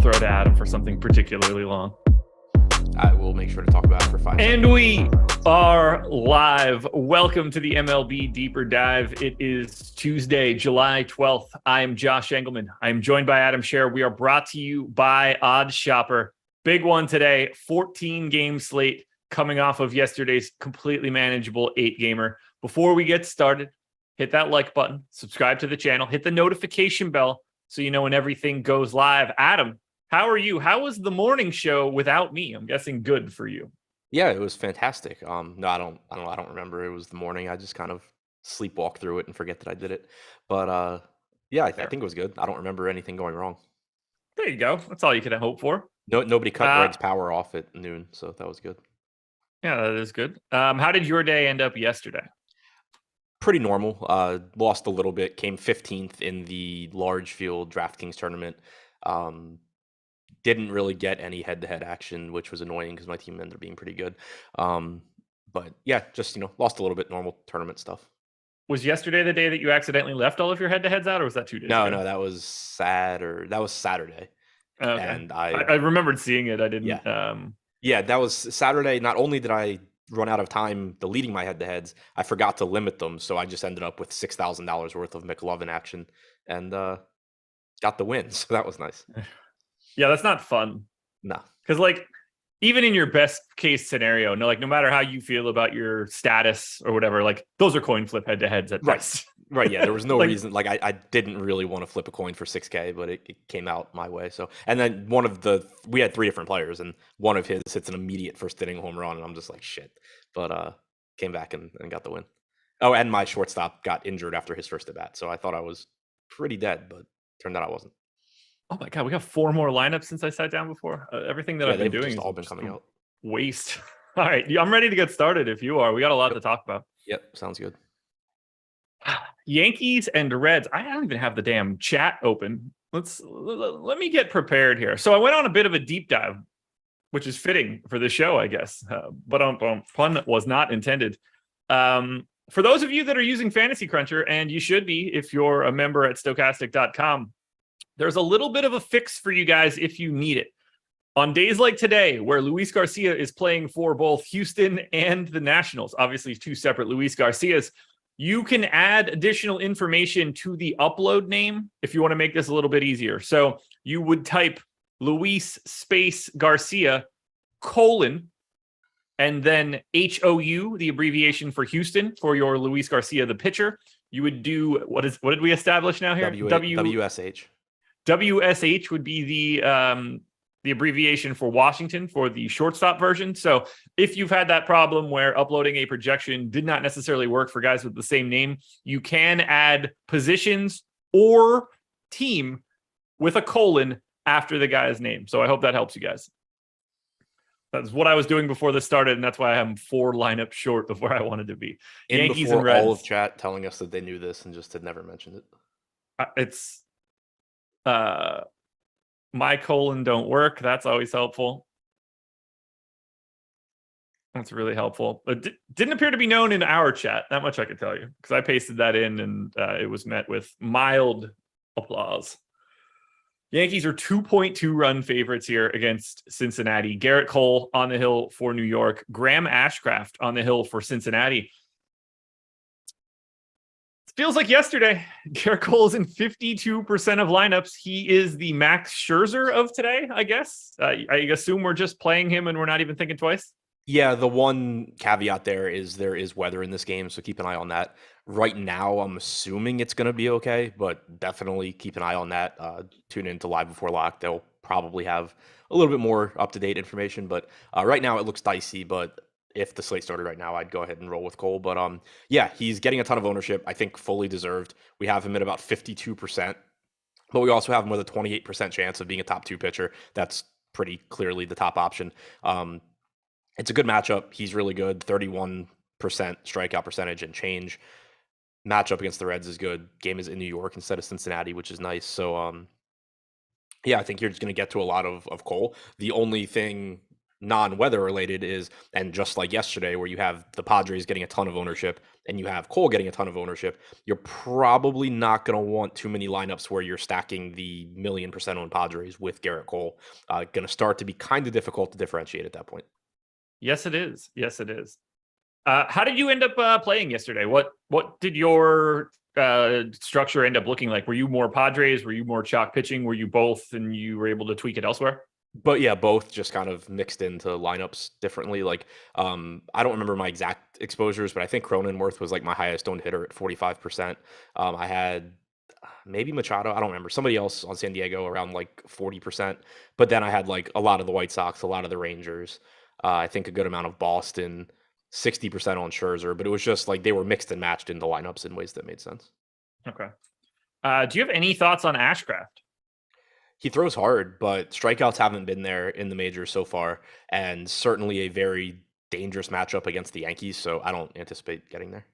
throw to Adam for something particularly long. I will make sure to talk about it for 5 seconds. And we are live. Welcome to the MLB Deeper Dive. It is Tuesday, July 12th. I am Josh Engelman. I am joined by Adam Scher. We are brought to you by Odds Shopper. Big one today, 14-game slate coming off of yesterday's completely manageable 8-gamer. Before we get started, hit that like button, subscribe to the channel, hit the notification bell so you know when everything goes live. Adam, how are you? How was the morning show without me? I'm guessing good for you. Yeah, it was fantastic. No, I don't remember. It was the morning. I just kind of sleepwalk through it and forget that I did it. But yeah, I think it was good. I don't remember anything going wrong. There you go. That's all you could hope for. Nobody cut Greg's power off at noon, so that was good. Yeah, that is good. How did your day end up yesterday? Pretty normal. Lost a little bit. Came 15th in the large field DraftKings tournament. Didn't really get any head-to-head action, which was annoying because my team ended up being pretty good. But yeah, just lost a little bit. Normal tournament stuff. Was yesterday the day that you accidentally left all of your head-to-heads out, or was that 2 days ago? No, that was Saturday. Okay. And I remembered seeing it. I didn't. Yeah, that was Saturday. Not only did I run out of time deleting my head-to-heads, I forgot to limit them, so I just ended up with $6,000 worth of McLovin action and got the win. So that was nice. Yeah, that's not fun. No, because even in your best case scenario, no matter how you feel about your status or whatever, those are coin flip head-to-heads at best. Right. Yeah, there was no reason. I didn't really want to flip a coin for 6K, but it came out my way. So, and then we had 3 different players, and one of his hits an immediate first inning home run, and I'm just like, shit. But came back and got the win. Oh, and my shortstop got injured after his first at bat, so I thought I was pretty dead, but turned out I wasn't. Oh my god, we got 4 more lineups since I sat down before. Everything that I've been doing has just all been coming out. Waste. All right, I'm ready to get started. If you are, we got a lot to talk about. Yep, sounds good. Yankees and Reds. I don't even have the damn chat open. Let me get prepared here. So I went on a bit of a deep dive, which is fitting for the show, I guess. But pun was not intended. For those of you that are using Fantasy Cruncher, and you should be if you're a member at Stokastic.com, there's a little bit of a fix for you guys if you need it. On days like today, where Luis Garcia is playing for both Houston and the Nationals, obviously 2 separate Luis Garcias, you can add additional information to the upload name if you want to make this a little bit easier. So you would type Luis space Garcia : and then HOU, the abbreviation for Houston, for your Luis Garcia, the pitcher. You would do, what did we establish now here? WSH. WSH would be the abbreviation for Washington for the shortstop version. So if you've had that problem where uploading a projection did not necessarily work for guys with the same name, you can add positions or team with a colon after the guy's name. So I hope that helps you guys. That's what I was doing before this started, and that's why I'm 4 lineups short of where I wanted to be. Yankees and Reds. All of chat telling us that they knew this and just had never mentioned it. It's my colon don't work. That's always helpful. That's really helpful. It didn't appear to be known in our chat. That much I could tell you, because I pasted that in and it was met with mild applause. Yankees are 2.2 run favorites here against Cincinnati. Garrett Cole on the hill for New York. Graham Ashcraft on the hill for Cincinnati. Feels like yesterday. Garrett Cole is in 52% of lineups. He is the Max Scherzer of today, I guess. I assume we're just playing him and we're not even thinking twice. Yeah, the one caveat there is weather in this game, so keep an eye on that. Right now, I'm assuming it's going to be okay, but definitely keep an eye on that. Tune in to Live Before Lock. They'll probably have a little bit more up-to-date information, but right now it looks dicey, but if the slate started right now, I'd go ahead and roll with Cole. But yeah, he's getting a ton of ownership. I think fully deserved. We have him at about 52%, but we also have him with a 28% chance of being a top 2 pitcher. That's pretty clearly the top option. It's a good matchup. He's really good. 31% strikeout percentage and change. Matchup against the Reds is good. Game is in New York instead of Cincinnati, which is nice. So yeah, I think you're just going to get to a lot of Cole. The only thing non-weather related is, and just like yesterday, where you have the Padres getting a ton of ownership and you have Cole getting a ton of ownership, you're probably not going to want too many lineups where you're stacking the 1,000,000% owned Padres with Garrett Cole. Going to start to be kind of difficult to differentiate at that point. Yes, it is. Yes, it is. How did you end up playing yesterday? What did your structure end up looking like? Were you more Padres? Were you more chalk pitching? Were you both, and you were able to tweak it elsewhere? But yeah, both just kind of mixed into lineups differently. Like, I don't remember my exact exposures, but I think Cronenworth was like my highest owned hitter at 45%. I had maybe Machado, I don't remember, somebody else on San Diego around like 40%. But then I had like a lot of the White Sox, a lot of the Rangers, I think a good amount of Boston, 60% on Scherzer. But it was just like they were mixed and matched into lineups in ways that made sense. Okay. Do you have any thoughts on Ashcraft? He throws hard, but strikeouts haven't been there in the majors so far, and certainly a very dangerous matchup against the Yankees. So I don't anticipate getting there.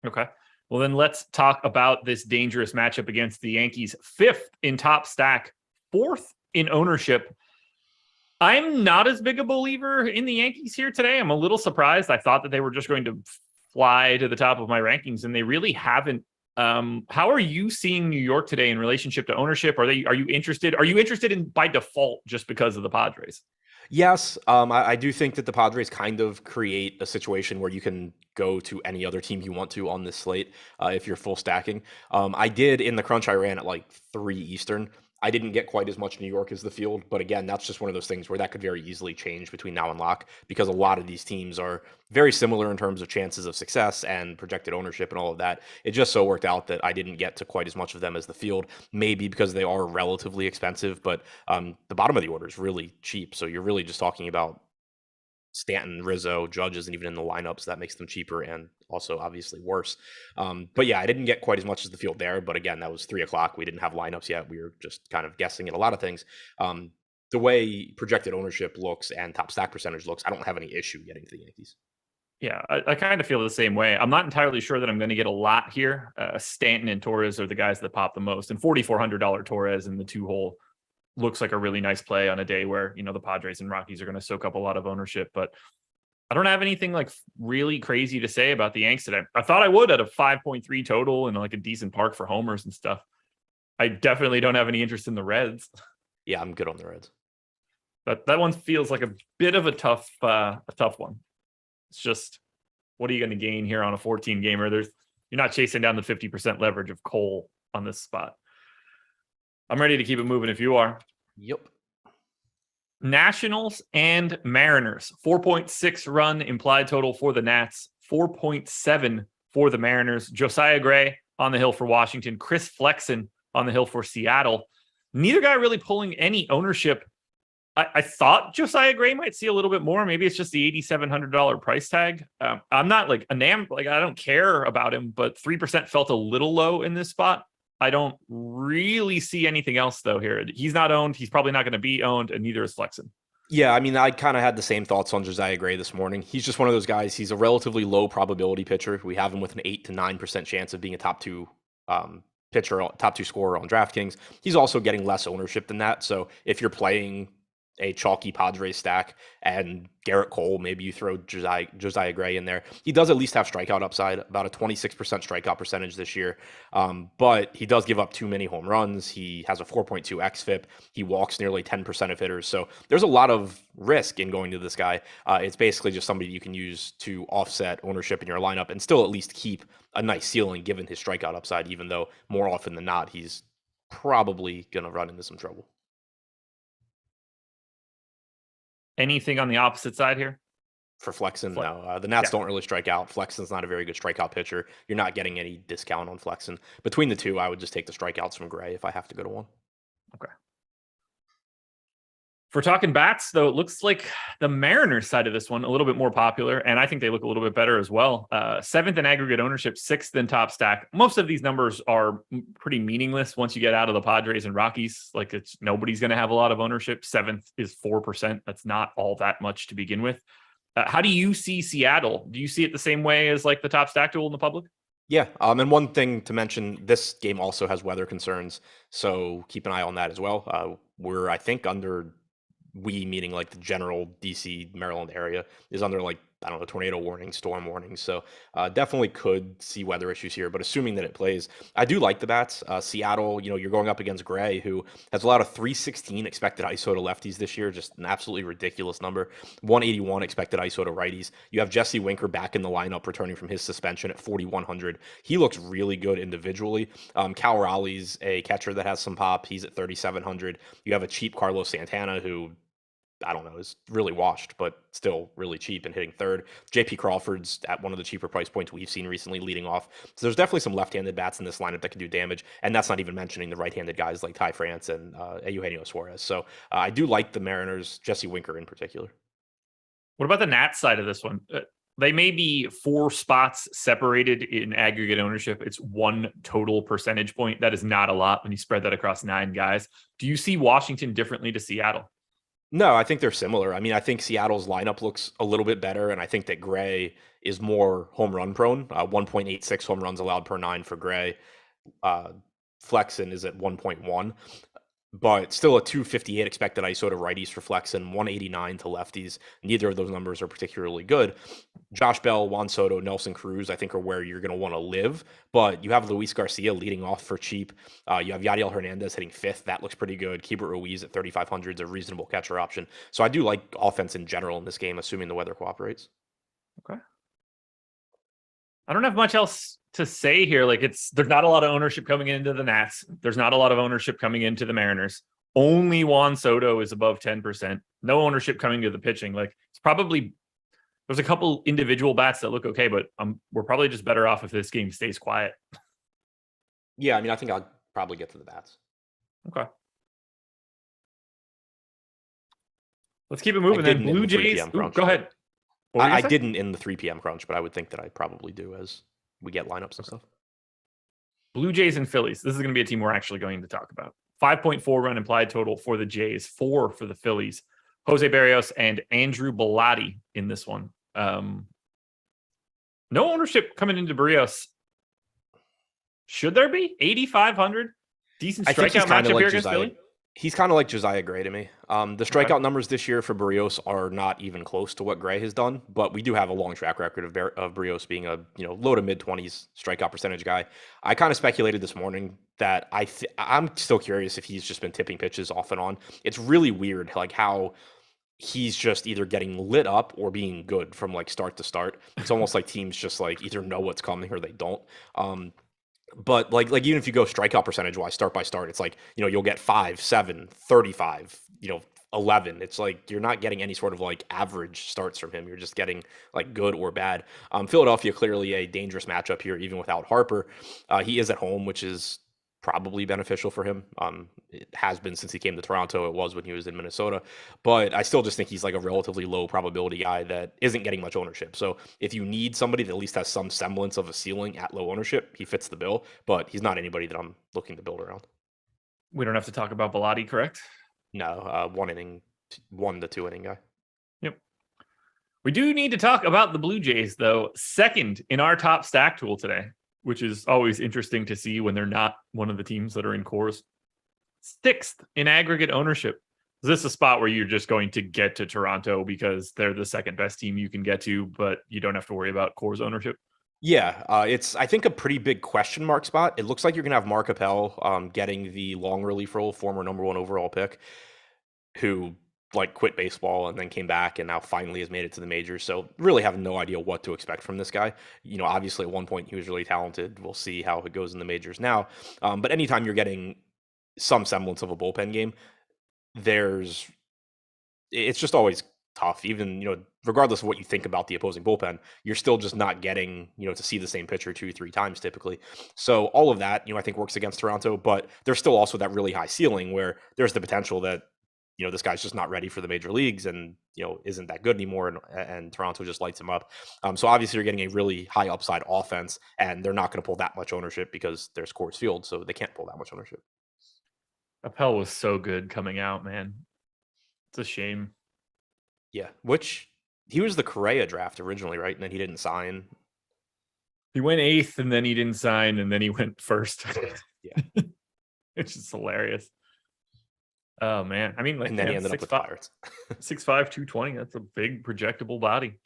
Okay. Well, then let's talk about this dangerous matchup against the Yankees. 5th in top stack, 4th in ownership. I'm not as big a believer in the Yankees here today. I'm a little surprised. I thought that they were just going to fly to the top of my rankings, and they really haven't. How are you seeing New York today in relationship to ownership? Are you interested? Are you interested in by default just because of the Padres? Yes, I do think that the Padres kind of create a situation where you can go to any other team you want to on this slate if you're full stacking. I did in the crunch I ran at like 3 Eastern. I didn't get quite as much New York as the field, but again, that's just one of those things where that could very easily change between now and lock because a lot of these teams are very similar in terms of chances of success and projected ownership and all of that. It just so worked out that I didn't get to quite as much of them as the field, maybe because they are relatively expensive, but the bottom of the order is really cheap. So you're really just talking about Stanton, Rizzo, Judge isn't even in the lineups. That makes them cheaper and also obviously worse. But yeah, I didn't get quite as much as the field there. But again, that was 3 o'clock. We didn't have lineups yet. We were just kind of guessing at a lot of things. The way projected ownership looks and top stack percentage looks, I don't have any issue getting to the Yankees. Yeah, I kind of feel the same way. I'm not entirely sure that I'm going to get a lot here. Stanton and Torres are the guys that pop the most, and $4,400 Torres in the 2-hole looks like a really nice play on a day where, the Padres and Rockies are going to soak up a lot of ownership. But I don't have anything like really crazy to say about the Yanks today. I thought I would at a 5.3 total and like a decent park for homers and stuff. I definitely don't have any interest in the Reds. Yeah, I'm good on the Reds. But that one feels like a bit of a tough one. It's just, what are you going to gain here on a 14 gamer? You're not chasing down the 50% leverage of Cole on this spot. I'm ready to keep it moving if you are. Yep. Nationals and Mariners. 4.6 run implied total for the Nats. 4.7 for the Mariners. Josiah Gray on the hill for Washington. Chris Flexen on the hill for Seattle. Neither guy really pulling any ownership. I thought Josiah Gray might see a little bit more. Maybe it's just the $8,700 price tag. I'm not like enamored. Like, I don't care about him, but 3% felt a little low in this spot. I don't really see anything else, though, here. He's not owned. He's probably not going to be owned, and neither is Flexen. Yeah, I mean, I kind of had the same thoughts on Josiah Gray this morning. He's just one of those guys. He's a relatively low probability pitcher. We have him with an 8 to 9% chance of being a top 2 pitcher, top 2 scorer on DraftKings. He's also getting less ownership than that. So if you're playing a chalky Padres stack and Garrett Cole, maybe you throw Josiah Gray in there. He does at least have strikeout upside, about a 26% strikeout percentage this year. But he does give up too many home runs. He has a 4.2 xFIP. He walks nearly 10% of hitters. So there's a lot of risk in going to this guy. It's basically just somebody you can use to offset ownership in your lineup and still at least keep a nice ceiling given his strikeout upside, even though more often than not, he's probably going to run into some trouble. Anything on the opposite side here? For Flexen, no. The Nats don't really strike out. Flexen's not a very good strikeout pitcher. You're not getting any discount on Flexen. Between the two, I would just take the strikeouts from Gray if I have to go to one. Okay. For talking bats, though, it looks like the Mariners side of this one a little bit more popular, and I think they look a little bit better as well. 7th in aggregate ownership, 6th in top stack. Most of these numbers are pretty meaningless once you get out of the Padres and Rockies. Like, nobody's going to have a lot of ownership. 7th is 4%. That's not all that much to begin with. How do you see Seattle? Do you see it the same way as like the top stack tool in the public? Yeah, and one thing to mention, this game also has weather concerns, so keep an eye on that as well. We're, I think, under we meaning like the general DC, Maryland area is under like, I don't know, tornado warnings, storm warnings. So definitely could see weather issues here, but assuming that it plays, I do like the bats. Seattle, you're going up against Gray, who has allowed a 316 expected ISO to lefties this year, just an absolutely ridiculous number. 181 expected ISO to righties. You have Jesse Winker back in the lineup, returning from his suspension at 4,100. He looks really good individually. Cal Raleigh's a catcher that has some pop. He's at 3,700. You have a cheap Carlos Santana, who I don't know, is really washed, but still really cheap and hitting third. JP Crawford's at one of the cheaper price points we've seen recently, leading off. So there's definitely some left-handed bats in this lineup that can do damage, and that's not even mentioning the right-handed guys like Ty France and Eugenio Suarez. So I do like the Mariners, Jesse Winker in particular. What about the Nats side of this one? They may be 4 spots separated in aggregate ownership. It's 1 total percentage point. That is not a lot when you spread that across 9 guys. Do you see Washington differently to Seattle? No, I think they're similar. I mean, I think Seattle's lineup looks a little bit better, and I think that Gray is more home run prone. 1.86 home runs allowed per 9 for Gray. Flexen is at 1.1, but still a 258 expected ISO to righties for Flexen, 189 to lefties. Neither of those numbers are particularly good. Josh Bell, Juan Soto, Nelson Cruz, I think are where you're going to want to live. But you have Luis Garcia leading off for cheap. You have Yadiel Hernandez hitting 5th. That looks pretty good. Keibert Ruiz at 3,500 is a reasonable catcher option. So I do like offense in general in this game, assuming the weather cooperates. Okay. I don't have much else to say here. Like, there's not a lot of ownership coming into the Nats. There's not a lot of ownership coming into the Mariners. Only Juan Soto is above 10%. No ownership coming to the pitching. Like, it's probably, there's a couple individual bats that look okay, but we're probably just better off if this game stays quiet. Yeah, I mean, I think I'll probably get to the bats. Okay. Let's keep it moving then. Blue Jays. Ooh, go ahead. I didn't in the 3 p.m. crunch, but I would think that I probably do as we get lineups and stuff. Blue Jays and Phillies. This is going to be a team we're actually going to talk about. 5.4 run implied total for the Jays, 4 for the Phillies. Jose Barrios and Andrew Bellotti in this one. No ownership coming into Barrios. Should there be? 8,500? Decent strikeout matchup here against Philly? He's kind of like Josiah Gray to me. The strikeout numbers this year for Barrios are not even close to what Gray has done, but we do have a long track record of Barrios being a low to mid 20s strikeout percentage guy. I kind of speculated this morning that I'm still curious if he's just been tipping pitches off and on. It's really weird, like how he's just either getting lit up or being good from like start to start. It's almost like teams just like either know what's coming or they don't. But like even if you go strikeout percentage wise, start by start, it's like, you'll get 5, 7, 35, 11. It's like you're not getting any sort of like average starts from him. You're just getting like good or bad. Philadelphia clearly a dangerous matchup here, even without Harper. He is at home, which is probably beneficial for him. It has been since he came to Toronto. It was when he was in Minnesota, but I still just think he's like a relatively low probability guy that isn't getting much ownership. So if you need somebody that at least has some semblance of a ceiling at low ownership, he fits the bill, but he's not anybody that I'm looking to build around. We don't have to talk about Bellotti, correct? No, 1 to 2 inning guy. Yep. We do need to talk about the Blue Jays, though. Second in our top stack tool today, which is always interesting to see when they're not one of the teams that are in cores. 6th in aggregate ownership. Is this a spot where you're just going to get to Toronto because they're the second best team you can get to, but you don't have to worry about cores ownership? Yeah, it's, I think, a pretty big question mark spot. It looks like you're going to have Mark Appel getting the long relief role, former number 1 overall pick, who like quit baseball and then came back and now finally has made it to the majors. So really have no idea what to expect from this guy. Obviously at one point he was really talented. We'll see how it goes in the majors now. But anytime you're getting some semblance of a bullpen game, it's just always tough. Even, regardless of what you think about the opposing bullpen, you're still just not getting, to see the same pitcher 2-3 times typically. So all of that, I think works against Toronto, but there's still also that really high ceiling where there's the potential that, this guy's just not ready for the major leagues and, isn't that good anymore. And Toronto just lights him up. So obviously you're getting a really high upside offense and they're not going to pull that much ownership because there's Coors Field. So they can't pull that much ownership. Appel was so good coming out, man. It's a shame. Yeah. Which he was the Correa draft originally, right? And then he didn't sign. He went 8th and then he didn't sign and then he went 1st. Yeah. It's just hilarious. Oh man, I mean, like, and then he yeah, ended up with 6'5", Pirates. 6'5", 220. That's a big projectable body.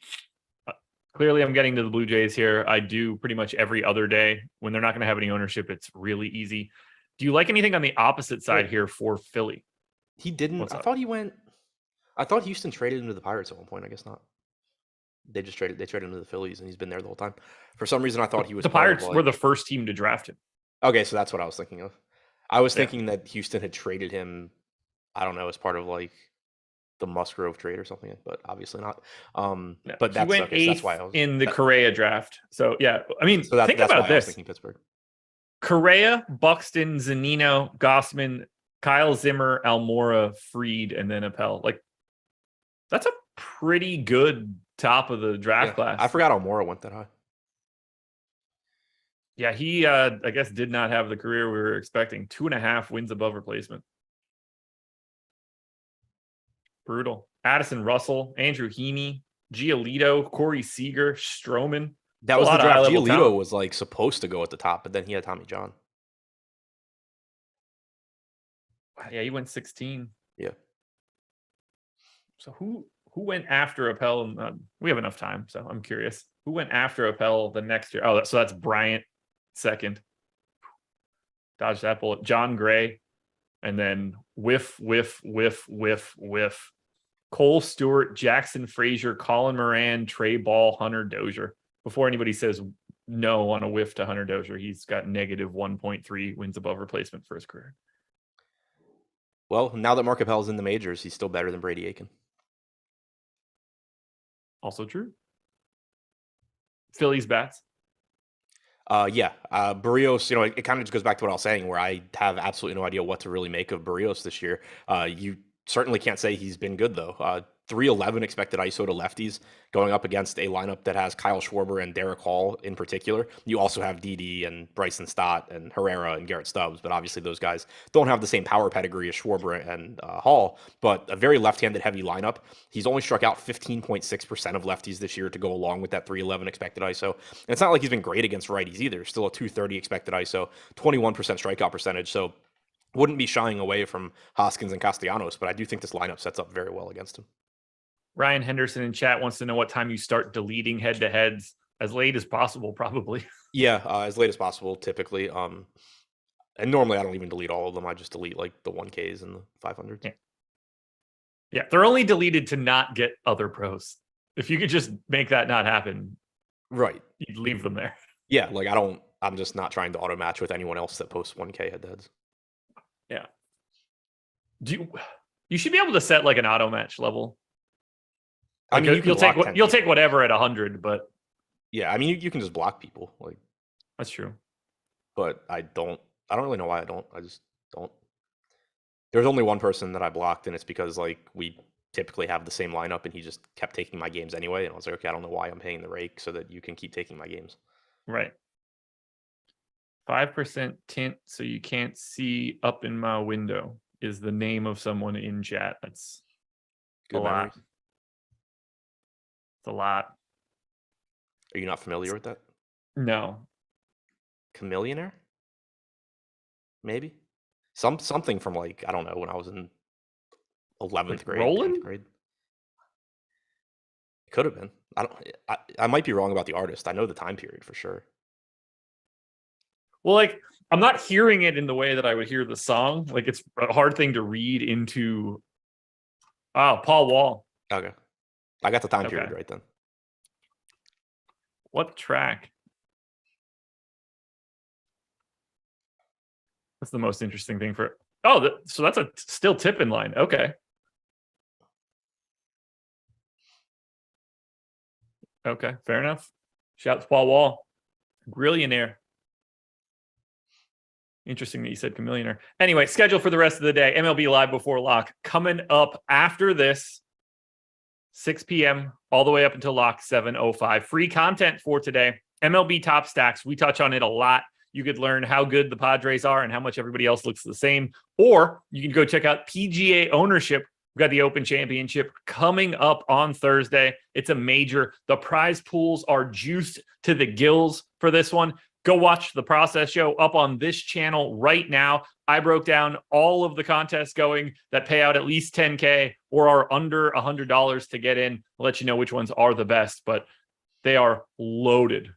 Clearly, I'm getting to the Blue Jays here. I do pretty much every other day when they're not going to have any ownership. It's really easy. Do you like anything on the opposite side here for Philly? He didn't. What's I up? thought he went. I thought Houston traded him to the Pirates at one point. I guess not. They traded him to the Phillies, and he's been there the whole time. For some reason, I thought he was The part of, Pirates were the first team to draft him. Okay, so that's what I was thinking of. I was Yeah. thinking that Houston had traded him. I don't know, as part of like the Musgrove trade or something, but obviously not. No, But he went okay, so that's eighth why I was in the Correa draft. So yeah, I mean, So think that's about why I was this: thinking Pittsburgh. Correa, Buxton, Zunino, Gossman, Kyle Zimmer, Almora, Fried, and then Appel. Like, that's a pretty good top of the draft class. I forgot Almora went that high. Yeah, he I guess did not have the career we were expecting. 2.5 wins above replacement. Brutal. Addison Russell, Andrew Heaney, Giolito, Corey Seager, Stroman. That was the draft. Giolito was like supposed to go at the top, but then he had Tommy John. Yeah, he went 16. Yeah. So who went after Appel? We have enough time, so I'm curious. Who went after Appel the next year? Oh, so that's Bryant second. Dodge that bullet. John Gray, and then whiff. Cole Stewart, Jackson Frazier, Colin Moran, Trey Ball, Hunter Dozier. Before anybody says no on a whiff to Hunter Dozier, he's got negative 1.3 wins above replacement for his career. Well, now that Mark Appel's in the majors, he's still better than Brady Aiken. Also true. Phillies bats. Barrios, it kind of just goes back to what I was saying, where I have absolutely no idea what to really make of Barrios this year. You certainly can't say he's been good, though. 311 expected ISO to lefties going up against a lineup that has Kyle Schwarber and Derek Hall in particular. You also have Didi and Bryson Stott and Herrera and Garrett Stubbs, but obviously those guys don't have the same power pedigree as Schwarber and Hall, but a very left-handed heavy lineup. He's only struck out 15.6% of lefties this year to go along with that 311 expected ISO. And it's not like he's been great against righties either. Still a 230 expected ISO, 21% strikeout percentage. So wouldn't be shying away from Hoskins and Castellanos, but I do think this lineup sets up very well against him. Ryan Henderson in chat wants to know what time you start deleting head-to-heads. As late as possible, probably. Yeah, as late as possible, typically. And normally I don't even delete all of them. I just delete like the 1Ks and the 500s. Yeah, they're only deleted to not get other pros. If you could just make that not happen, right, you'd leave them there. Yeah, like I'm just not trying to auto match with anyone else that posts 1K head-to-heads. Yeah. You should be able to set like an auto match level. Like, I mean, you'll take whatever at 100, but yeah, I mean, you can just block people. Like, that's true. But I don't really know why I don't. I just don't. There's only one person that I blocked, and it's because like we typically have the same lineup, and he just kept taking my games anyway. And I was like, okay, I don't know why I'm paying the rake so that you can keep taking my games. Right. 5% tint, so you can't see up in my window is the name of someone in chat. That's good a memories. lot. It's a lot. Are you not familiar with that? No. Chameleonaire? Maybe something from like, I don't know, when I was in 11th grade, Roland? 10th grade. It could have been. I might be wrong about the artist. I know the time period for sure. Well, like, I'm not hearing it in the way that I would hear the song. Like, it's a hard thing to read into. Oh, Paul Wall. Okay. I got the time period right then. What track? That's the most interesting thing for. Oh, so that's a still tipping line. Okay. Okay, fair enough. Shout out to Paul Wall. Grillionaire. Interesting that you said chameleonaire. Anyway, schedule for the rest of the day. MLB Live Before Lock coming up after this. 6 p.m. all the way up until lock 7:05. Free content for today. MLB Top Stacks. We touch on it a lot. You could learn how good the Padres are and how much everybody else looks the same. Or you can go check out PGA Ownership. We've got the Open Championship coming up on Thursday. It's a major. The prize pools are juiced to the gills for this one. Go watch the process show up on this channel right now. I broke down all of the contests going that pay out at least 10K or are under $100 to get in. I'll let you know which ones are the best, but they are loaded.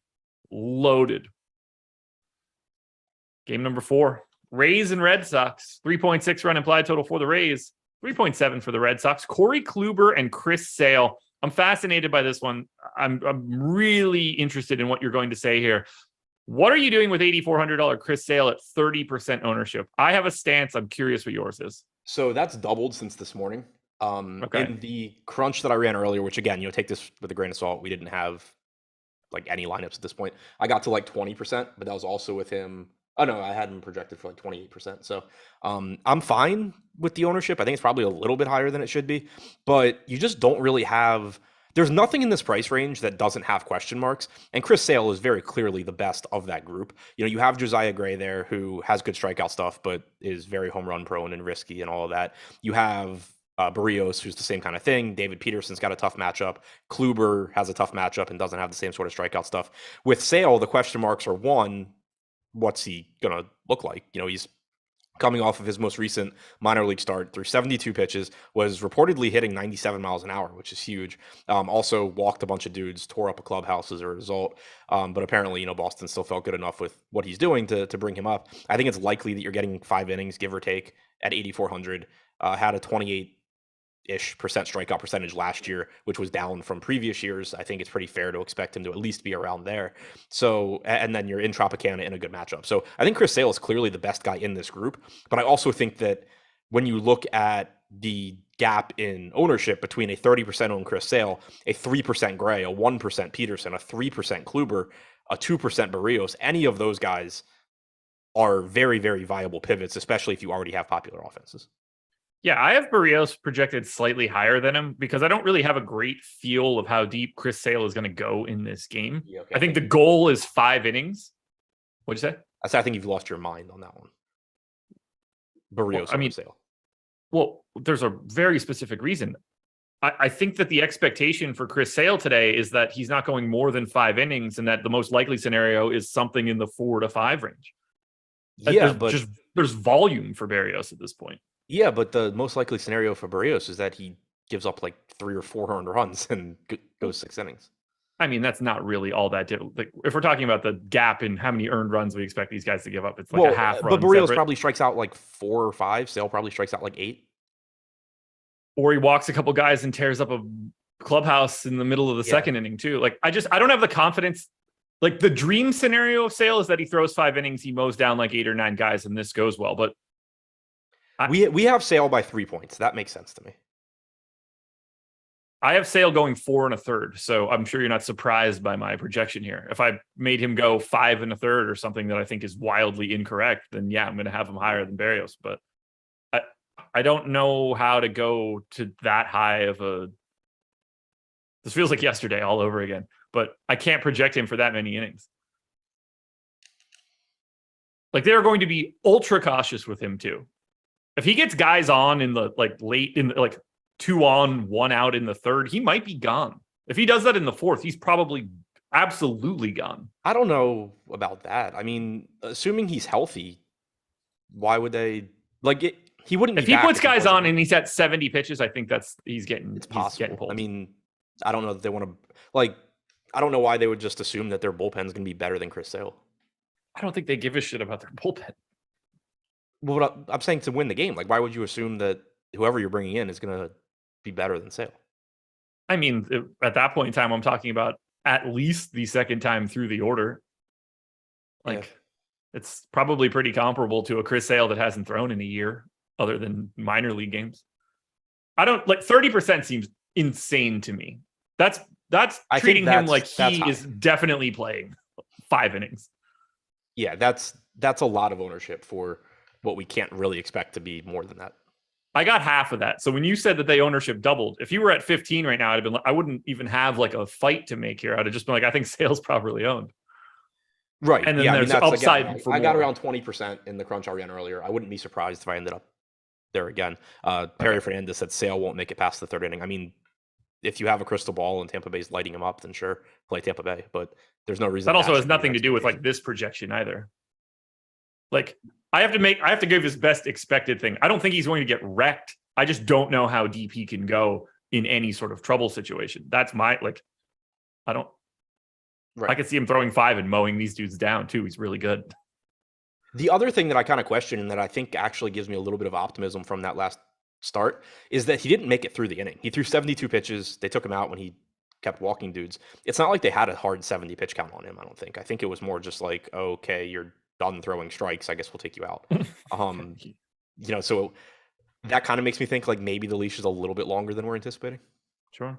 Game number 4, Rays and Red Sox. 3.6 run implied total for the Rays, 3.7 for the Red Sox. Corey Kluber and Chris Sale. I'm fascinated by this one. I'm really interested in what you're going to say here. What are you doing with $8,400 Chris Sale at 30% ownership? I have a stance. I'm curious what yours is. So that's doubled since this morning. Okay. In the crunch that I ran earlier, which again, take this with a grain of salt. We didn't have like any lineups at this point. I got to like 20%, but that was also with him. Oh no, I had him projected for like 28%. So I'm fine with the ownership. I think it's probably a little bit higher than it should be, but you just don't really have. There's nothing in this price range that doesn't have question marks, and Chris Sale is very clearly the best of that group. You have Josiah Gray there, who has good strikeout stuff, but is very home run prone and risky and all of that. You have Barrios, who's the same kind of thing. David Peterson's got a tough matchup. Kluber has a tough matchup and doesn't have the same sort of strikeout stuff. With Sale, the question marks are, one, what's he gonna look like? He's coming off of his most recent minor league start through 72 pitches, was reportedly hitting 97 miles an hour, which is huge. Also walked a bunch of dudes, tore up a clubhouse as a result. But apparently, Boston still felt good enough with what he's doing to bring him up. I think it's likely that you're getting 5 innings, give or take, at 8,400. Had a 28% strikeout percentage last year, which was down from previous years. I think it's pretty fair to expect him to at least be around there. So, and then you're in Tropicana in a good matchup. So I think Chris Sale is clearly the best guy in this group. But I also think that when you look at the gap in ownership between a 30% owned Chris Sale, a 3% Gray, a 1% Peterson, a 3% Kluber, a 2% Barrios, any of those guys are very, very viable pivots, especially if you already have popular offenses. Yeah, I have Barrios projected slightly higher than him because I don't really have a great feel of how deep Chris Sale is going to go in this game. Yeah, okay. I think the goal is 5 innings. What'd you say? I think you've lost your mind on that one. Barrios over Sale. Well, there's a very specific reason. I think that the expectation for Chris Sale today is that he's not going more than 5 innings and that the most likely scenario is something in the 4 to 5 range. Yeah, there's volume for Barrios at this point. Yeah, but the most likely scenario for Barrios is that he gives up like 300 or 400 runs and goes 6 innings. I mean, that's not really all that different. Like, if we're talking about the gap in how many earned runs we expect these guys to give up, it's like a half run. But Barrios probably strikes out like 4 or 5. Sale probably strikes out like 8. Or he walks a couple guys and tears up a clubhouse in the middle of the second inning too. Like, I don't have the confidence. Like, the dream scenario of Sale is that he throws 5 innings, he mows down like 8 or 9 guys, and this goes well. But we have Sale by 3 points. That makes sense to me. I have Sale going 4 1/3, so I'm sure you're not surprised by my projection here. If I made him go 5 1/3 or something that I think is wildly incorrect, then yeah, I'm going to have him higher than Barrios. But I don't know how to go to that high of a. This feels like yesterday all over again, but I can't project him for that many innings. Like, they're going to be ultra cautious with him too. If he gets guys on in the late in the, 2 on, 1 out in the 3rd, he might be gone. If he does that in the 4th, he's probably absolutely gone. I don't know about that. I mean, assuming he's healthy, why would they like it? He wouldn't. If he puts guys on and he's at 70 pitches, I think he's getting. It's possible. Getting pulled. I mean, I don't know that they want to I don't know why they would just assume that their bullpen is going to be better than Chris Sale. I don't think they give a shit about their bullpen. Well, I'm saying to win the game, why would you assume that whoever you're bringing in is going to be better than Sale? I mean, at that point in time, I'm talking about at least the second time through the order. It's probably pretty comparable to a Chris Sale that hasn't thrown in a year, other than minor league games. 30% seems insane to me. That's treating him like he is definitely playing 5 innings. Yeah, that's a lot of ownership for what we can't really expect to be more than that. I got half of that. So when you said that they ownership doubled, if you were at 15 right now, I wouldn't even have a fight to make here. I'd have just been I think Sale's properly owned. Right. And then there's upside. Again, I got around 20% in the crunch I ran earlier. I wouldn't be surprised if I ended up there again. Perry Fernandez said Sale won't make it past the 3rd inning. I mean, if you have a crystal ball and Tampa Bay's lighting him up, then sure, play Tampa Bay. But there's no reason. That also has nothing to do with this projection either. I have to give his best expected thing. I don't think he's going to get wrecked. I just don't know how deep he can go in any sort of trouble situation. That's my I don't. Right. I could see him throwing 5 and mowing these dudes down too. He's really good. The other thing that I kind of question and that I think actually gives me a little bit of optimism from that last start is that he didn't make it through the inning. He threw 72 pitches. They took him out when he kept walking dudes. It's not like they had a hard 70 pitch count on him, I don't think. I think it was more just like, okay, you're done throwing strikes. I guess we'll take you out. So that kind of makes me think like maybe the leash is a little bit longer than we're anticipating. Sure.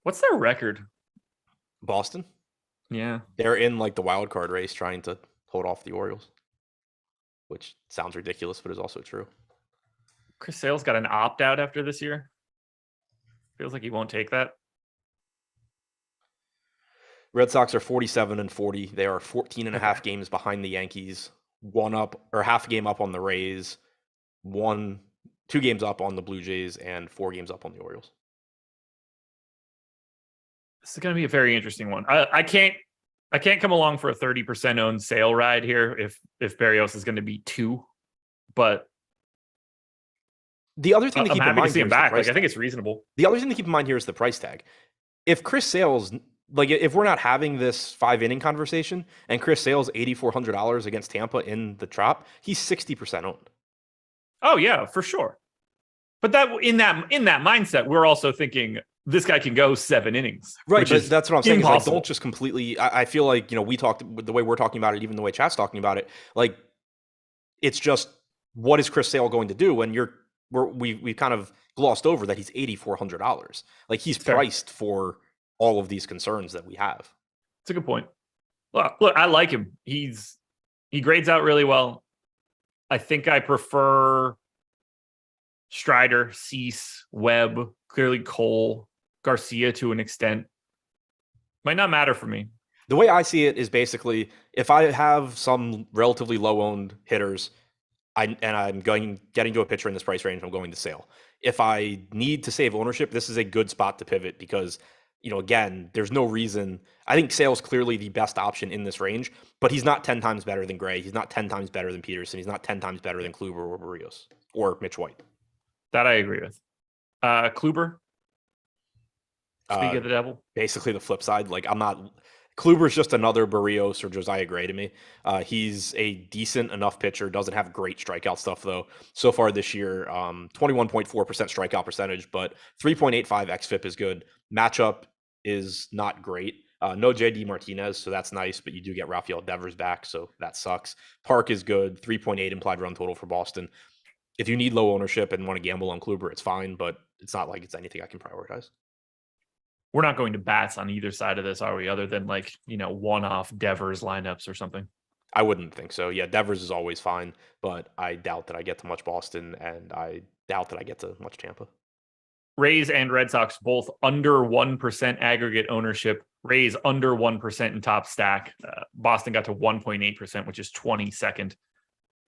What's their record? Boston? Yeah. They're in like the wild card race trying to hold off the Orioles, which sounds ridiculous, but is also true. Chris Sale's got an opt-out after this year. Feels like he won't take that. Red Sox are 47-40. They are 14 and a half games behind the Yankees, one up or half a game up on the Rays, 2 games up on the Blue Jays, and 4 games up on the Orioles. This is going to be a very interesting one. I can't come along for a 30% owned Sale ride here if Berrios is going to be 2, but the other thing to keep in mind to see him back. I think it's reasonable. The other thing to keep in mind here is the price tag. If Chris Sale's if we're not having this 5-inning conversation and Chris Sale's $8,400 against Tampa in the Trop, he's 60% owned. Oh yeah, for sure. But that in that mindset, we're also thinking this guy can go 7 innings. Right, but that's what I'm saying. Is don't just completely. I feel like we talked the way we're talking about it, even the way chat's talking about it. Like, it's just what is Chris Sale going to do when we kind of glossed over that he's $8,400. Like he's priced for all of these concerns that we have. It's a good point. Look, I like him. He grades out really well. I think I prefer Strider, Cease, Webb, clearly Cole, Garcia to an extent. Might not matter for me. The way I see it is basically if I have some relatively low-owned hitters I'm getting to a pitcher in this price range, I'm going to Sale. If I need to save ownership, this is a good spot to pivot because, again, there's no reason. I think Sale's clearly the best option in this range, but he's not 10 times better than Gray. He's not 10 times better than Peterson. He's not 10 times better than Kluber or Berrios or Mitch White. That I agree with. Kluber? Speak of the devil. Basically the flip side. Kluber's just another Berrios or Josiah Gray to me. He's a decent enough pitcher. Doesn't have great strikeout stuff, though. So far this year, 21.4% strikeout percentage, but 3.85 xFIP is good. Matchup is not great. No JD Martinez, so that's nice, but you do get Rafael Devers back, so that sucks. Park is good. 3.8 implied run total for Boston. If you need low ownership and want to gamble on Kluber, it's fine, but it's not like it's anything I can prioritize. We're not going to bats on either side of this, are we? Other than one-off Devers lineups or something. I wouldn't think so. Yeah, Devers is always fine, but I doubt that I get to much Boston, and I doubt that I get to much Tampa. Rays and Red Sox both under 1% aggregate ownership. Rays under 1% in top stack. Boston got to 1.8%, which is 22nd.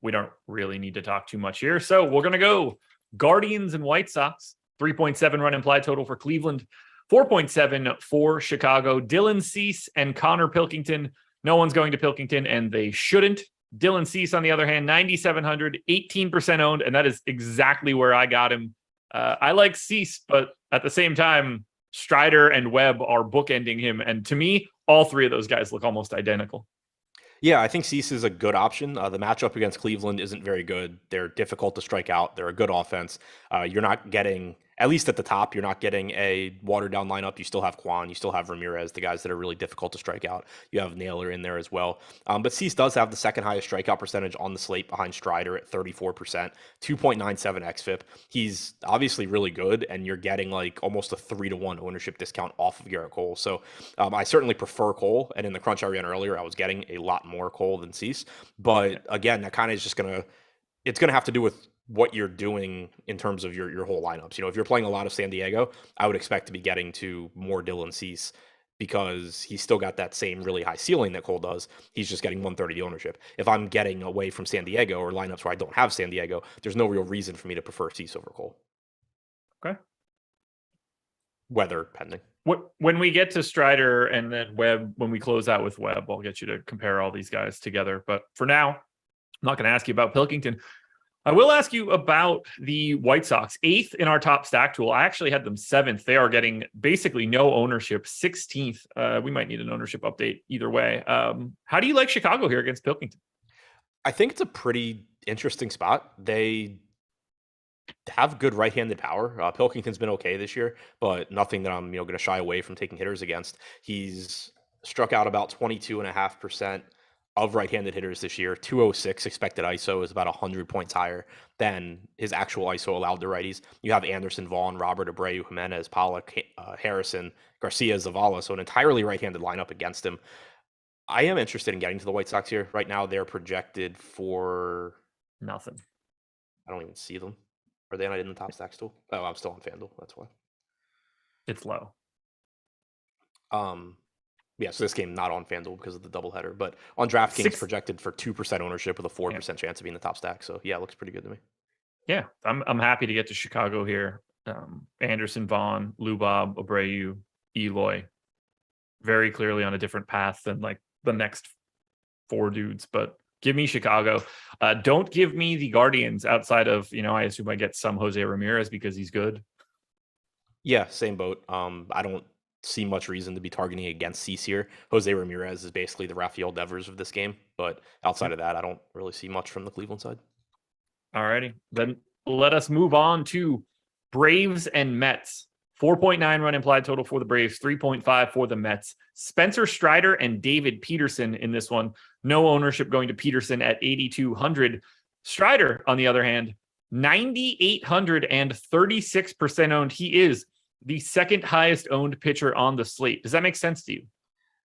We don't really need to talk too much here. So we're going to go Guardians and White Sox. 3.7 run implied total for Cleveland. 4.7 for Chicago. Dylan Cease and Connor Pilkington. No one's going to Pilkington, and they shouldn't. Dylan Cease, on the other hand, 9,700, 18% owned, and that is exactly where I got him. I like Cease, but at the same time, Strider and Webb are bookending him, and to me, all 3 of those guys look almost identical. Yeah, I think Cease is a good option. The matchup against Cleveland isn't very good. They're difficult to strike out. They're a good offense. You're not getting, at least at the top, you're not getting a watered-down lineup. You still have Kwan. You still have Ramirez, the guys that are really difficult to strike out. You have Naylor in there as well. But Cease does have the second highest strikeout percentage on the slate behind Strider at 34%, 2.97 xFIP. He's obviously really good, and you're getting almost a 3-to-1 ownership discount off of Garrett Cole. So I certainly prefer Cole, and in the crunch I ran earlier, I was getting a lot more Cole than Cease. But again, that kind of is just it's going to have to do with what you're doing in terms of your whole lineups. If you're playing a lot of San Diego, I would expect to be getting to more Dylan Cease because he's still got that same really high ceiling that Cole does. He's just getting 130 the ownership. If I'm getting away from San Diego or lineups where I don't have San Diego, there's no real reason for me to prefer Cease over Cole. Okay. Weather pending. When we get to Strider and then Webb, when we close out with Webb, I'll get you to compare all these guys together. But for now, I'm not going to ask you about Pilkington. I will ask you about the White Sox, 8th in our top stack tool. I actually had them 7th. They are getting basically no ownership, 16th. We might need an ownership update either way. How do you like Chicago here against Pilkington? I think it's a pretty interesting spot. They have good right-handed power. Pilkington's been okay this year, but nothing that I'm going to shy away from taking hitters against. He's struck out about 22.5% of right-handed hitters this year. 206 expected ISO is about 100 points higher than his actual ISO allowed to righties. You have Anderson, Vaughn, Robert Abreu, Jimenez, Pollock, Harrison, Garcia, Zavala, so an entirely right-handed lineup against him. I am interested in getting to the White Sox here. Right now, they're projected for nothing. I don't even see them. Are they not in the top stacks tool? Oh, I'm still on FanDuel. That's why. It's low. Yeah, so this game not on FanDuel because of the doubleheader, but on DraftKings projected for 2% ownership with a 4% chance of being the top stack. So yeah, it looks pretty good to me. Yeah, I'm happy to get to Chicago here. Anderson, Vaughn, Lubob, Abreu, Eloy, very clearly on a different path than like the next 4 dudes, but give me Chicago. Don't give me the Guardians outside of, I assume I get some Jose Ramirez because he's good. Yeah, same boat. I don't see much reason to be targeting against Cease here. Jose Ramirez is basically the Rafael Devers of this game, but outside of that, I don't really see much from the Cleveland side. All righty. Then let us move on to Braves and Mets. 4.9 run implied total for the Braves, 3.5 for the Mets. Spencer Strider and David Peterson in this one. No ownership going to Peterson at 8,200. Strider, on the other hand, 9,800 and 36% owned. He is the second highest owned pitcher on the slate. Does that make sense to you?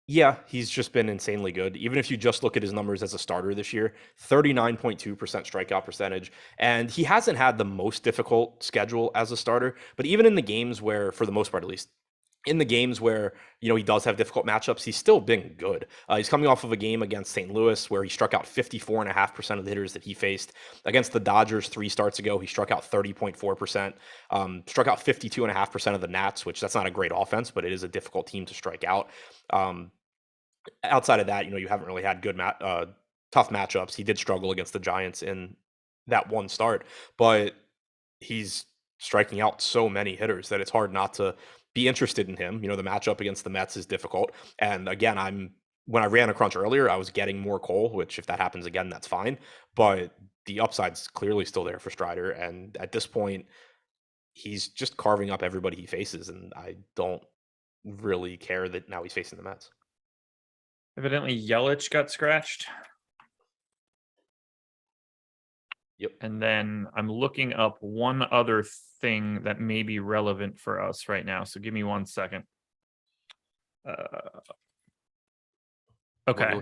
Yeah, he's just been insanely good. Even if you just look at his numbers as a starter this year, 39.2% strikeout percentage. And he hasn't had the most difficult schedule as a starter, but even in the games where, for the most part at least, in the games where, he does have difficult matchups, he's still been good. He's coming off of a game against St. Louis where he struck out 54.5% of the hitters that he faced. Against the Dodgers 3 starts ago, he struck out 30.4%, struck out 52.5% of the Nats, which that's not a great offense, but it is a difficult team to strike out. Outside of that, you haven't really had good tough matchups. He did struggle against the Giants in that one start, but he's striking out so many hitters that it's hard not to be interested in him. The matchup against the Mets is difficult. And again, when I ran a crunch earlier, I was getting more Cole, which if that happens again, that's fine. But the upside's clearly still there for Strider. And at this point, he's just carving up everybody he faces. And I don't really care that now he's facing the Mets. Evidently, Yelich got scratched. Yep. And then I'm looking up one other thing that may be relevant for us right now. So give me 1 second. Okay.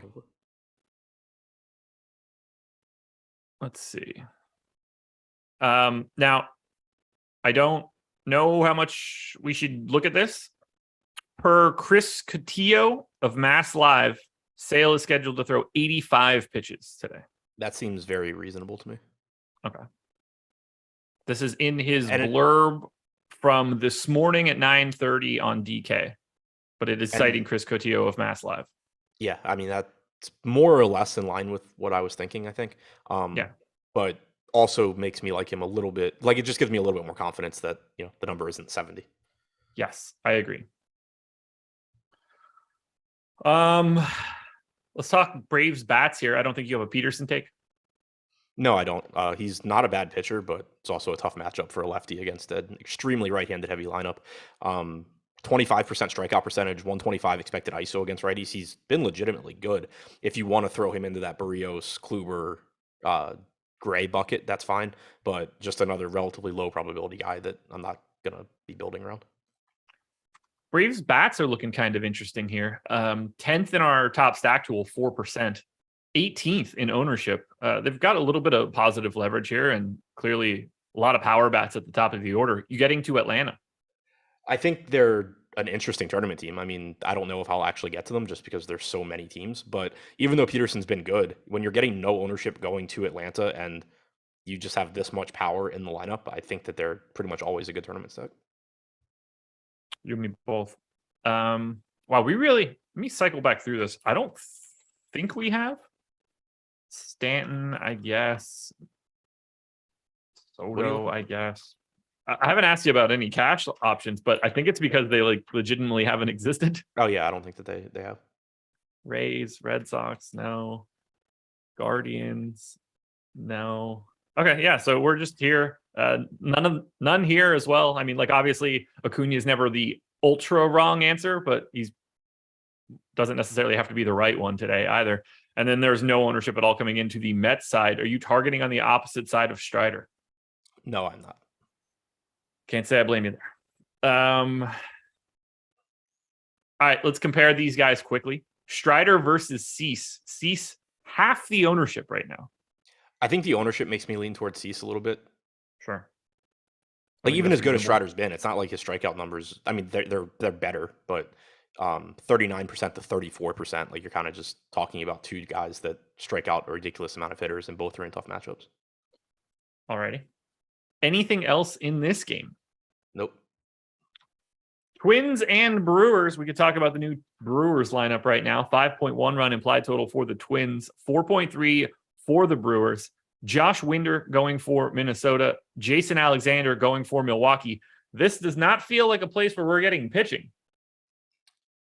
Let's see. Now, I don't know how much we should look at this. Per Chris Cotillo of Mass Live, Sale is scheduled to throw 85 pitches today. That seems very reasonable to me. Okay. This is in his blurb from this morning at 9:30 on DK, but it is citing Chris Cotillo of Mass Live. Yeah, I mean, that's more or less in line with what I was thinking, I think. Yeah. But also makes me like him a little bit. Like, it just gives me a little bit more confidence that, the number isn't 70. Yes, I agree. Let's talk Braves bats here. I don't think you have a Peterson take. No, I don't. He's not a bad pitcher, but it's also a tough matchup for a lefty against an extremely right-handed heavy lineup. 25% strikeout percentage, 125 expected ISO against righties. He's been legitimately good. If you want to throw him into that Barrios, Kluber, Gray bucket, that's fine. But just another relatively low probability guy that I'm not going to be building around. Braves bats are looking kind of interesting here. 10th in our top stack tool, 4%. 18th in ownership. They've got a little bit of positive leverage here and clearly a lot of power bats at the top of the order. You getting to Atlanta? I think they're an interesting tournament team. I mean, I don't know if I'll actually get to them just because there's so many teams, but even though Peterson's been good, when you're getting no ownership going to Atlanta and you just have this much power in the lineup, I think that they're pretty much always a good tournament stack. You and me both. Wow, let me cycle back through this. I don't think we have Stanton, I guess. Soto, I guess. I haven't asked you about any cash options, but I think it's because they like legitimately haven't existed. Oh yeah, I don't think that they have. Rays, Red Sox, no. Guardians, no. Okay, yeah. So we're just here. None here as well. I mean, like obviously Acuna is never the ultra wrong answer, but he's doesn't necessarily have to be the right one today either. And then there's no ownership at all coming into the Mets side. Are you targeting on the opposite side of Strider? No, I'm not. Can't say I blame you there. All right, let's compare these guys quickly. Strider versus Cease. Cease, half the ownership right now. I think the ownership makes me lean towards Cease a little bit. Sure. Like even as good as Strider's been, it's not like his strikeout numbers. I mean, they're better, but 39% to 34%. Like you're kind of just talking about two guys that strike out a ridiculous amount of hitters, and both are in tough matchups. Alrighty. Anything else in this game? Nope. Twins and Brewers. We could talk about the new Brewers lineup right now. 5.1 run implied total for the Twins, 4.3 for the Brewers. Josh Winder going for Minnesota. Jason Alexander going for Milwaukee. This does not feel like a place where we're getting pitching.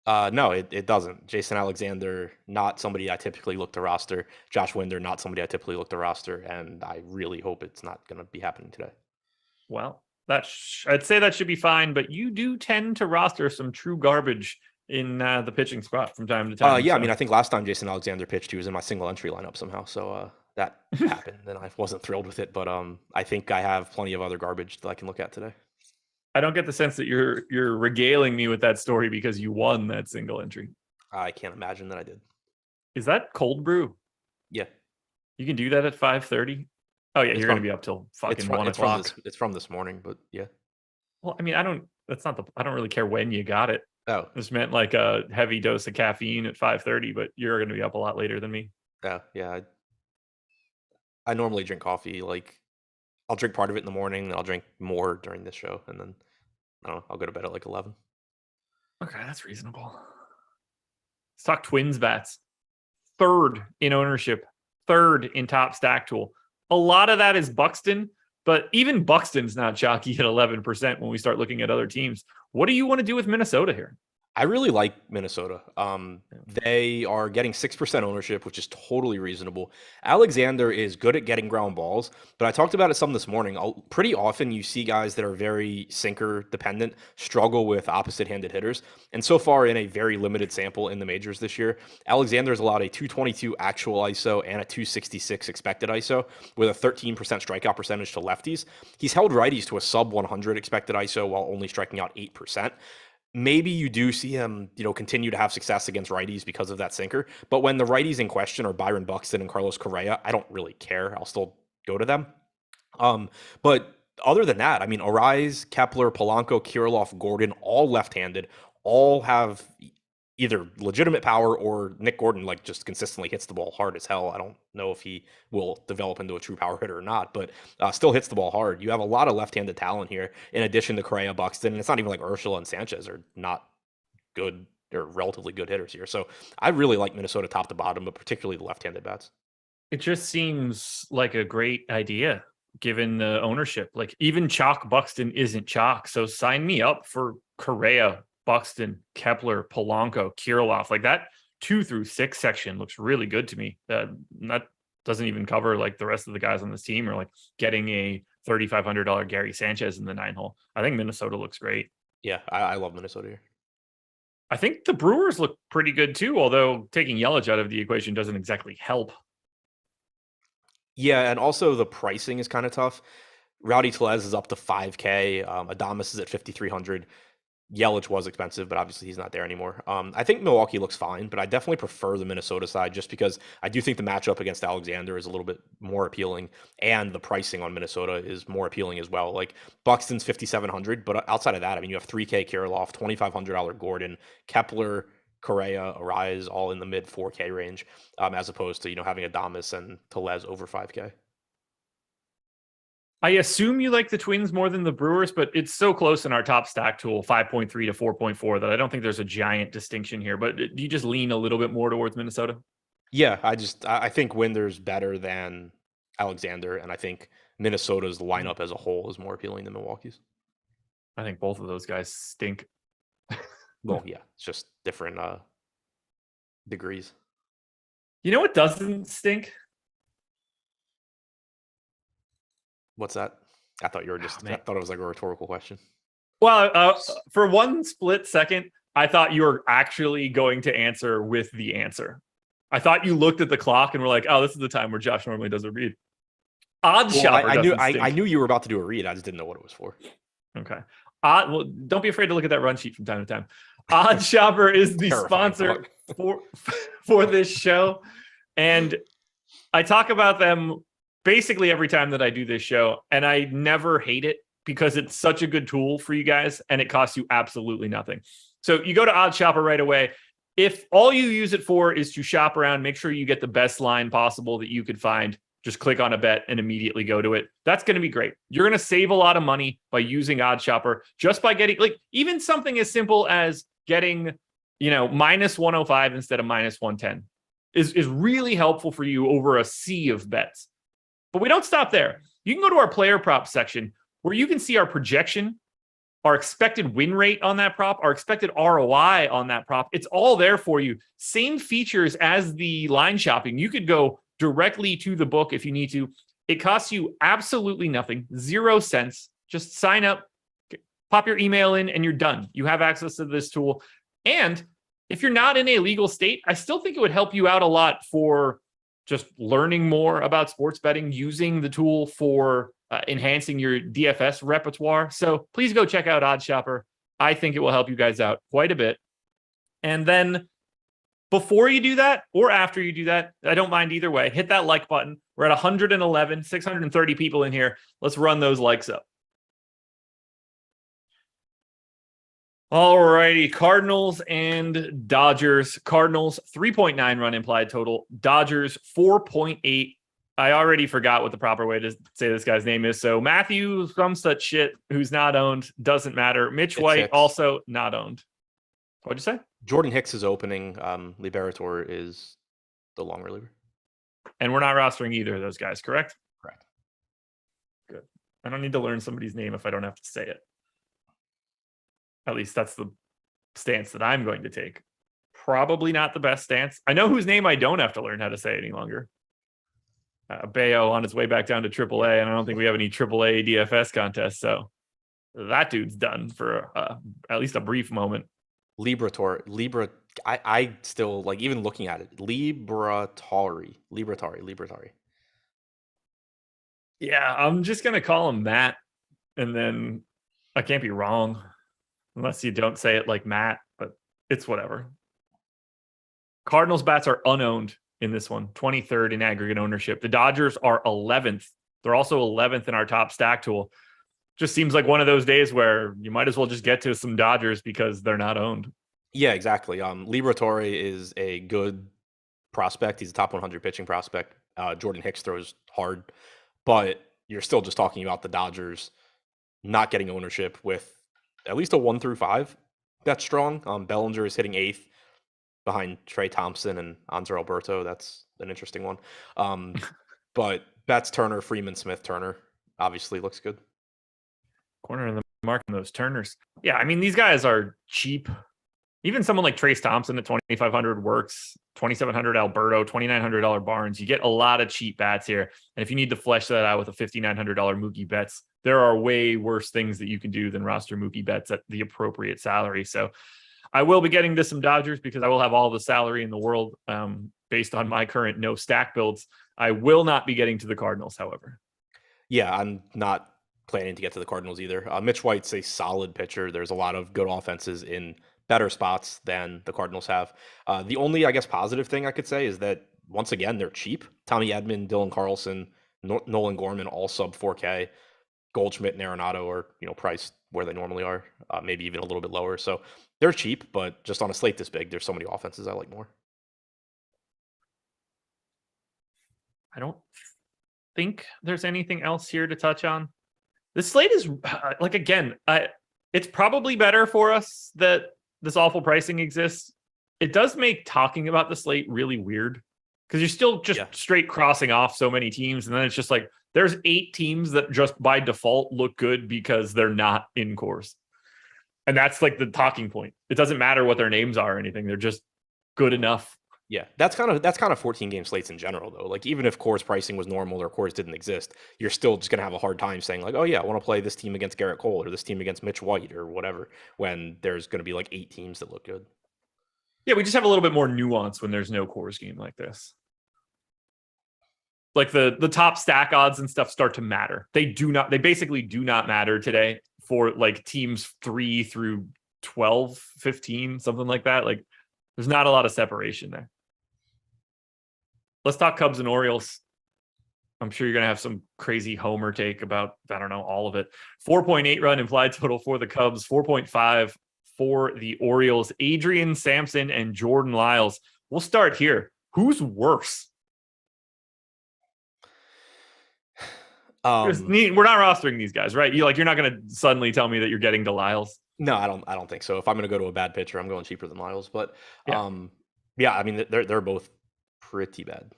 No, it doesn't. Jason Alexander, not somebody I typically look to roster. Josh Winder, not somebody I typically look to roster. And I really hope it's not going to be happening today. Well, I'd say that should be fine, but you do tend to roster some true garbage in the pitching spot from time to time. Yeah, so. I mean, I think last time Jason Alexander pitched, he was in my single entry lineup somehow. So that happened, and I wasn't thrilled with it. But I think I have plenty of other garbage that I can look at today. I don't get the sense that you're regaling me with that story because you won that single entry. I can't imagine that I did. Is that cold brew? Yeah. You can do that at 5:30? Oh yeah, you're going to be up till fucking 1 o'clock. It's from this morning, but yeah. Well, I mean, I don't really care when you got it. Oh. This meant like a heavy dose of caffeine at 5:30, but you're going to be up a lot later than me. Oh, yeah. I normally drink coffee. Like I'll drink part of it in the morning, then I'll drink more during this show, and then I don't know, I'll go to bed at like 11. Okay, that's reasonable. Let's talk Twins bats. Third in ownership, third in top stack tool. A lot of that is Buxton, but even Buxton's not chalky at 11% when we start looking at other teams. What do you want to do with Minnesota here? I really like Minnesota. They are getting 6% ownership, which is totally reasonable. Alexander is good at getting ground balls, but I talked about it some this morning. Pretty often you see guys that are very sinker dependent struggle with opposite-handed hitters. And so far in a very limited sample in the majors this year, Alexander's allowed a 222 actual ISO and a 266 expected ISO with a 13% strikeout percentage to lefties. He's held righties to a sub 100 expected ISO while only striking out 8%. Maybe you do see him, continue to have success against righties because of that sinker. But when the righties in question are Byron Buxton and Carlos Correa, I don't really care. I'll still go to them. But other than that, I mean, Arise, Kepler, Polanco, Kirilloff, Gordon, all left-handed, all have either legitimate power or Nick Gordon just consistently hits the ball hard as hell. I don't know if he will develop into a true power hitter or not, but still hits the ball hard. You have a lot of left-handed talent here in addition to Correa, Buxton, and it's not even like Urshela and Sanchez are not good or relatively good hitters here. So I really like Minnesota top to bottom, but particularly the left-handed bats. It just seems like a great idea given the ownership. Like even chalk Buxton isn't chalk. So sign me up for Correa, Buxton, Kepler, Polanco, Kirilloff. Like that 2 through 6 section looks really good to me. That doesn't even cover like the rest of the guys on this team or like getting a $3,500 Gary Sanchez in the 9 hole. I think Minnesota looks great. Yeah, I love Minnesota here. I think the Brewers look pretty good too, although taking Yelich out of the equation doesn't exactly help. Yeah, and also the pricing is kind of tough. Rowdy Tellez is up to $5K. Adames is at $5,300. Yelich was expensive, but obviously he's not there anymore. I think Milwaukee looks fine, but I definitely prefer the Minnesota side just because I do think the matchup against Alexander is a little bit more appealing, and the pricing on Minnesota is more appealing as well. Like Buxton's $5,700, but outside of that, I mean, you have $3K Kirilloff, $2,500 Gordon, Kepler, Correa, Arise, all in the mid 4K range, as opposed to having Adames and Tellez over 5K. I assume you like the Twins more than the Brewers, but it's so close in our top stack tool, 5.3 to 4.4, that I don't think there's a giant distinction here. But do you just lean a little bit more towards Minnesota? Yeah, I think Winder's better than Alexander, and I think Minnesota's lineup as a whole is more appealing than Milwaukee's. I think both of those guys stink. Well, yeah, it's just different degrees. You know what doesn't stink? What's that? I thought you were just. I thought it was like a rhetorical question. Well, for one split second, I thought you were actually going to answer with the answer. I thought you looked at the clock and were like, "Oh, this is the time where Josh normally does a read." Odd Shopper. I knew you were about to do a read. I just didn't know what it was for. Okay. Well, don't be afraid to look at that run sheet from time to time. Odd Shopper is the sponsor for this show, and I talk about them basically every time that I do this show, and I never hate it because it's such a good tool for you guys, and it costs you absolutely nothing. So you go to Odd Shopper right away. If all you use it for is to shop around, make sure you get the best line possible that you could find. Just click on a bet and immediately go to it. That's going to be great. You're going to save a lot of money by using Odd Shopper just by getting, like, even something as simple as getting, minus 105 instead of minus 110 is really helpful for you over a sea of bets. But we don't stop there. You can go to our player prop section where you can see our projection, our expected win rate on that prop, our expected ROI on that prop. It's all there for you. Same features as the line shopping. You could go directly to the book if you need to. It costs you absolutely nothing, 0 cents. Just sign up, pop your email in, and you're done. You have access to this tool. And if you're not in a legal state, I still think it would help you out a lot for just learning more about sports betting, using the tool for enhancing your DFS repertoire. So please go check out Odd Shopper. I think it will help you guys out quite a bit. And then before you do that or after you do that, I don't mind either way. Hit that like button. We're at 111, 630 people in here. Let's run those likes up. All righty, Cardinals and Dodgers. Cardinals, 3.9 run implied total. Dodgers, 4.8. I already forgot what the proper way to say this guy's name is. So Matthew, some such shit, who's not owned, doesn't matter. Mitch White, Hicks. also not owned. What'd you say? Jordan Hicks is opening. Liberator is the long reliever. And we're not rostering either of those guys, correct? Correct. Good. I don't need to learn somebody's name if I don't have to say it. At least that's the stance that I'm going to take. Probably not the best stance. I know whose name I don't have to learn how to say any longer. Bayo on his way back down to AAA, and I don't think we have any AAA DFS contests, so that dude's done for at least a brief moment. Libra. I still like even looking at it. Libratari. Yeah, I'm just gonna call him Matt, and then I can't be wrong unless you don't say it like Matt, but it's whatever. Cardinals bats are unowned in this one, 23rd in aggregate ownership. The Dodgers are 11th. They're also 11th in our top stack tool. Just seems like one of those days where you might as well just get to some Dodgers because they're not owned. Yeah, exactly. Liberatore is a good prospect. He's a top 100 pitching prospect. Jordan Hicks throws hard, but you're still just talking about the Dodgers not getting ownership with at least a 1 through 5. That's strong. Bellinger is hitting 8th behind Trey Thompson and Anzer Alberto. That's an interesting one. But Betts, Turner, Freeman, Smith, Turner obviously looks good. Corner in the mark on those Turners. Yeah, I mean, these guys are cheap. Even someone like Trace Thompson at 2,500 works, 2,700 Alberto, $2,900 Barnes. You get a lot of cheap bats here. And if you need to flesh that out with a $5,900 Mookie Betts, there are way worse things that you can do than roster Mookie Betts at the appropriate salary. So I will be getting to some Dodgers because I will have all the salary in the world based on my current no stack builds. I will not be getting to the Cardinals, however. Yeah, I'm not planning to get to the Cardinals either. Mitch White's a solid pitcher. There's a lot of good offenses in better spots than the Cardinals have. The only, I guess, positive thing I could say is that, once again, they're cheap. Tommy Edman, Dylan Carlson, Nolan Gorman, all sub 4K. Goldschmidt and Arenado are, priced where they normally are, maybe even a little bit lower. So they're cheap, but just on a slate this big, there's so many offenses I like more. I don't think there's anything else here to touch on. The slate is like, again, it's probably better for us that this awful pricing exists. It does make talking about the slate really weird because you're still just straight crossing off so many teams. And then it's just like, there's 8 teams that just by default look good because they're not in course. And that's like the talking point. It doesn't matter what their names are or anything. They're just good enough. Yeah, that's kind of 14 game slates in general, though. Like, even if course pricing was normal or course didn't exist, you're still just gonna have a hard time saying like, oh yeah, I want to play this team against Garrett Cole or this team against Mitch White or whatever, when there's gonna be like 8 teams that look good. Yeah, we just have a little bit more nuance when there's no course game like this. Like the top stack odds and stuff start to matter. They basically do not matter today for like teams 3 through 12, 15, something like that. Like, there's not a lot of separation there. Let's talk Cubs and Orioles. I'm sure you're going to have some crazy homer take about, I don't know, all of it. 4.8 run implied total for the Cubs, 4.5 for the Orioles. Adrian, Sampson, and Jordan Lyles. We'll start here. Who's worse? We're not rostering these guys, right? You're not going to suddenly tell me that you're getting to Lyles. No, I don't think so. If I'm going to go to a bad pitcher, I'm going cheaper than Lyles. But yeah, I mean, they're both pretty bad.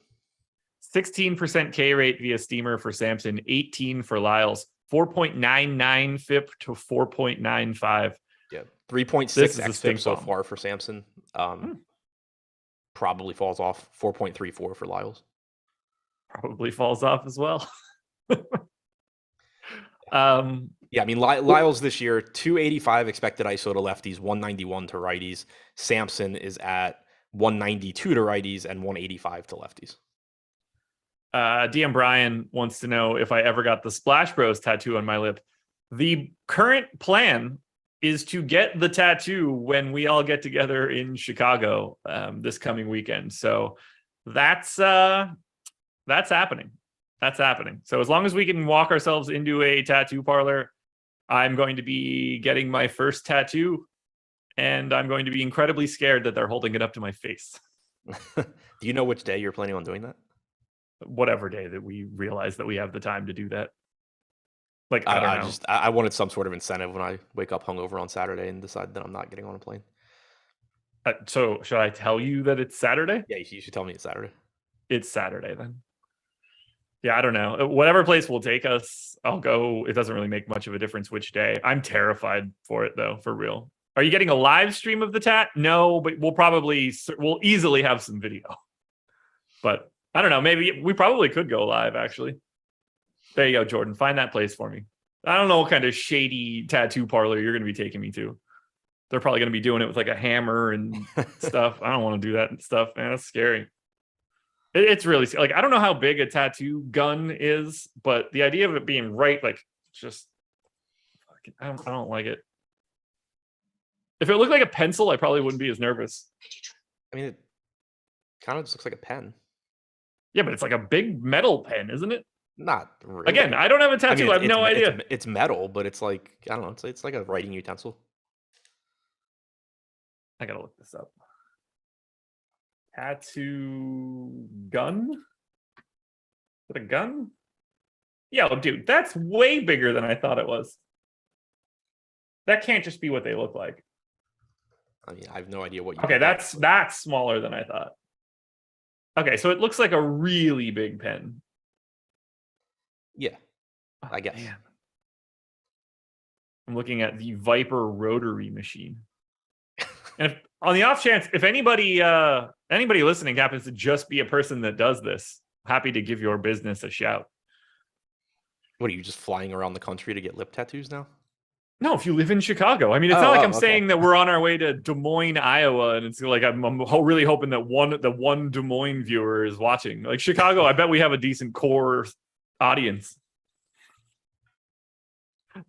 16% K rate via steamer for Sampson, 18 for Lyles, 4.99 FIP to 4.95. Yeah, 3.6 xFIP so far for Sampson. Probably falls off. 4.34 for Lyles. Probably falls off as well. Yeah, I mean, Lyles this year, 285 expected ISO to lefties, 191 to righties. Sampson is at 192 to righties and 185 to lefties. DM Brian wants to know if I ever got the Splash Bros tattoo on my lip. The current plan is to get the tattoo when we all get together in Chicago this coming weekend. So that's happening. That's happening. So as long as we can walk ourselves into a tattoo parlor, I'm going to be getting my first tattoo, and I'm going to be incredibly scared that they're holding it up to my face. Do you know which day you're planning on doing that? Whatever day that we realize that we have the time to do that. Like, I don't know. I wanted some sort of incentive when I wake up hungover on Saturday and decide that I'm not getting on a plane. So should I tell you that it's Saturday? Yeah, you should tell me it's Saturday. It's Saturday then. Yeah, I don't know. Whatever place will take us, I'll go. It doesn't really make much of a difference which day. I'm terrified for it, though, for real. Are you getting a live stream of the tat? No, but we'll easily have some video. But I don't know. Maybe we probably could go live, actually. There you go, Jordan. Find that place for me. I don't know what kind of shady tattoo parlor you're going to be taking me to. They're probably going to be doing it with like a hammer and stuff. I don't want to do that stuff, man. That's scary. It's really like, I don't know how big a tattoo gun is, but the idea of it being right, like, just, I don't like it. If it looked like a pencil, I probably wouldn't be as nervous. I mean, it kind of just looks like a pen. Yeah, but it's like a big metal pen, isn't it? Not really. Again, I don't have a tattoo. I have no idea. It's metal, but it's like, I don't know. It's like a writing utensil. I gotta look this up. Tattoo gun? Is it a gun? Yo, dude, that's way bigger than I thought it was. That can't just be what they look like. I mean, I have no idea what you. Okay, that's smaller than I thought. Okay, so it looks like a really big pen. Yeah, I guess. Man. I'm looking at the Viper rotary machine. And on the off chance, if anybody listening happens to just be a person that does this, happy to give your business a shout. What are you, just flying around the country to get lip tattoos now? No, if you live in Chicago. I mean, it's not like I'm saying that we're on our way to Des Moines, Iowa, and it's like I'm really hoping that the one Des Moines viewer is watching. Like Chicago, I bet we have a decent core audience.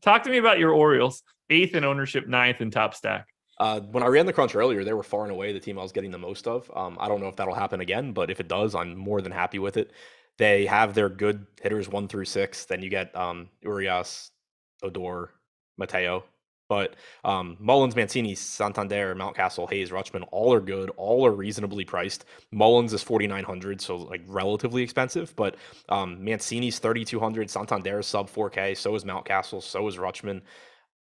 Talk to me about your Orioles, 8th in ownership, 9th in top stack. When I ran the crunch earlier, they were far and away the team I was getting the most of. I don't know if that'll happen again, but if it does, I'm more than happy with it. They have their good hitters 1 through 6. Then you get Urias, Odor, Mateo. But Mullins, Mancini, Santander, Mountcastle, Hayes, Rutschman, all are good. All are reasonably priced. Mullins is 4,900, so like relatively expensive. But Mancini's 3,200. Santander is sub 4K. So is Mountcastle. So is Rutschman.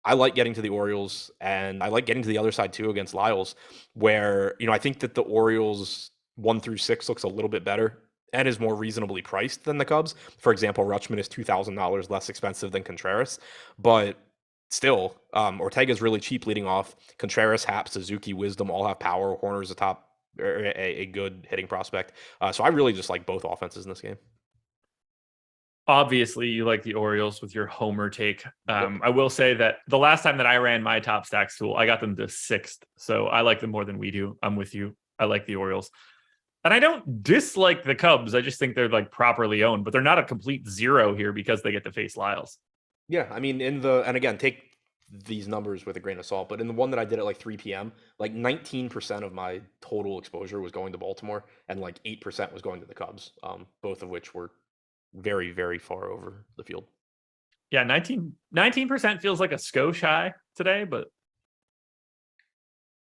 I like getting to the Orioles, and I like getting to the other side too against Lyles, where I think that the Orioles 1 through 6 looks a little bit better and is more reasonably priced than the Cubs. For example, Rutschman is $2,000 less expensive than Contreras, but still, Ortega's really cheap leading off. Contreras, Happ, Suzuki, Wisdom all have power. Horner's a top, or a good hitting prospect. So I really just like both offenses in this game. Obviously, you like the Orioles with your homer take. Yep. I will say that the last time that I ran my top stacks tool, I got them to 6th. So I like them more than we do. I'm with you. I like the Orioles. And I don't dislike the Cubs. I just think they're like properly owned, but they're not a complete zero here because they get to face Lyles. Yeah, I mean, and again, take these numbers with a grain of salt, but in the one that I did at like 3 p.m., like 19% of my total exposure was going to Baltimore, and like 8% was going to the Cubs, both of which were very, very far over the field. Yeah, 19% feels like a skosh high today, but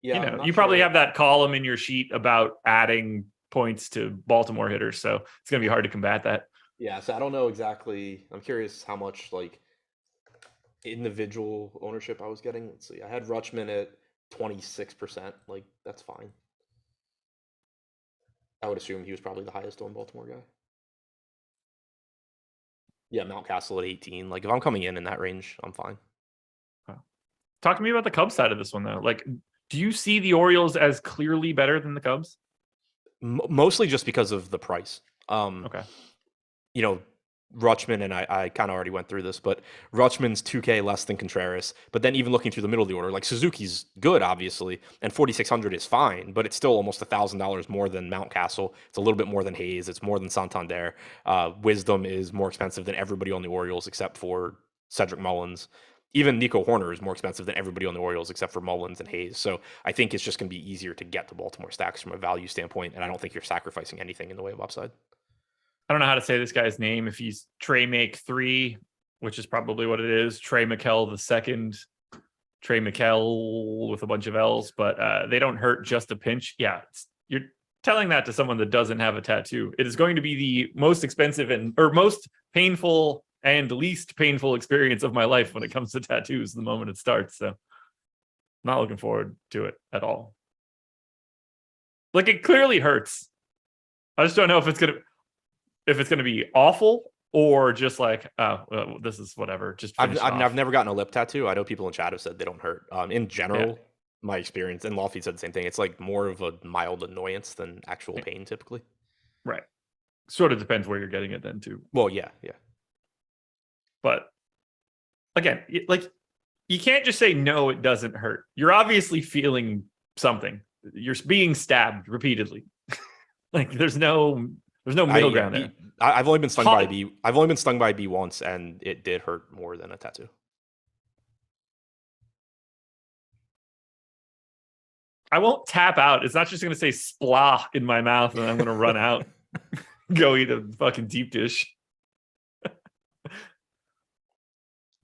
yeah, you probably have that column in your sheet about adding points to Baltimore hitters, so it's going to be hard to combat that. Yeah, so I don't know exactly. I'm curious how much like individual ownership I was getting. Let's see. I had Rutschman at 26%. Like that's fine. I would assume he was probably the highest owned Baltimore guy. Yeah, Mountcastle at 18. Like if I'm coming in that range, I'm fine. Talk to me about the Cubs side of this one though. Like, do you see the Orioles as clearly better than the Cubs? Mostly just because of the price. Okay. Rutschman, and I kind of already went through this, but Rutschman's 2K less than Contreras. But then even looking through the middle of the order, like Suzuki's good, obviously, and 4,600 is fine, but it's still almost $1,000 more than Mountcastle. It's a little bit more than Hayes. It's more than Santander. Wisdom is more expensive than everybody on the Orioles except for Cedric Mullins. Even Nico Horner is more expensive than everybody on the Orioles except for Mullins and Hayes. So I think it's just going to be easier to get to Baltimore stacks from a value standpoint, and I don't think you're sacrificing anything in the way of upside. I don't know how to say this guy's name. If he's Trey Make 3, which is probably what it is, Trey McKell the second, Trey McKell with a bunch of L's, but they don't hurt just a pinch. Yeah, you're telling that to someone that doesn't have a tattoo. It is going to be the most expensive or most painful and least painful experience of my life when it comes to tattoos the moment it starts. So I'm not looking forward to it at all. Like it clearly hurts. I just don't know if it's going to be awful or just like, oh, this is whatever. Just I've never gotten a lip tattoo. I know people in chat have said they don't hurt. In general, my experience, and Lofty said the same thing. It's like more of a mild annoyance than actual pain typically. Right. Sort of depends where you're getting it then too. Well, yeah. But again, like you can't just say, no, it doesn't hurt. You're obviously feeling something. You're being stabbed repeatedly. Like there's no middle ground there. I've only been stung by a bee. I've only been stung by a bee once, and it did hurt more than a tattoo. I won't tap out. It's not just going to say splah in my mouth and I'm going to run out, go eat a fucking deep dish.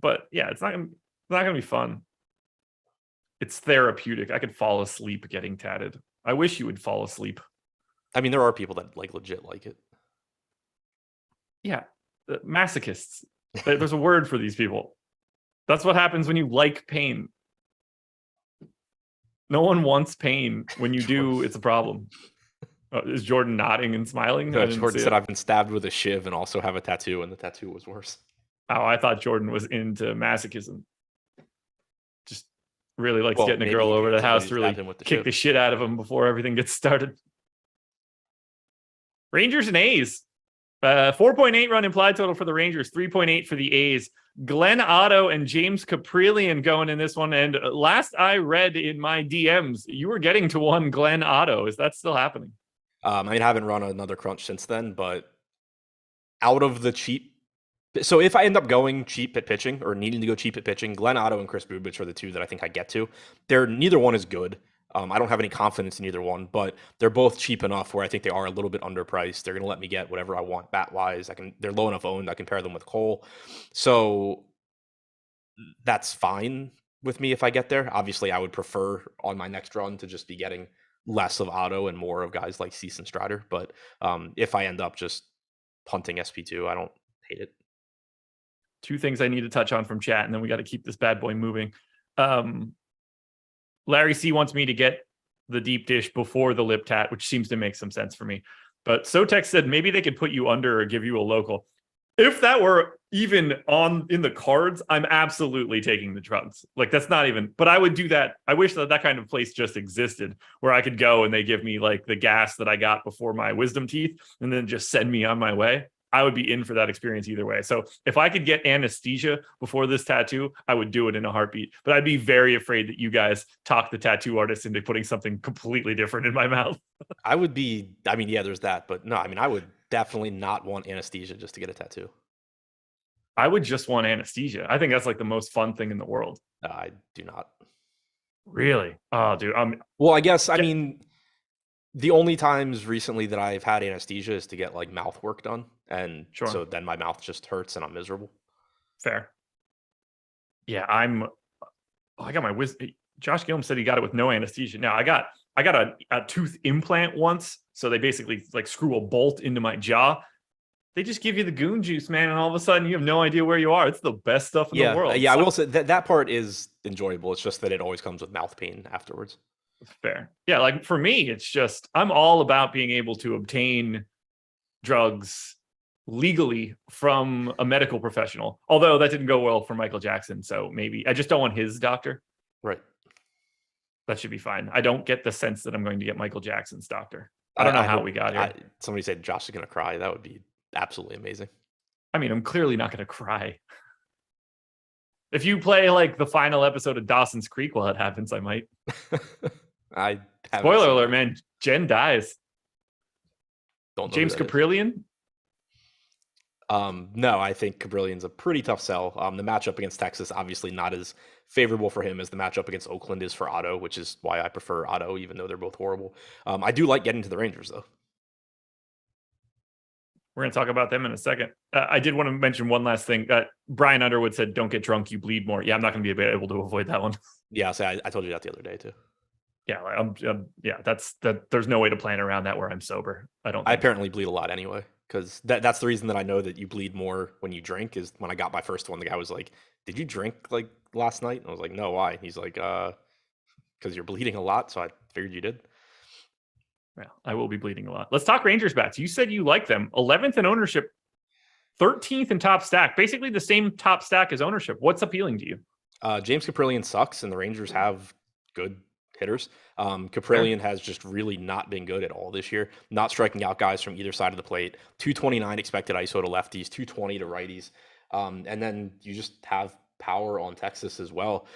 But yeah, it's not going to be fun. It's therapeutic. I could fall asleep getting tatted. I wish you would fall asleep. I mean, there are people that like legit like it. Yeah, masochists. There's a word for these people. That's what happens when you like pain. No one wants pain. When you do, it's a problem. Is Jordan nodding and smiling? No, Jordan said, I've been stabbed with a shiv and also have a tattoo, and the tattoo was worse. Oh, I thought Jordan was into masochism. Just really likes getting a girl over to the house to really kick the shit out of him before everything gets started. Rangers and A's. 4.8 run implied total for the Rangers, 3.8 for the A's. Glenn Otto and James Caprillion going in this one. And last I read in my DMs, you were getting to one Glenn Otto. Is that still happening? I haven't run another crunch since then, but out of the cheap. So if I end up going cheap at pitching or needing to go cheap at pitching, Glenn Otto and Chris Bubich are the two that I think I get to. Neither one is good. I don't have any confidence in either one, but they're both cheap enough where I think they are a little bit underpriced. They're going to let me get whatever I want bat-wise. They're low enough owned. I can pair them with Cole. So that's fine. with me if I get there. Obviously, I would prefer on my next run to just be getting less of Otto and more of guys like Cease and Strider. But if I end up just punting SP2, I don't hate it. Two things I need to touch on from chat, and then we got to keep this bad boy moving. Larry C wants me to get the deep dish before the lip tat, which seems to make some sense for me. But Sotex said maybe they could put you under or give you a local. If that were even in the cards, I'm absolutely taking the drugs. Like, that's not even, but I would do that. I wish that kind of place just existed where I could go and they give me like the gas that I got before my wisdom teeth and then just send me on my way. I would be in for that experience either way. So if I could get anesthesia before this tattoo, I would do it in a heartbeat. But I'd be very afraid that you guys talk the tattoo artist into putting something completely different in my mouth. I would be, I mean, yeah, there's that. But no, I mean, I would definitely not want anesthesia just to get a tattoo. I would just want anesthesia. I think that's like the most fun thing in the world. I do not. Really? Oh, dude. Well, I guess, I mean, the only times recently that I've had anesthesia is to get like mouth work done. And so then my mouth just hurts and I'm miserable. Fair. Yeah, I got my wisdom. Josh Gillum said he got it with no anesthesia. Now I got a tooth implant once. So they basically like screw a bolt into my jaw. They just give you the goon juice, man. And all of a sudden you have no idea where you are. It's the best stuff in the world. Yeah, I will say that part is enjoyable. It's just that it always comes with mouth pain afterwards. Fair. Yeah, like for me, it's just I'm all about being able to obtain drugs legally from a medical professional. Although that didn't go well for Michael Jackson, so maybe I just don't want his doctor. Right. That should be fine. I don't get the sense that I'm going to get Michael Jackson's doctor. I don't know how we got here. Somebody said Josh is going to cry. That would be absolutely amazing. I mean, I'm clearly not going to cry. If you play like the final episode of Dawson's Creek while it happens, I might. Spoiler alert, man. Jen dies. Don't know James Caprillion? No, I think Cabrillian's a pretty tough sell. The matchup against Texas, obviously not as favorable for him as the matchup against Oakland is for Otto, which is why I prefer Otto, even though they're both horrible. I do like getting to the Rangers, though. We're going to talk about them in a second. I did want to mention one last thing. Brian Underwood said, don't get drunk, you bleed more. Yeah, I'm not going to be able to avoid that one. Yeah, I told you that the other day, too. Yeah, that's there's no way to plan around that where I'm sober. I apparently bleed a lot anyway. Because that's the reason that I know that you bleed more when you drink is when I got my first one, the guy was like, did you drink like last night? And I was like, no, why? And he's like, because you're bleeding a lot. So I figured you did. Well, I will be bleeding a lot. Let's talk Rangers bats. You said you like them. 11th in ownership, 13th in top stack, basically the same top stack as ownership. What's appealing to you? James Caprillion sucks and the Rangers have good hitters. Caprillion has just really not been good at all this year, not striking out guys from either side of the plate. 229 expected ISO to lefties, 220 to righties. And then you just have power on Texas as well.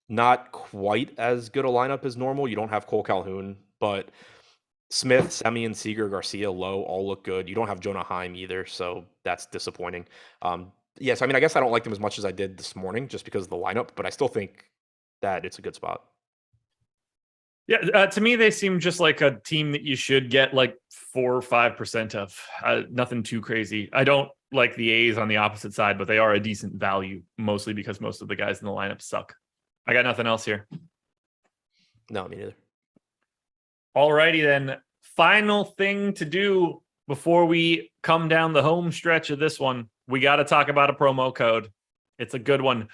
Not quite as good a lineup as normal. You don't have Cole Calhoun, but Smith, Semien, Seager, Garcia, Lowe all look good. You don't have Jonah Heim either, so that's disappointing. Yes, I mean, I guess I don't like them as much as I did this morning just because of the lineup, but I still think that it's a good spot. Yeah, to me, they seem just like a team that you should get like 4 or 5% of. Nothing too crazy. I don't like the A's on the opposite side, but they are a decent value, mostly because most of the guys in the lineup suck. I got nothing else here. No, me neither. Alrighty then. Final thing to do before we come down the home stretch of this one. We got to talk about a promo code. It's a good one.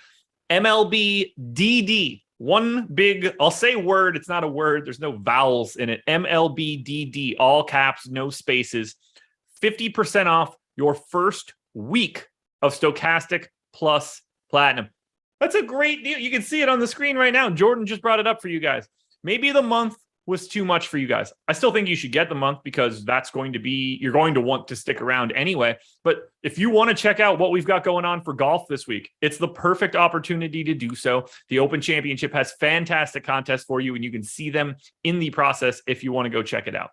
MLB DD. One big, I'll say word. It's not a word. There's no vowels in it. MLB DD, all caps, no spaces. 50% off your first week of Stokastic plus Platinum. That's a great deal. You can see it on the screen right now. Jordan just brought it up for you guys. Maybe the month was too much for you guys. I still think you should get the month because that's going to be, you're going to want to stick around anyway. But if you want to check out what we've got going on for golf this week, it's the perfect opportunity to do so. The Open Championship has fantastic contests for you, and you can see them in the process if you want to go check it out.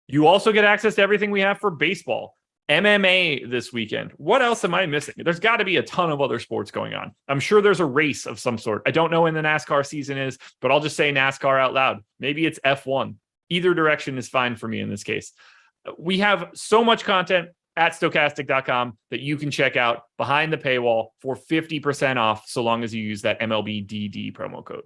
You also get access to everything we have for baseball. MMA this weekend. What else am I missing? There's got to be a ton of other sports going on. I'm sure there's a race of some sort. I don't know when the NASCAR season is, but I'll just say NASCAR out loud. Maybe it's F1. Either direction is fine for me in this case. We have so much content at stokastic.com that you can check out behind the paywall for 50% off so long as you use that MLBDD promo code.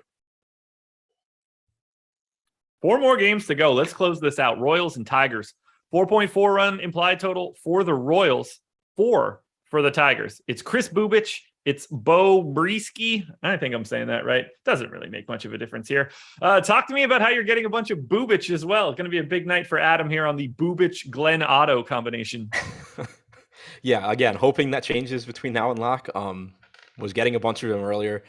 4 more games to go. Let's close this out. Royals and Tigers. 4.4 run implied total for the Royals, 4 for the Tigers. It's Chris Bubich. It's Bo Brisky. I think I'm saying that right. Doesn't really make much of a difference here. Talk to me about how you're getting a bunch of Bubich as well. It's going to be a big night for Adam here on the Bubich-Glenn Otto combination. Yeah, again, hoping that changes between now and lock. Was getting a bunch of them earlier.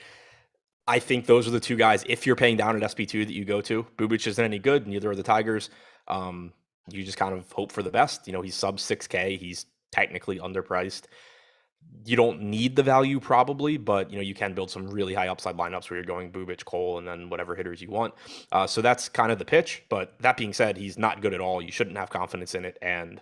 I think those are the two guys, if you're paying down at SP2, that you go to. Bubich isn't any good. Neither are the Tigers. You just kind of hope for the best. He's sub 6K. He's technically underpriced. You don't need the value probably, but you can build some really high upside lineups where you're going Bubich, Cole, and then whatever hitters you want. So that's kind of the pitch. But that being said, he's not good at all. You shouldn't have confidence in it. And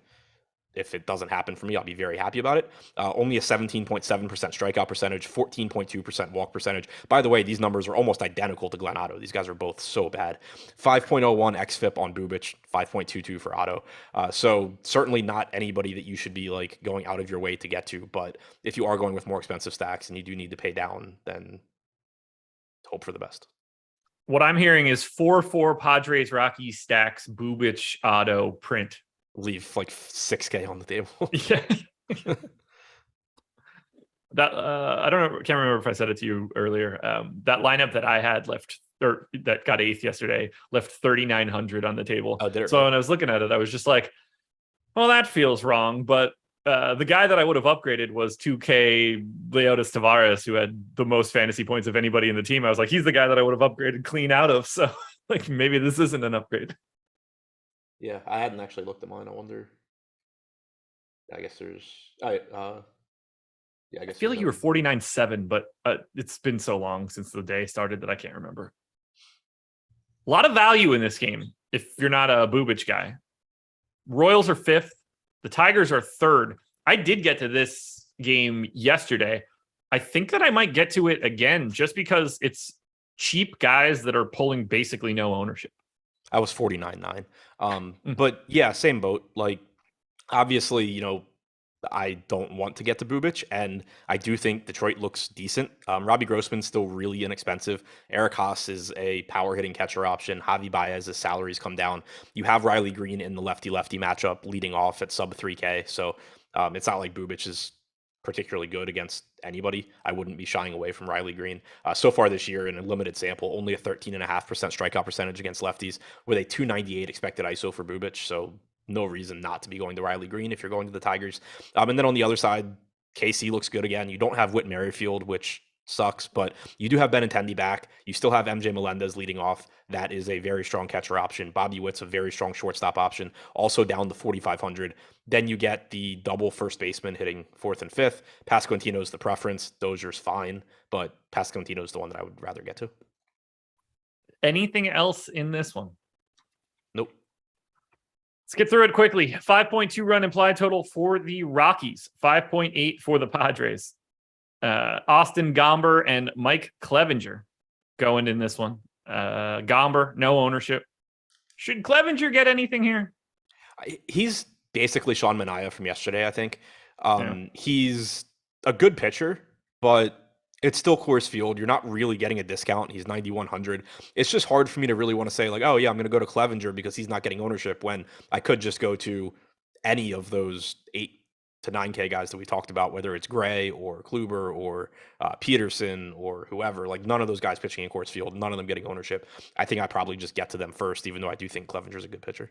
if it doesn't happen for me, I'll be very happy about it. Only a 17.7% strikeout percentage, 14.2% walk percentage. By the way, these numbers are almost identical to Glenn Otto. These guys are both so bad. 5.01 xFIP on Bubich, 5.22 for Otto. So certainly not anybody that you should be like going out of your way to get to. But if you are going with more expensive stacks and you do need to pay down, then hope for the best. What I'm hearing is 4-4 Padres Rockies stacks, Bubich, Otto, print. Leave like 6K on the table. Yeah. That I don't know, can't remember if I said it to you earlier. That lineup that I had left, or that got 8th yesterday, left 3,900 on the table. So when I was looking at it, I was just like, well, that feels wrong. But the guy that I would have upgraded was 2K Leotis Tavares, who had the most fantasy points of anybody in the team. I was like, he's the guy that I would have upgraded clean out of. So like maybe this isn't an upgrade. Yeah, I hadn't actually looked at mine. I wonder. I guess there's. Yeah, I guess. I feel like you were 49.7, but it's been so long since the day started that I can't remember. A lot of value in this game if you're not a Bubich guy. Royals are 5th. The Tigers are 3rd. I did get to this game yesterday. I think that I might get to it again just because it's cheap guys that are pulling basically no ownership. I was 49.9. But yeah, same boat. Like, obviously, I don't want to get to Bubich, and I do think Detroit looks decent. Robbie Grossman's still really inexpensive. Eric Haas is a power hitting catcher option. Javi Baez's salaries come down. You have Riley Green in the lefty-lefty matchup leading off at sub 3K. So it's not like Bubich is particularly good against anybody. I wouldn't be shying away from Riley Green. So far this year, in a limited sample, only a 13.5% strikeout percentage against lefties with a 298 expected ISO for Bubich. So no reason not to be going to Riley Green if you're going to the Tigers. And then on the other side, KC looks good again. You don't have Whit Merrifield, which sucks, but you do have Benintendi back. You still have MJ Melendez leading off. That is a very strong catcher option. Bobby Witt's a very strong shortstop option, also down to 4,500. Then you get the double first baseman hitting 4th and 5th. Pasquantino's the preference. Dozier's fine, but Pasquantino's the one that I would rather get to. Anything else in this one? Nope. Let's get through it quickly. 5.2 run implied total for the Rockies, 5.8 for the Padres. Austin Gomber and Mike Clevenger going in this one. Gomber, no ownership. Should Clevenger get anything here? He's basically Sean Manaea from yesterday, I think. He's a good pitcher, but it's still Coors Field. You're not really getting a discount. He's 9,100. It's just hard for me to really want to say like, oh yeah, I'm going to go to Clevenger because he's not getting ownership, when I could just go to any of those 8 to 9K guys that we talked about, whether it's Gray or Kluber or Peterson or whoever. Like, none of those guys pitching in Coors Field, none of them getting ownership. I think I probably just get to them first, even though I do think Clevenger's a good pitcher.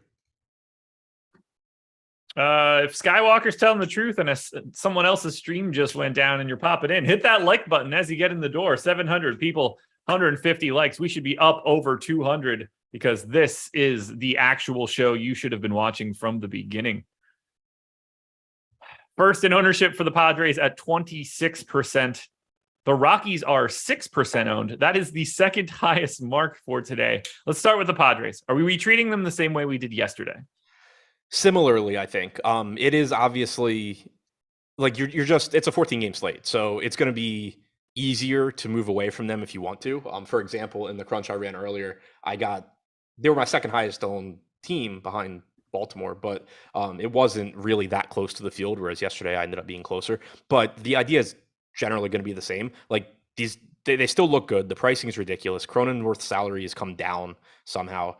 If Skywalker's telling the truth and someone else's stream just went down and you're popping in, hit that like button as you get in the door. 700 people, 150 likes. We should be up over 200 because this is the actual show you should have been watching from the beginning. First in ownership for the Padres at 26%. The Rockies are 6% owned. That is the second highest mark for today. Let's start with the Padres. Are we treating them the same way we did yesterday? Similarly, I think. It is obviously like you're just, it's a 14-game slate, so it's going to be easier to move away from them if you want to. For example, in the crunch I ran earlier, they were my second highest owned team behind Baltimore, but it wasn't really that close to the field, whereas yesterday I ended up being closer. But the idea is generally going to be the same. Like they still look good. The pricing is ridiculous. Cronenworth's salary has come down somehow.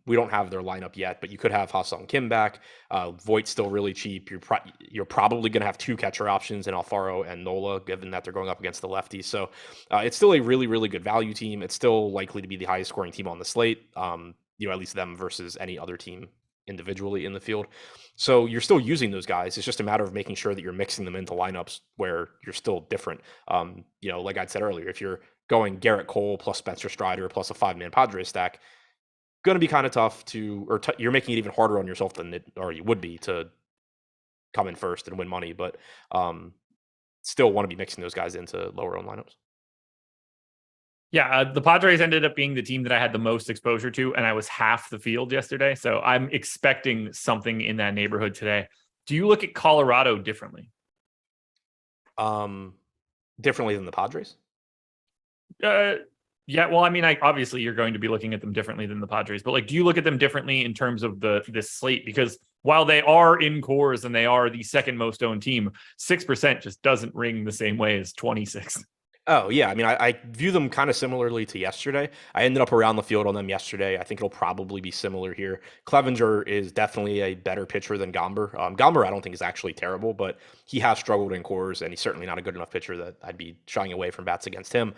We don't have their lineup yet, but you could have Ha-Seong Kim back. Voigt's still really cheap. You're probably going to have two catcher options in Alfaro and Nola, given that they're going up against the lefties. So it's still a really, really good value team. It's still likely to be the highest scoring team on the slate. At least them versus any other team individually in the field. So you're still using those guys. It's just a matter of making sure that you're mixing them into lineups where you're still different. Like I said earlier, if you're going Garrett Cole plus Spencer Strider plus a 5-man Padres stack, going to be kind of tough you're making it even harder on yourself than it already would be to come in first and win money. But still want to be mixing those guys into lower owned lineups. Yeah, the Padres ended up being the team that I had the most exposure to, and I was half the field yesterday. So I'm expecting something in that neighborhood today. Do you look at Colorado differently? Differently than the Padres? Yeah, well, I mean, obviously you're going to be looking at them differently than the Padres, but like, do you look at them differently in terms of this slate? Because while they are in cores and they are the second most owned team, 6% just doesn't ring the same way as 26. Oh, yeah. I mean, I view them kind of similarly to yesterday. I ended up around the field on them yesterday. I think it'll probably be similar here. Clevenger is definitely a better pitcher than Gomber. Gomber, I don't think is actually terrible, but he has struggled in cores, and he's certainly not a good enough pitcher that I'd be shying away from bats against him.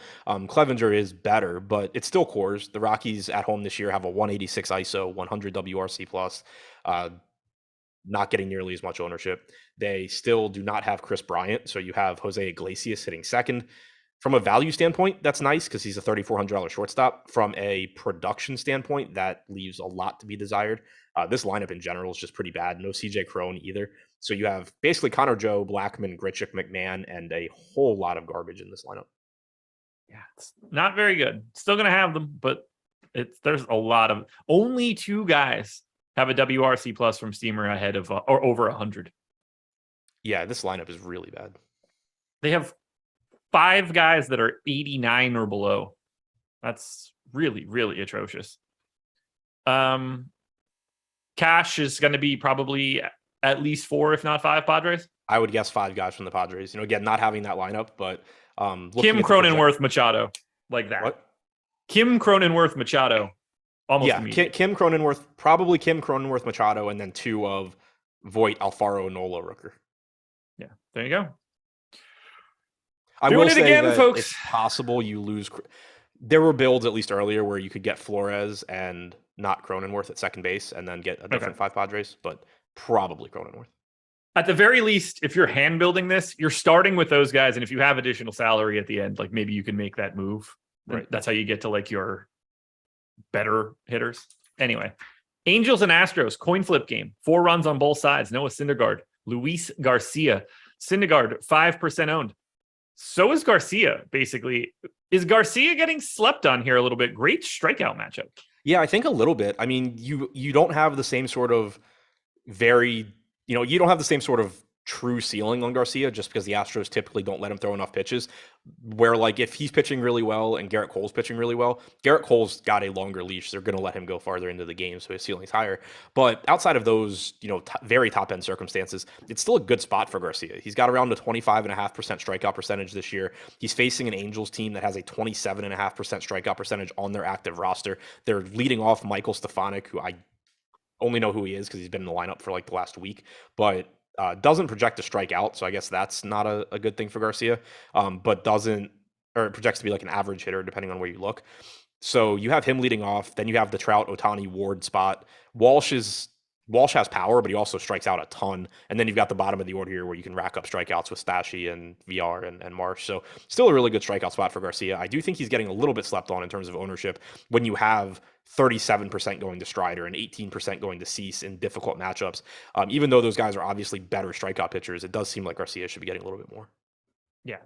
Clevenger is better, but it's still cores. The Rockies at home this year have a 186 ISO, 100 WRC plus. Not getting nearly as much ownership. They still do not have Chris Bryant, so you have Jose Iglesias hitting second. From a value standpoint, that's nice because he's a $3,400 shortstop. From a production standpoint, that leaves a lot to be desired. This lineup in general is just pretty bad. No CJ Crone either. So you have basically Connor Joe, Blackman, Grichuk, McMahon, and a whole lot of garbage in this lineup. Yeah, it's not very good. Still going to have them, but there's a lot of only two guys have a WRC plus from Steamer ahead of or over 100. Yeah, this lineup is really bad. They have 5 guys that are 89 or below. That's really, really atrocious. Cash is going to be probably at least 4, if not 5 Padres. I would guess 5 guys from the Padres. Again, not having that lineup, but Kim Cronenworth Machado, like that. What? Kim Cronenworth Machado. Almost immediately. Kim Cronenworth, probably Kim Cronenworth Machado, and then 2 of Voigt, Alfaro, Nola, Rooker. Yeah, there you go. I will say again, that folks. It's possible you lose. There were builds, at least earlier, where you could get Flores and not Cronenworth at second base and then get a different 5 Padres, but probably Cronenworth. At the very least, if you're hand building this, you're starting with those guys. And if you have additional salary at the end, like maybe you can make that move. Right. That's how you get to like your better hitters. Anyway, Angels and Astros coin flip game, 4 runs on both sides. Noah Syndergaard, Luis Garcia. Syndergaard, 5% owned. So is Garcia, basically. Is Garcia getting slept on here a little bit? Great strikeout matchup. Yeah, I think a little bit. I mean, you don't have the same sort of you don't have the same sort of true ceiling on Garcia just because the Astros typically don't let him throw enough pitches. Where like if he's pitching really well and Garrett Cole's pitching really well, Garrett Cole's got a longer leash. They're going to let him go farther into the game, so his ceiling's higher. But outside of those, very top end circumstances, it's still a good spot for Garcia. He's got around a 25.5% strikeout percentage this year. He's facing an Angels team that has a 27.5% strikeout percentage on their active roster. They're leading off Michael Stefanik, who I only know who he is because he's been in the lineup for like the last week, but doesn't project to strike out, so I guess that's not a good thing for Garcia. But projects to be like an average hitter depending on where you look. So you have him leading off. Then you have the Trout, Ohtani, Ward spot. Walsh has power, but he also strikes out a ton. And then you've got the bottom of the order here where you can rack up strikeouts with Stashy and VR and Marsh. So still a really good strikeout spot for Garcia. I do think he's getting a little bit slept on in terms of ownership when you have 37% going to Strider and 18% going to Cease in difficult matchups. Even though those guys are obviously better strikeout pitchers, it does seem like Garcia should be getting a little bit more. Yeah,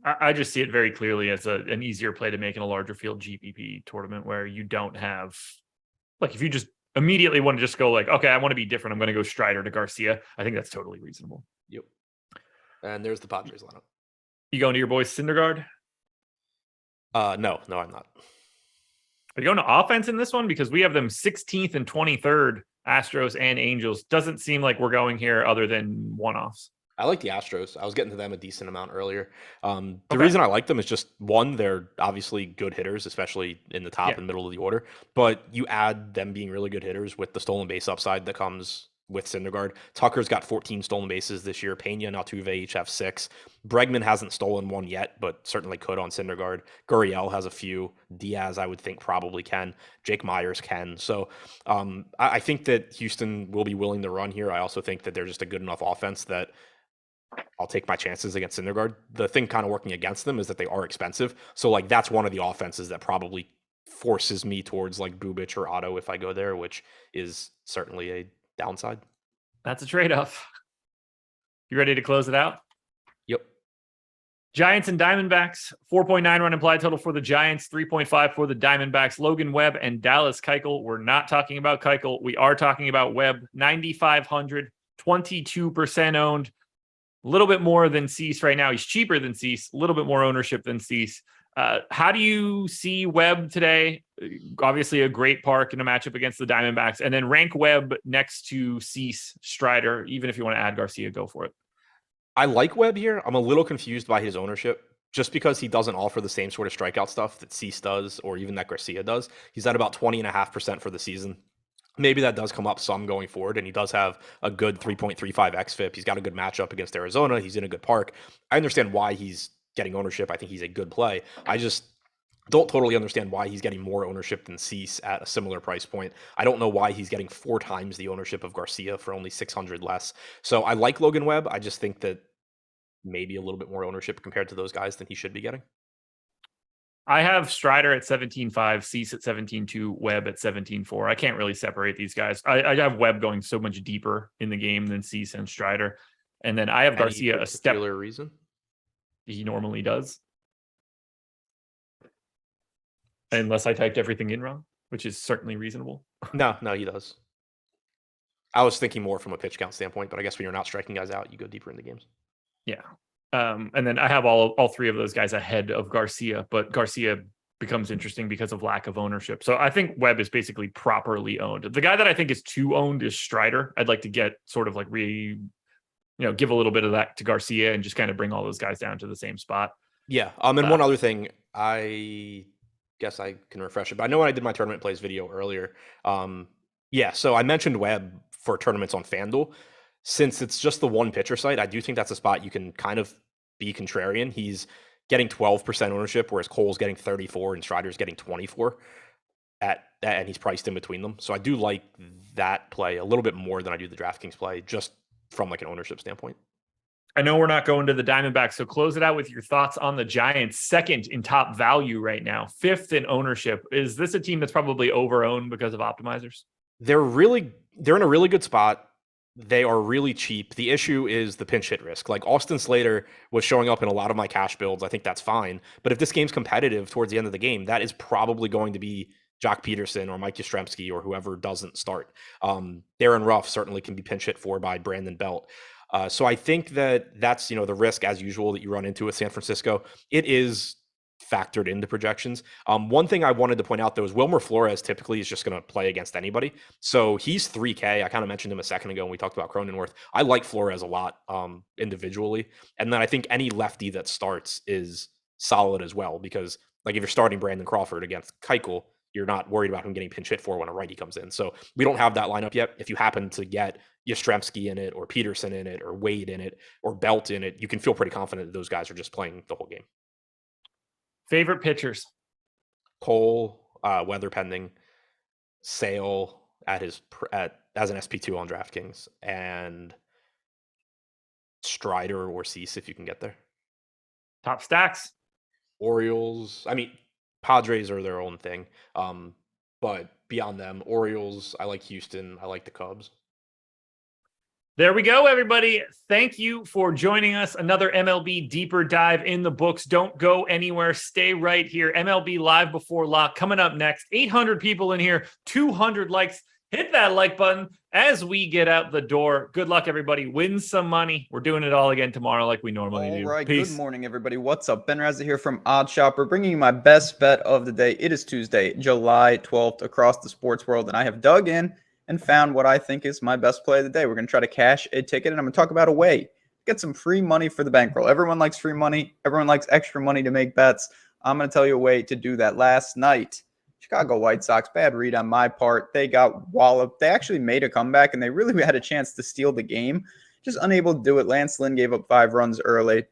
I just see it very clearly as an easier play to make in a larger field GPP tournament where you don't have, like, if you just immediately want to just go like, okay, I want to be different, I'm going to go Strider to Garcia. I think that's totally reasonable. Yep. And there's the Padres lineup. You going to your boy Syndergaard? No, I'm not. Are you going to offense in this one? Because we have them 16th and 23rd Astros and Angels. Doesn't seem like we're going here other than one-offs. I like the Astros. I was getting to them a decent amount earlier. The Okay. reason I like them is just one, they're obviously good hitters, especially in the top and middle of the order. But you add them being really good hitters with the stolen base upside that comes with Syndergaard. Tucker's got 14 stolen bases this year. Pena and Altuve each have 6. Bregman hasn't stolen one yet, but certainly could on Syndergaard. Gurriel has a few. Diaz, I would think, probably can. Jake Myers can. So I think that Houston will be willing to run here. I also think that they're just a good enough offense that I'll take my chances against Syndergaard. The thing kind of working against them is that they are expensive. So like that's one of the offenses that probably forces me towards like Bubich or Otto if I go there, which is certainly a downside. That's a trade-off. You ready to close it out? Yep. Giants and Diamondbacks, 4.9 run implied total for the Giants, 3.5 for the Diamondbacks. Logan Webb and Dallas Keuchel. We're not talking about Keuchel. We are talking about Webb. 9,500, 22% owned. A little bit more than Cease right now. He's cheaper than Cease, a little bit more ownership than Cease. How do you see Webb today? Obviously a great park in a matchup against the Diamondbacks. And then rank Webb next to Cease, Strider. Even if you want to add Garcia, go for it. I like Webb here. I'm a little confused by his ownership just because he doesn't offer the same sort of strikeout stuff that Cease does or even that Garcia does. He's at about 20.5% for the season. Maybe that does come up some going forward, and he does have a good 3.35 xFIP. He's got a good matchup against Arizona. He's in a good park. I understand why he's getting ownership. I think he's a good play. I just don't totally understand why he's getting more ownership than Cease at a similar price point. I don't know why he's getting 4 times the ownership of Garcia for only 600 less. So I like Logan Webb. I just think that maybe a little bit more ownership compared to those guys than he should be getting. I have Strider at 17.5, Cease at 17.2, Webb at 17.4. I can't really separate these guys. I have Webb going so much deeper in the game than Cease and Strider. And then I have Garcia a step. Particular reason? He normally does. Unless I typed everything in wrong, which is certainly reasonable. No, he does. I was thinking more from a pitch count standpoint, but I guess when you're not striking guys out, you go deeper into games. Yeah. And then I have all 3 of those guys ahead of Garcia, but Garcia becomes interesting because of lack of ownership. So I think Webb is basically properly owned. The guy that I think is too owned is Strider. I'd like to get sort of like give a little bit of that to Garcia and just kind of bring all those guys down to the same spot. Yeah. And one other thing, I guess I can refresh it, but I know when I did my tournament plays video earlier, so I mentioned Webb for tournaments on FanDuel. Since it's just the one pitcher site, I do think that's a spot you can kind of be contrarian. He's getting 12% ownership, whereas Cole's getting 34 and Strider's getting 24 and he's priced in between them. So I do like that play a little bit more than I do the DraftKings play, just from like an ownership standpoint. I know we're not going to the Diamondbacks, so close it out with your thoughts on the Giants. 2nd in top value right now, 5th in ownership. Is this a team that's probably over-owned because of optimizers? They're in a really good spot. They are really cheap. The issue is the pinch hit risk. Like Austin Slater was showing up in a lot of my cash builds. I think that's fine. But if this game's competitive towards the end of the game, that is probably going to be Jock Peterson or Mike Yastrzemski or whoever doesn't start. Darren Ruff certainly can be pinch hit for by Brandon Belt. So I think that's the risk as usual that you run into with San Francisco. It is factored into projections. One thing I wanted to point out though is Wilmer Flores typically is just going to play against anybody. So he's 3K. I kind of mentioned him a second ago when we talked about Cronenworth. I like Flores a lot individually. And then I think any lefty that starts is solid as well, because like if you're starting Brandon Crawford against Keuchel, you're not worried about him getting pinch hit for when a righty comes in. So we don't have that lineup yet. If you happen to get Yastrzemski in it or Peterson in it or Wade in it or Belt in it, you can feel pretty confident that those guys are just playing the whole game. Favorite pitchers? Cole, weather pending, Sale as an SP2 on DraftKings, and Strider or Cease if you can get there. Top stacks? Orioles. I mean, Padres are their own thing. But beyond them, Orioles, I like Houston. I like the Cubs. There we go, everybody. Thank you for joining us. Another MLB deeper dive in the books. Don't go anywhere. Stay right here. MLB Live Before Lock coming up next. 800 people in here, 200 likes. Hit that like button as we get out the door. Good luck, everybody. Win some money. We're doing it all again tomorrow like we normally do. All right. Peace. Good morning, everybody. What's up? Ben Razza here from Odd Shopper, bringing you my best bet of the day. It is Tuesday, July 12th across the sports world, and I have dug in and found what I think is my best play of the day. We're going to try to cash a ticket, and I'm going to talk about a way. Get some free money for the bankroll. Everyone likes free money. Everyone likes extra money to make bets. I'm going to tell you a way to do that. Last night, Chicago White Sox, bad read on my part. They got walloped. They actually made a comeback, and they really had a chance to steal the game. Just unable to do it. Lance Lynn gave up 5 runs early.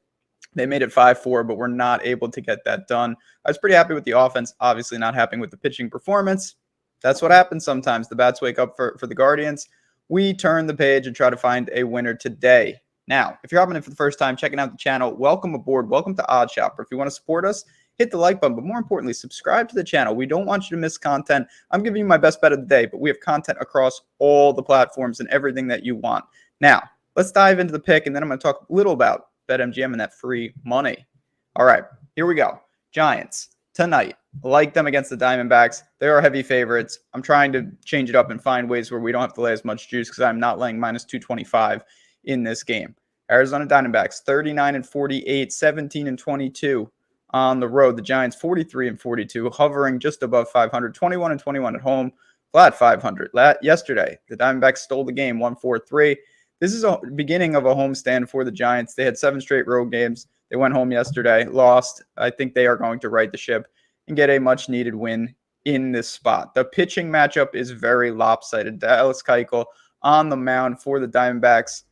They made it 5-4, but were not able to get that done. I was pretty happy with the offense. Obviously not happy with the pitching performance. That's what happens sometimes. The bats wake up for the Guardians. We turn the page and try to find a winner today. Now, if you're hopping in for the first time, checking out the channel, welcome aboard. Welcome to Odd Shopper. If you want to support us, hit the like button, but more importantly, subscribe to the channel. We don't want you to miss content. I'm giving you my best bet of the day, but we have content across all the platforms and everything that you want. Now, let's dive into the pick, and then I'm going to talk a little about BetMGM and that free money. All right, here we go. Giants tonight. Like them against the Diamondbacks. They are heavy favorites. I'm trying to change it up and find ways where we don't have to lay as much juice because I'm not laying minus 225 in this game. Arizona Diamondbacks 39-48, 17-22 on the road. The Giants 43-42, hovering just above 500, 21-21 at home, flat 500. Yesterday, the Diamondbacks stole the game 1-4-3. This is a beginning of a homestand for the Giants. They had 7 straight road games. They went home yesterday, lost. I think they are going to right the ship and get a much-needed win in this spot. The pitching matchup is very lopsided. Dallas Keuchel on the mound for the Diamondbacks.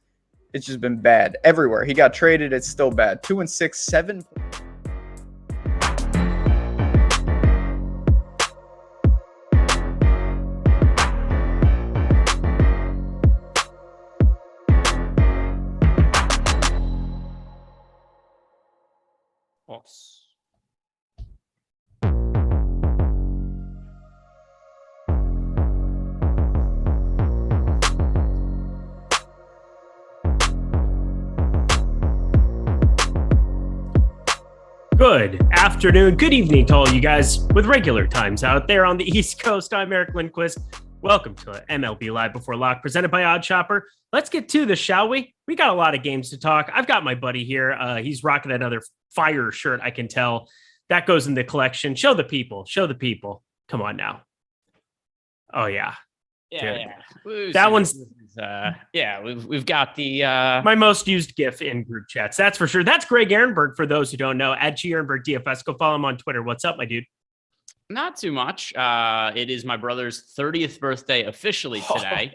It's just been bad everywhere. He got traded. It's still bad. 2-6, 7. Good afternoon, good evening to all you guys with regular times out there on the East Coast. I'm Eric Lindquist. Welcome to MLB Live Before Lock, presented by Odd Shopper. Let's get to this, shall we? We got a lot of games to talk. I've got my buddy here. He's rocking another fire shirt, I can tell. That goes in the collection. Show the people. Show the people. Come on now. Oh, yeah. Yeah. That one's we've got the my most used GIF in group chats. That's for sure. That's Greg Ehrenberg, for those who don't know. At G Ehrenberg DFS. Go follow him on Twitter. What's up, my dude? not too much. It is my brother's 30th birthday officially today.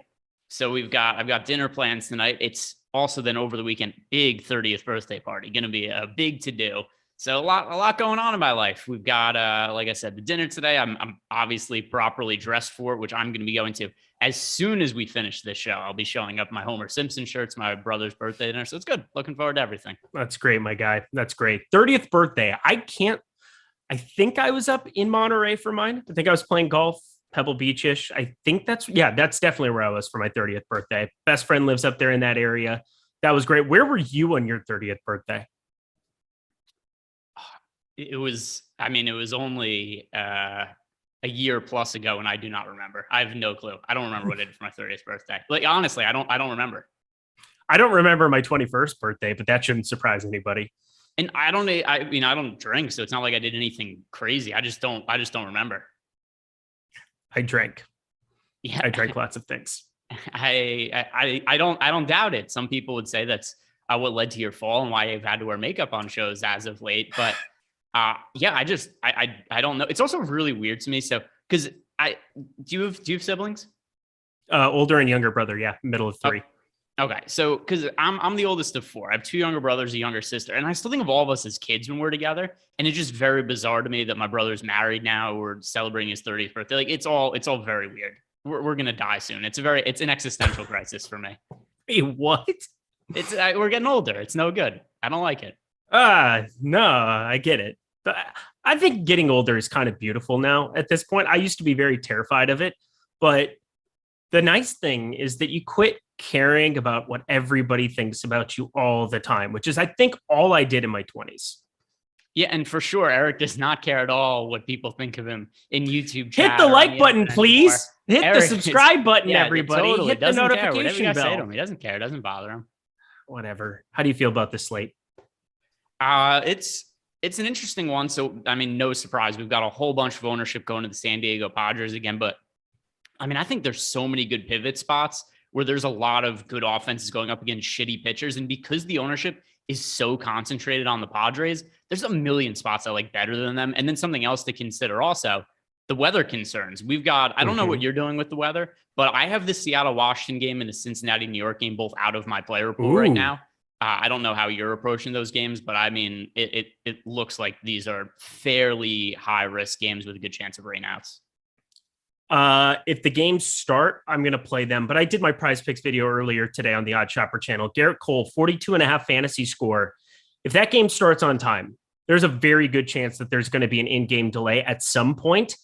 So I've got dinner plans tonight. It's also then over the weekend, big 30th birthday party. Going to be a big to do. So a lot going on in my life. We've got, like I said, the dinner today. I'm obviously properly dressed for it, which I'm going to be going to as soon as we finish this show. I'll be showing up in my Homer Simpson shirts, my brother's birthday dinner. So it's good. Looking forward to everything. That's great, my guy. That's great. 30th birthday. I think I was up in Monterey for mine. I think I was playing golf, Pebble Beach-ish. I think that's definitely where I was for my 30th birthday. Best friend lives up there in that area. That was great. Where were you on your 30th birthday? It was only a year plus ago, and I do not remember. I have no clue. I don't remember what I did for my 30th birthday. Like, honestly, I don't remember. I don't remember my 21st birthday, but that shouldn't surprise anybody. And I don't drink, so it's not like I did anything crazy. I just don't remember. I drank. Yeah, I drank lots of things. I don't doubt it. Some people would say that's what led to your fall and why you've had to wear makeup on shows as of late. But I don't know. It's also really weird to me. So, because do you have siblings? Older and younger brother. Yeah. Middle of 3. Okay. So, because I'm the oldest of 4. I have 2 younger brothers, a younger sister. And I still think of all of us as kids when we're together. And it's just very bizarre to me that my brother's married now. We're celebrating his 30th birthday. Like, it's all very weird. We're going to die soon. It's an existential crisis for me. Hey, what? We're getting older. It's no good. I don't like it. No, I get it. But I think getting older is kind of beautiful now at this point. I used to be very terrified of it, but the nice thing is that you quit caring about what everybody thinks about you all the time, which is, I think, all I did in my 20s. Yeah, and for sure, Eric does not care at all what people think of him in YouTube chat. Hit the like button, please. Hit Eric the subscribe button, everybody. Totally. Hit the notification bell. Say to him. He doesn't care. It doesn't bother him. Whatever. How do you feel about this slate? It's an interesting one. So, I mean, no surprise. We've got a whole bunch of ownership going to the San Diego Padres again, but I mean, I think there's so many good pivot spots where there's a lot of good offenses going up against shitty pitchers. And because the ownership is so concentrated on the Padres, there's a million spots I like better than them. And then something else to consider also, the weather concerns. We've got, I don't know what you're doing with the weather, but I have the Seattle-Washington game and the Cincinnati-New York game both out of my player pool right now. I don't know how you're approaching those games, but I mean, it looks like these are fairly high-risk games with a good chance of rainouts. If the games start, I'm going to play them. But I did my prize picks video earlier today on the Odd Shopper channel. Garrett Cole, 42.5 fantasy score. If that game starts on time, there's a very good chance that there's going to be an in-game delay at some point.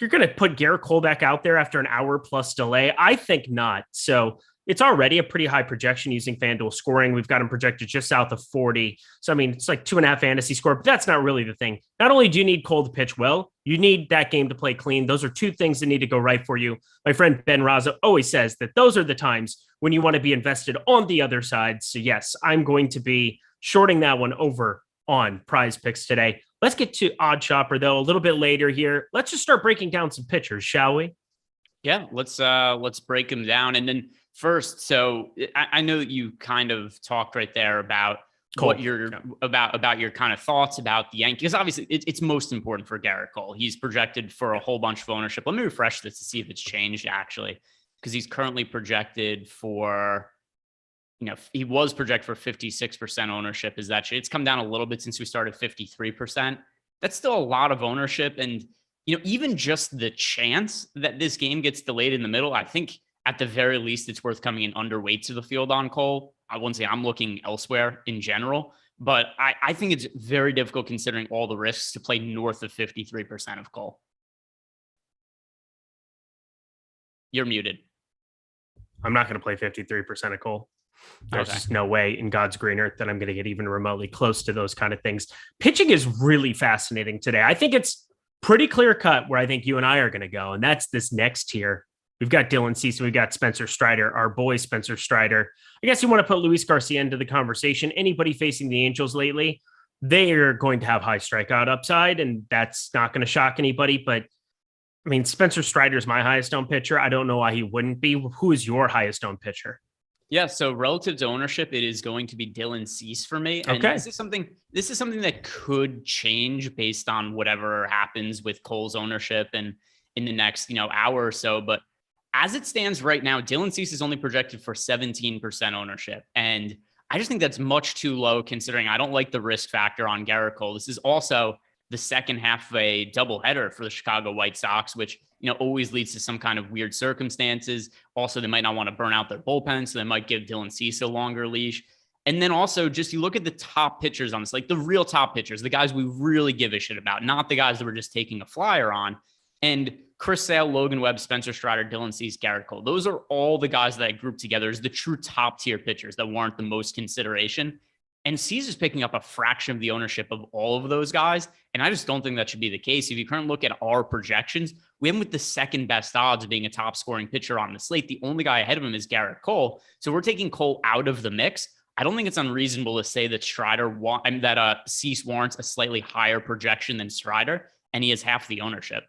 You're going to put Garrett Cole back out there after an hour plus delay? I think not. So it's already a pretty high projection using FanDuel scoring. We've got him projected just south of 40. So, I mean, it's like 2.5 fantasy score, but that's not really the thing. Not only do you need Cole to pitch well, you need that game to play clean. Those are two things that need to go right for you. My friend Ben Raza always says that those are the times when you want to be invested on the other side. So, yes, I'm going to be shorting that one over on prize picks today. Let's get to Odd Shopper, though, a little bit later here. Let's just start breaking down some pitchers, shall we? Yeah, let's break them down. And then first, so I know that you kind of talked right there about what you're about your kind of thoughts about the Yankees. Obviously, it's most important for Garrett Cole. He's projected for a whole bunch of ownership. Let me refresh this to see if it's changed, actually, because he's currently projected for, he was projected for 56% ownership. Is that it's come down a little bit since we started 53%. That's still a lot of ownership. And, even just the chance that this game gets delayed in the middle, I think at the very least, it's worth coming in underweight to the field on Cole. I wouldn't say I'm looking elsewhere in general, but I think it's very difficult considering all the risks to play north of 53% of Cole. You're muted. I'm not going to play 53% of Cole. There's just no way in God's green earth that I'm going to get even remotely close to those kind of things. Pitching is really fascinating today. I think it's pretty clear cut where I think you and I are going to go. And that's this next tier. We've got Dylan Cease. We've got Spencer Strider, our boy Spencer Strider. I guess you want to put Luis Garcia into the conversation. Anybody facing the Angels lately, they are going to have high strikeout upside, and that's not going to shock anybody. But I mean, Spencer Strider is my highest owned pitcher. I don't know why he wouldn't be. Who is your highest owned pitcher? Yeah, so relative to ownership, it is going to be Dylan Cease for me. And okay. This is something that could change based on whatever happens with Cole's ownership and in the next, hour or so. But as it stands right now, Dylan Cease is only projected for 17% ownership. And I just think that's much too low considering I don't like the risk factor on Garrett Cole. This is also the second half of a doubleheader for the Chicago White Sox, which, always leads to some kind of weird circumstances. Also, they might not want to burn out their bullpen, so they might give Dylan Cease a longer leash. And then also just you look at the top pitchers on this, like the real top pitchers, the guys we really give a shit about, not the guys that we're just taking a flyer on. And Chris Sale, Logan Webb, Spencer Strider, Dylan Cease, Garrett Cole. Those are all the guys that I grouped together as the true top tier pitchers that warrant the most consideration. And Cease is picking up a fraction of the ownership of all of those guys. And I just don't think that should be the case. If you currently look at our projections, we have him with the second best odds of being a top scoring pitcher on the slate. The only guy ahead of him is Garrett Cole. So we're taking Cole out of the mix. I don't think it's unreasonable to say that Cease warrants a slightly higher projection than Strider, and he has half the ownership.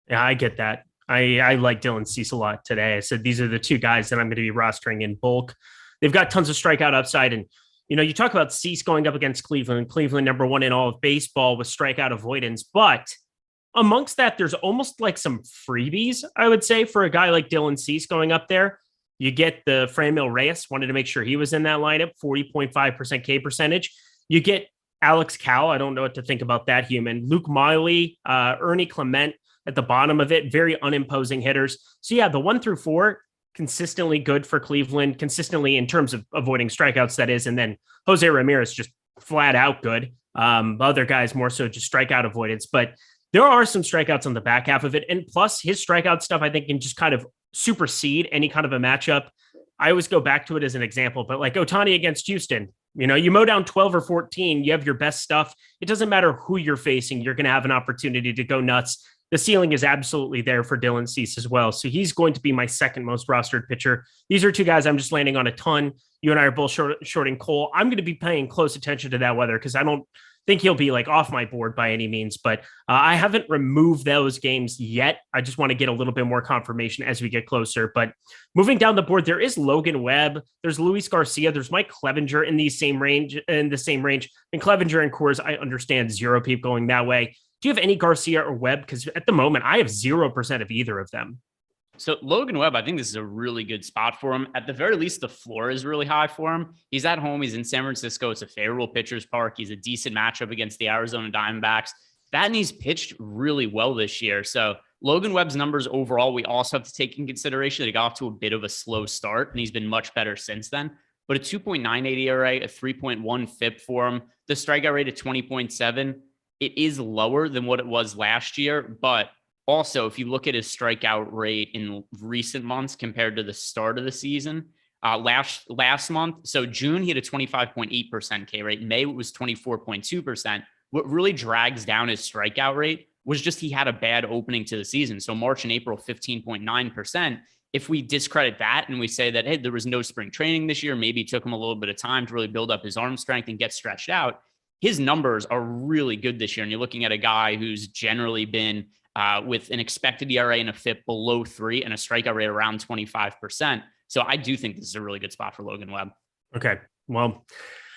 Yeah, I get that. I like Dylan Cease a lot today. I said these are the two guys that I'm going to be rostering in bulk. They've got tons of strikeout upside. And, you talk about Cease going up against Cleveland. Cleveland, number one in all of baseball with strikeout avoidance. But amongst that, there's almost like some freebies, I would say, for a guy like Dylan Cease going up there. You get the Franmil Reyes, wanted to make sure he was in that lineup, 40.5% K percentage. You get Alex Cowell. I don't know what to think about that human. Luke Miley, Ernie Clement at the bottom of it, very unimposing hitters. So yeah, the 1 through 4, consistently good for Cleveland, consistently in terms of avoiding strikeouts, that is. And then Jose Ramirez just flat out good. Other guys more so just strikeout avoidance, but there are some strikeouts on the back half of it. And plus his strikeout stuff, I think, can just kind of supersede any kind of a matchup. I always go back to it as an example, but like Ohtani against Houston, you mow down 12 or 14, you have your best stuff. It doesn't matter who you're facing. You're going to have an opportunity to go nuts. The ceiling is absolutely there for Dylan Cease as well. So he's going to be my second most rostered pitcher. These are two guys I'm just landing on a ton. You and I are both shorting Cole. I'm going to be paying close attention to that weather because I don't think he'll be like off my board by any means, but I haven't removed those games yet. I just want to get a little bit more confirmation as we get closer. But moving down the board, there is Logan Webb, there's Luis Garcia, there's Mike Clevenger in the same range. And Clevenger and Coors, I understand 0 people going that way. Do you have any Garcia or Webb? Because at the moment, I have 0% of either of them. So Logan Webb, I think this is a really good spot for him. At the very least, the floor is really high for him. He's at home. He's in San Francisco. It's a favorable pitcher's park. He's a decent matchup against the Arizona Diamondbacks. That and he's pitched really well this year. So Logan Webb's numbers overall, we also have to take in consideration that he got off to a bit of a slow start, and he's been much better since then. But a 2.98 ERA, a 3.1 FIP for him, the strikeout rate of 20.7, it is lower than what it was last year, but also, if you look at his strikeout rate in recent months compared to the start of the season, last month, so June, he had a 25.8% K rate. May, it was 24.2%. What really drags down his strikeout rate was just he had a bad opening to the season. So March and April, 15.9%. If we discredit that and we say that, hey, there was no spring training this year, maybe it took him a little bit of time to really build up his arm strength and get stretched out, his numbers are really good this year. And you're looking at a guy who's generally been with an expected ERA and a FIP below 3 and a strikeout rate around 25%. So I do think this is a really good spot for Logan Webb. Okay. Well,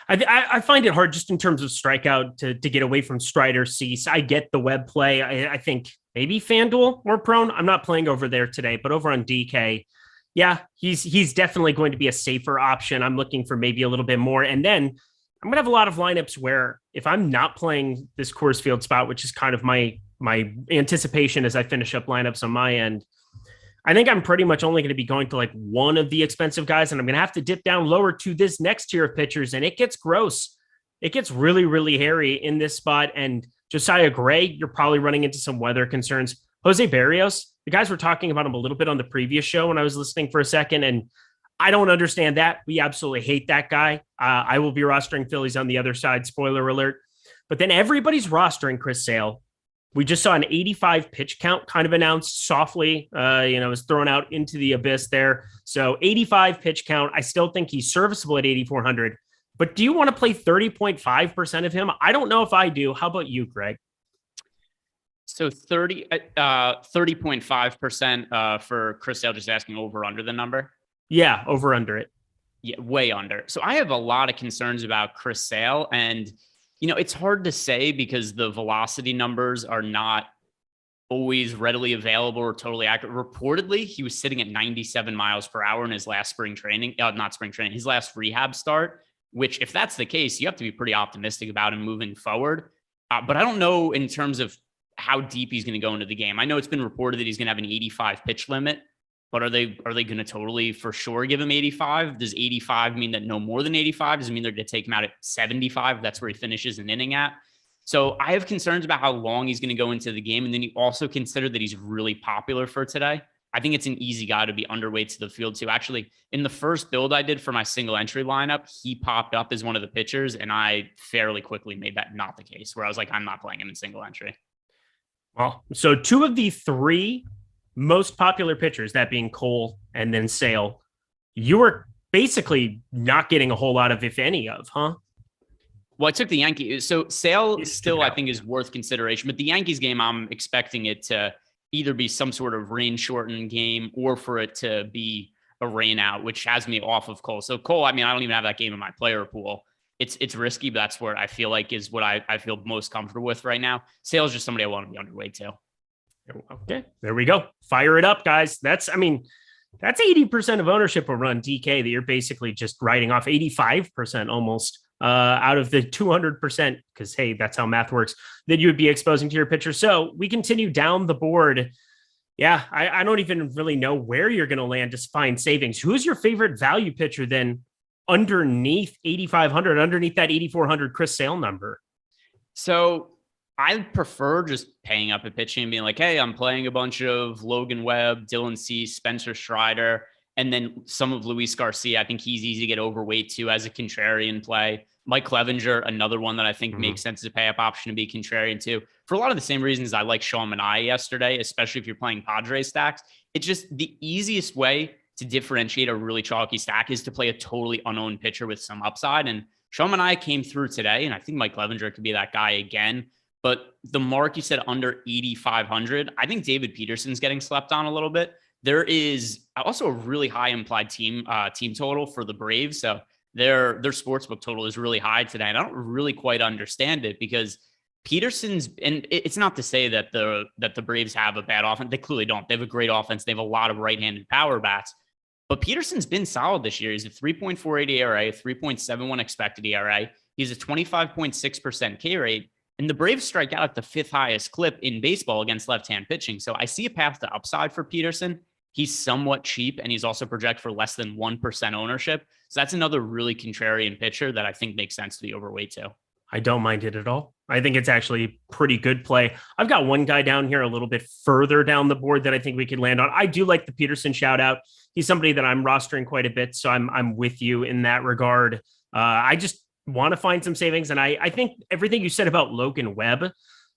I find it hard just in terms of strikeout to get away from Strider, Cease. I get the Webb play. I think maybe FanDuel more prone. I'm not playing over there today, but over on DK, yeah, he's definitely going to be a safer option. I'm looking for maybe a little bit more. And then I'm going to have a lot of lineups where if I'm not playing this Coors Field spot, which is kind of my anticipation as I finish up lineups on my end, I think I'm pretty much only going to be going to like one of the expensive guys, and I'm going to have to dip down lower to this next tier of pitchers, and it gets gross. It gets really, really hairy in this spot. And Josiah Gray, you're probably running into some weather concerns. Jose Barrios, the guys were talking about him a little bit on the previous show when I was listening for a second, and I don't understand that. We absolutely hate that guy. I will be rostering Phillies on the other side, spoiler alert. But then everybody's rostering Chris Sale. We just saw an 85 pitch count kind of announced softly, was thrown out into the abyss there. So 85 pitch count. I still think he's serviceable at 8,400. But do you want to play 30.5% of him? I don't know if I do. How about you, Greg? So 30.5% for Chris Sale, just asking over under the number. Yeah, over under it. Yeah, way under. So I have a lot of concerns about Chris Sale, and it's hard to say because the velocity numbers are not always readily available or totally accurate. Reportedly, he was sitting at 97 miles per hour in his last his last rehab start, which if that's the case, you have to be pretty optimistic about him moving forward. But I don't know in terms of how deep he's going to go into the game. I know it's been reported that he's going to have an 85 pitch limit, but are they going to totally for sure give him 85? Does 85 mean that no more than 85? Does it mean they're going to take him out at 75? That's where he finishes an inning at. So I have concerns about how long he's going to go into the game. And then you also consider that he's really popular for today. I think it's an easy guy to be underweight to the field too. Actually, in the first build I did for my single entry lineup, he popped up as one of the pitchers, and I fairly quickly made that not the case, where I was like, I'm not playing him in single entry. Well, so 2 of the 3 most popular pitchers, that being Cole and then Sale, you were basically not getting a whole lot of, if any of, huh? Well, I took the Yankees. So Sale still, I think, is worth consideration. But the Yankees game, I'm expecting it to either be some sort of rain-shortened game or for it to be a rain out, which has me off of Cole. So Cole, I don't even have that game in my player pool. It's risky, but that's where I feel like is what I feel most comfortable with right now. Sale is just somebody I want to be underweight to. Okay, there we go. Fire it up, guys. That's 80% of ownership will run DK that you're basically just writing off 85% almost out of the 200%, because, hey, that's how math works, that you would be exposing to your pitcher. So we continue down the board. Yeah, I don't even really know where you're going to land to find savings. Who's your favorite value pitcher then underneath 8,500, underneath that 8,400 Chris Sale number? So I prefer just paying up at pitching and being like, hey, I'm playing a bunch of Logan Webb, Dylan Cease, Spencer Strider, and then some of Luis Garcia. I think he's easy to get overweight too as a contrarian play. Mike Clevenger, another one that I think makes sense as a pay up option to be contrarian too. For a lot of the same reasons I like Sean Manaea yesterday, especially if you're playing Padres stacks. It's just the easiest way to differentiate a really chalky stack is to play a totally unowned pitcher with some upside. And Sean and I came through today, and I think Mike Clevenger could be that guy again. But the mark you said under 8,500, I think David Peterson's getting slept on a little bit. There is also a really high implied team total for the Braves. So their sportsbook total is really high today. And I don't really quite understand it because Peterson's, and it's not to say that the Braves have a bad offense. They clearly don't. They have a great offense. They have a lot of right-handed power bats. But Peterson's been solid this year. He's a 3.48 ERA, 3.71 expected ERA. He's a 25.6% K rate. And the Braves strike out at the 5th highest clip in baseball against left-hand pitching. So I see a path to upside for Peterson. He's somewhat cheap, and he's also projected for less than 1% ownership. So that's another really contrarian pitcher that I think makes sense to be overweight too. I don't mind it at all. I think it's actually pretty good play. I've got one guy down here a little bit further down the board that I think we could land on. I do like the Peterson shout out. He's somebody that I'm rostering quite a bit, so I'm with you in that regard. I just want to find some savings, and I think everything you said about Logan Webb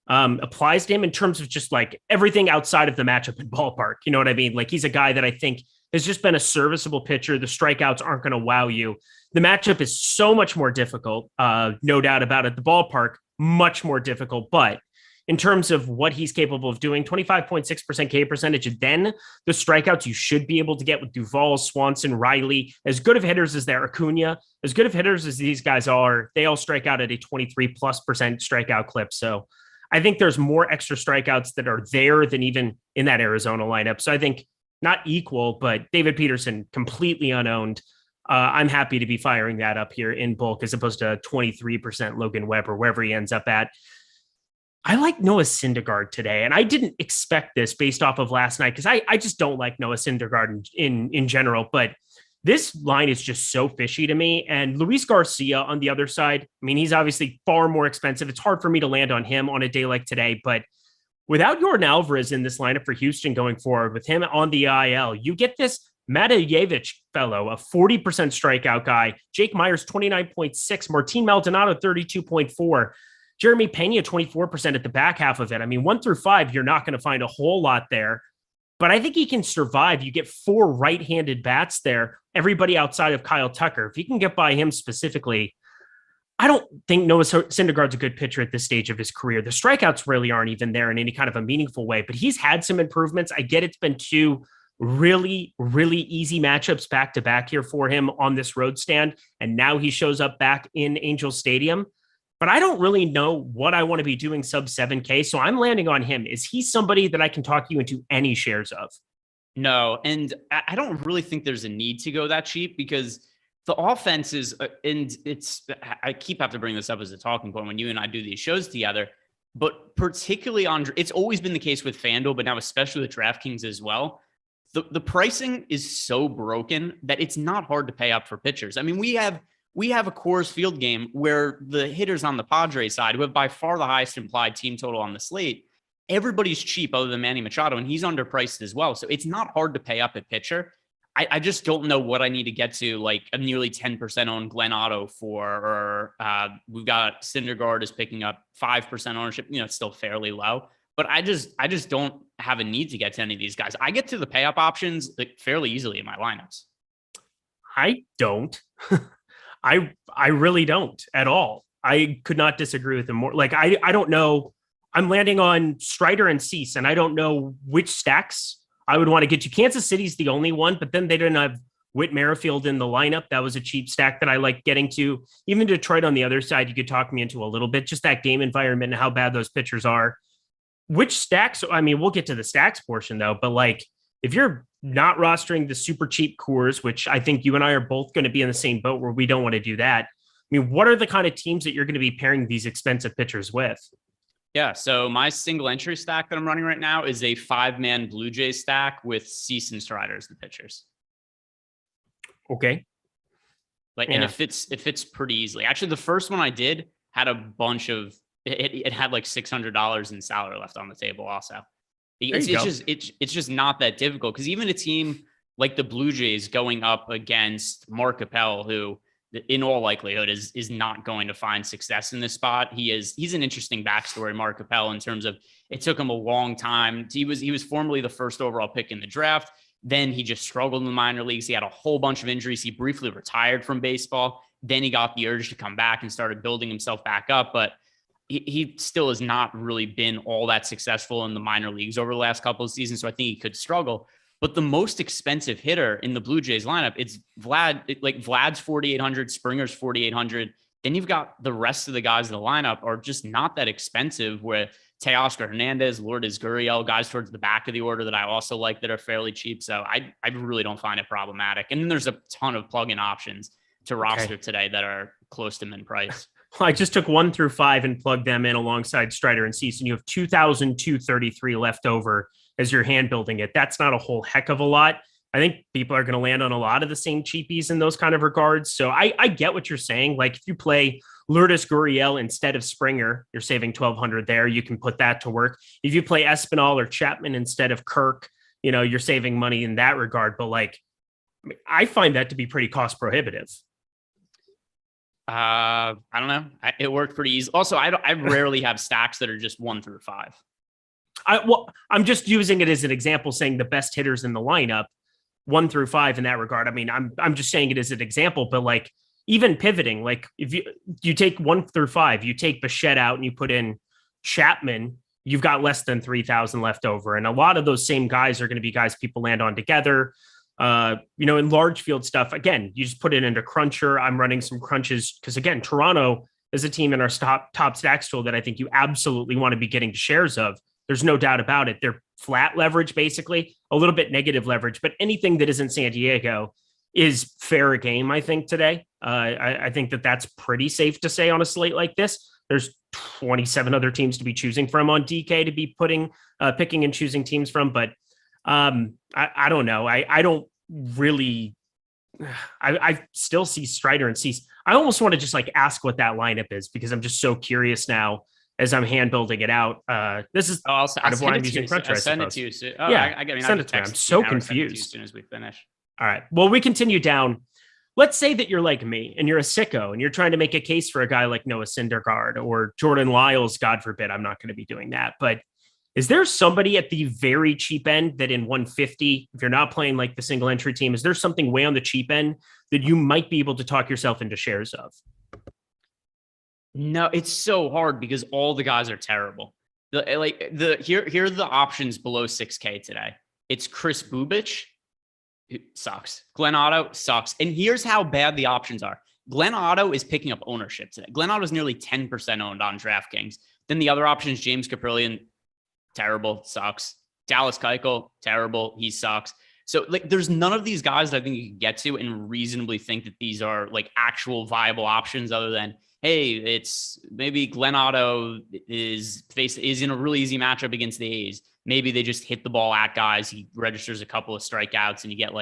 applies to him in terms of just like everything outside of the matchup in ballpark. You know what I mean? Like he's a guy that I think has just been a serviceable pitcher. The strikeouts aren't going to wow you. The matchup is so much more difficult. No doubt about it. The ballpark, much more difficult, but in terms of what he's capable of doing, 25.6% K percentage, then the strikeouts you should be able to get with Duvall, Swanson, Riley, as good of hitters as they're Acuna, as good of hitters as these guys are, they all strike out at a 23+% strikeout clip. So I think there's more extra strikeouts that are there than even in that Arizona lineup. So I think not equal, but David Peterson completely unowned. I'm happy to be firing that up here in bulk as opposed to 23% Logan Webb or wherever he ends up at. I like Noah Syndergaard today, and I didn't expect this based off of last night because I just don't like Noah Syndergaard in general, but this line is just so fishy to me. And Luis Garcia on the other side, I mean, he's obviously far more expensive. It's hard for me to land on him on a day like today, but without Yordan Alvarez in this lineup for Houston going forward, with him on the IL, you get this Matejevich fellow, a 40% strikeout guy, Jake Myers, 29.6, Martin Maldonado, 32.4, Jeremy Pena, 24% at the back half of it. I mean, 1 through 5, you're not going to find a whole lot there, but I think he can survive. You get 4 right-handed bats there, everybody outside of Kyle Tucker. If you can get by him specifically, I don't think Noah Syndergaard's a good pitcher at this stage of his career. The strikeouts really aren't even there in any kind of a meaningful way, but he's had some improvements. I get it's been 2 really, really easy matchups back to back here for him on this road stand. And now he shows up back in Angel Stadium, but I don't really know what I want to be doing sub 7K. So I'm landing on him. Is he somebody that I can talk you into any shares of? No. And I don't really think there's a need to go that cheap because the offense is, and I keep having to bring this up as a talking point when you and I do these shows together, but particularly it's always been the case with FanDuel, but now especially with DraftKings as well. The pricing is so broken that it's not hard to pay up for pitchers. I mean, we have a Coors Field game where the hitters on the Padres side, who have by far the highest implied team total on the slate, everybody's cheap other than Manny Machado, and he's underpriced as well. So it's not hard to pay up at pitcher. I just don't know what I need to get to, like a nearly 10% owned Glenn Otto for, or we've got Syndergaard is picking up 5% ownership. You know, it's still fairly low, but I just don't have a need to get to any of these guys. I get to the pay up options like fairly easily in my lineups. I don't. I really don't at all. I could not disagree with him more. Like, I don't know. I'm landing on Strider and Cease, and I don't know which stacks I would want to get to. Kansas City's the only one, but then they didn't have Whit Merrifield in the lineup. That was a cheap stack that I like getting to. Even Detroit on the other side, you could talk me into a little bit, just that game environment and how bad those pitchers are. Which stacks? I mean, we'll get to the stacks portion though, but like if you're not rostering the super cheap Coors, which I think you and I are both going to be in the same boat where we don't want to do that. I mean, what are the kind of teams that you're going to be pairing these expensive pitchers with? Yeah, so my single entry stack that I'm running right now is a 5-man Blue Jays stack with Cease and Strider as the pitchers. Okay. Like, and it fits pretty easily. Actually, the first one I did had a bunch of it had like $600 in salary left on the table. Also, it's just not that difficult because even a team like the Blue Jays going up against Mark Appel, who in all likelihood is not going to find success in this spot. He's an interesting backstory, Mark Appel, in terms of it took him a long time. He was formerly the first overall pick in the draft. Then he just struggled in the minor leagues. He had a whole bunch of injuries. He briefly retired from baseball. Then he got the urge to come back and started building himself back up. But he still has not really been all that successful in the minor leagues over the last couple of seasons. So I think he could struggle. But the most expensive hitter in the Blue Jays lineup, it's Vlad. Like Vlad's 4,800, Springer's 4,800. Then you've got the rest of the guys in the lineup are just not that expensive, where Teoscar Hernandez, Lourdes Gurriel, guys towards the back of the order that I also like that are fairly cheap. So I really don't find it problematic. And then there's a ton of plug-in options to roster today that are close to min price. I just took 1 through 5 and plugged them in alongside Strider and Cease, and you have 2,233 left over as you're hand building it. That's not a whole heck of a lot. I think people are going to land on a lot of the same cheapies in those kind of regards. So I get what you're saying. Like if you play Lourdes Gurriel instead of Springer, you're saving 1,200 there. You can put that to work. If you play Espinal or Chapman instead of Kirk, you're saving money in that regard. But I find that to be pretty cost prohibitive. I don't know. It worked pretty easy. Also, I rarely have stacks that are just 1 through 5. I'm just using it as an example, saying the best hitters in the lineup, 1 through 5 in that regard. I mean, I'm just saying it as an example, but even pivoting, if you take 1 through 5, you take Bichette out and you put in Chapman, you've got less than 3,000 left over. And a lot of those same guys are going to be guys people land on together. In large field stuff, again, you just put it into Cruncher. I'm running some crunches because, again, Toronto is a team in our top stacks tool that I think you absolutely want to be getting shares of. There's no doubt about it. They're flat leverage, basically, a little bit negative leverage, but anything that isn't San Diego is fair game, I think, today. I think that's pretty safe to say on a slate like this. There's 27 other teams to be choosing from on DK to be picking and choosing teams from, but I don't know. I don't really. I still see Strider and Cease. I almost want to just ask what that lineup is because I'm just so curious now as I'm hand building it out. This is I'll kind of why I'm using Cruncher. I'll send it to you. Send it to me. I'm so confused. As soon as we finish. All right. Well, we continue down. Let's say that you're like me and you're a sicko and you're trying to make a case for a guy like Noah Syndergaard or Jordan Lyles. God forbid, I'm not going to be doing that. But is there somebody at the very cheap end that in 150, if you're not playing the single entry team, is there something way on the cheap end that you might be able to talk yourself into shares of? No, it's so hard because all the guys are terrible. Here are the options below 6K today. It's Chris Bubich, who sucks. Glenn Otto sucks. And here's how bad the options are. Glenn Otto is picking up ownership today. Glenn Otto is nearly 10% owned on DraftKings. Then the other options, James Caprillion, terrible, sucks. Dallas Keuchel, terrible, he sucks. So there's none of these guys that I think you can get to and reasonably think that these are actual viable options other than, hey, it's maybe Glenn Otto is in a really easy matchup against the A's. Maybe they just hit the ball at guys. He registers a couple of strikeouts and you get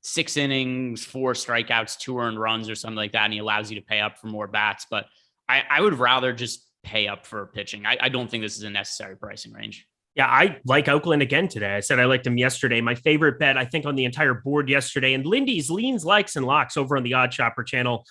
6 innings, 4 strikeouts, 2 earned runs or something like that. And he allows you to pay up for more bats. But I would rather just pay up for pitching. I don't think this is a necessary pricing range. Yeah, I like Oakland again today. I said I liked him yesterday. My favorite bet, I think, on the entire board yesterday. And Lindy's Leans, Likes, and Locks over on the Odd Shopper channel,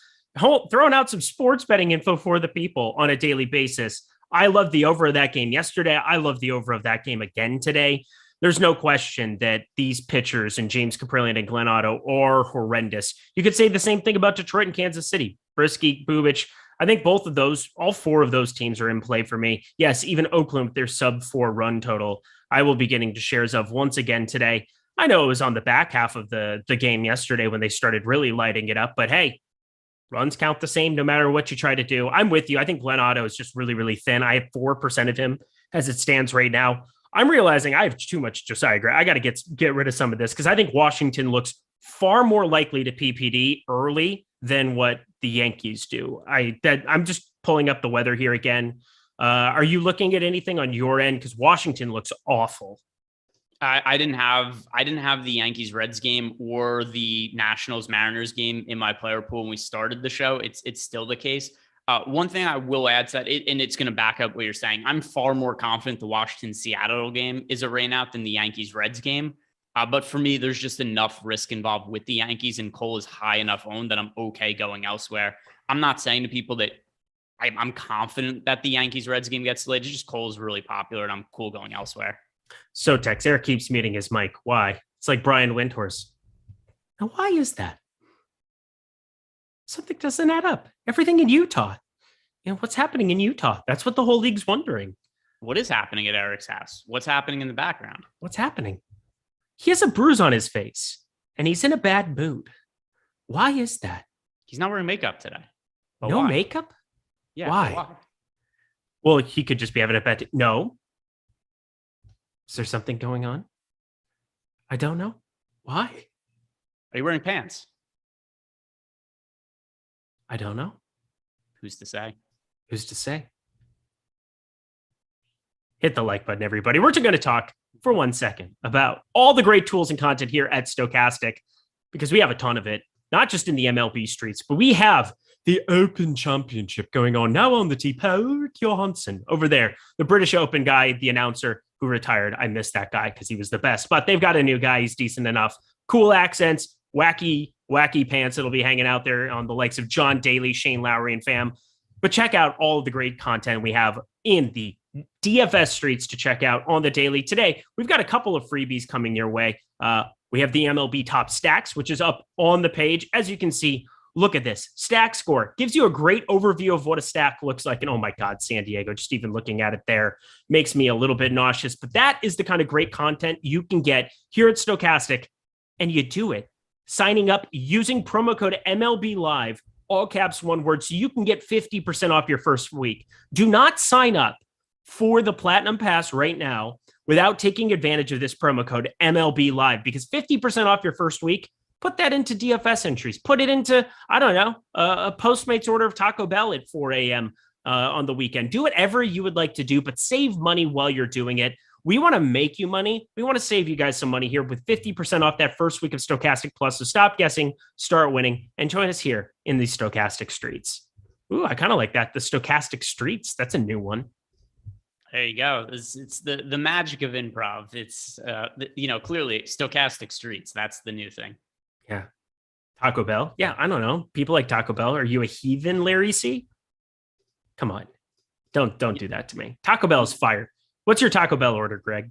throwing out some sports betting info for the people on a daily basis. I love the over of that game yesterday. I love the over of that game again today. There's no question that these pitchers and James Caprillion and Glenn Otto are horrendous. You could say the same thing about Detroit and Kansas City. Brisky, Bubich. I think all 4 of those teams are in play for me. Yes, even Oakland with their sub-4 run total, I will be getting to shares of once again today. I know it was on the back half of the game yesterday when they started really lighting it up, but hey, runs count the same no matter what you try to do. I'm with you. I think Glenn Otto is just really, really thin. I have 4% of him as it stands right now. I'm realizing I have too much Josiah Gray. I got to get rid of some of this because I think Washington looks far more likely to PPD early than what the Yankees do. I'm just pulling up the weather here again. Are you looking at anything on your end? Because Washington looks awful. I didn't have the Yankees Reds game or the Nationals Mariners game in my player pool when we started the show. It's still the case. One thing I will add to that, and it's going to back up what you're saying. I'm far more confident the Washington Seattle game is a rainout than the Yankees Reds game. But for me, there's just enough risk involved with the Yankees, and Cole is high enough owned that I'm okay going elsewhere. I'm not saying to people that I'm confident that the Yankees Reds game gets delayed. It's just Cole is really popular, and I'm cool going elsewhere. So Tex, Eric keeps muting his mic. Why? It's like Brian Windhorst. Now, why is that? Something doesn't add up. Everything in Utah. What's happening in Utah? That's what the whole league's wondering. What is happening at Eric's house? What's happening in the background? What's happening? He has a bruise on his face, and he's in a bad mood. Why is that? He's not wearing makeup today. But No why? makeup? Yeah. Why? Well, he could just be having a bad day. No. Is there something going on? I don't know. Why? Are you wearing pants? I don't know. Who's to say? Who's to say? Hit the like button, everybody. We're going to talk for 1 second about all the great tools and content here at Stokastic, because we have a ton of it, not just in the MLB streets, but we have the Open Championship going on now on the tee. Paul Johansson over there, the British Open guy, the announcer who retired. I missed that guy because he was the best, but they've got a new guy. He's decent enough. Cool accents, wacky pants that'll be hanging out there on the likes of John Daly, Shane Lowry, and fam. But check out all of the great content we have in the DFS streets to check out on the daily. Today, we've got a couple of freebies coming your way. We have the MLB top stacks, which is up on the page. As you can see, look at this. Stack score gives you a great overview of what a stack looks like. And oh my God, San Diego, just even looking at it there makes me a little bit nauseous. But that is the kind of great content you can get here at Stokastic. And you do it signing up using promo code MLB Live, all caps, one word, so you can get 50% off your first week. Do not sign up for the Platinum Pass right now without taking advantage of this promo code MLB Live, because 50% off your first week, put that into DFS entries. Put it into, I don't know, a Postmates order of Taco Bell at 4 a.m. On the weekend. Do whatever you would like to do, but save money while you're doing it. We want to make you money. We want to save you guys some money here with 50% off that first week of Stokastic Plus. So stop guessing, start winning, and join us here in the Stokastic streets. Ooh, I kind of like that. The Stokastic streets. That's a new one. There you go. It's the magic of improv. It's clearly Stokastic streets. That's the new thing. Yeah. Taco Bell. Yeah, I don't know. People like Taco Bell. Are you a heathen, Larry C? Come on. Don't do that to me. Taco Bell is fire. What's your Taco Bell order, Greg?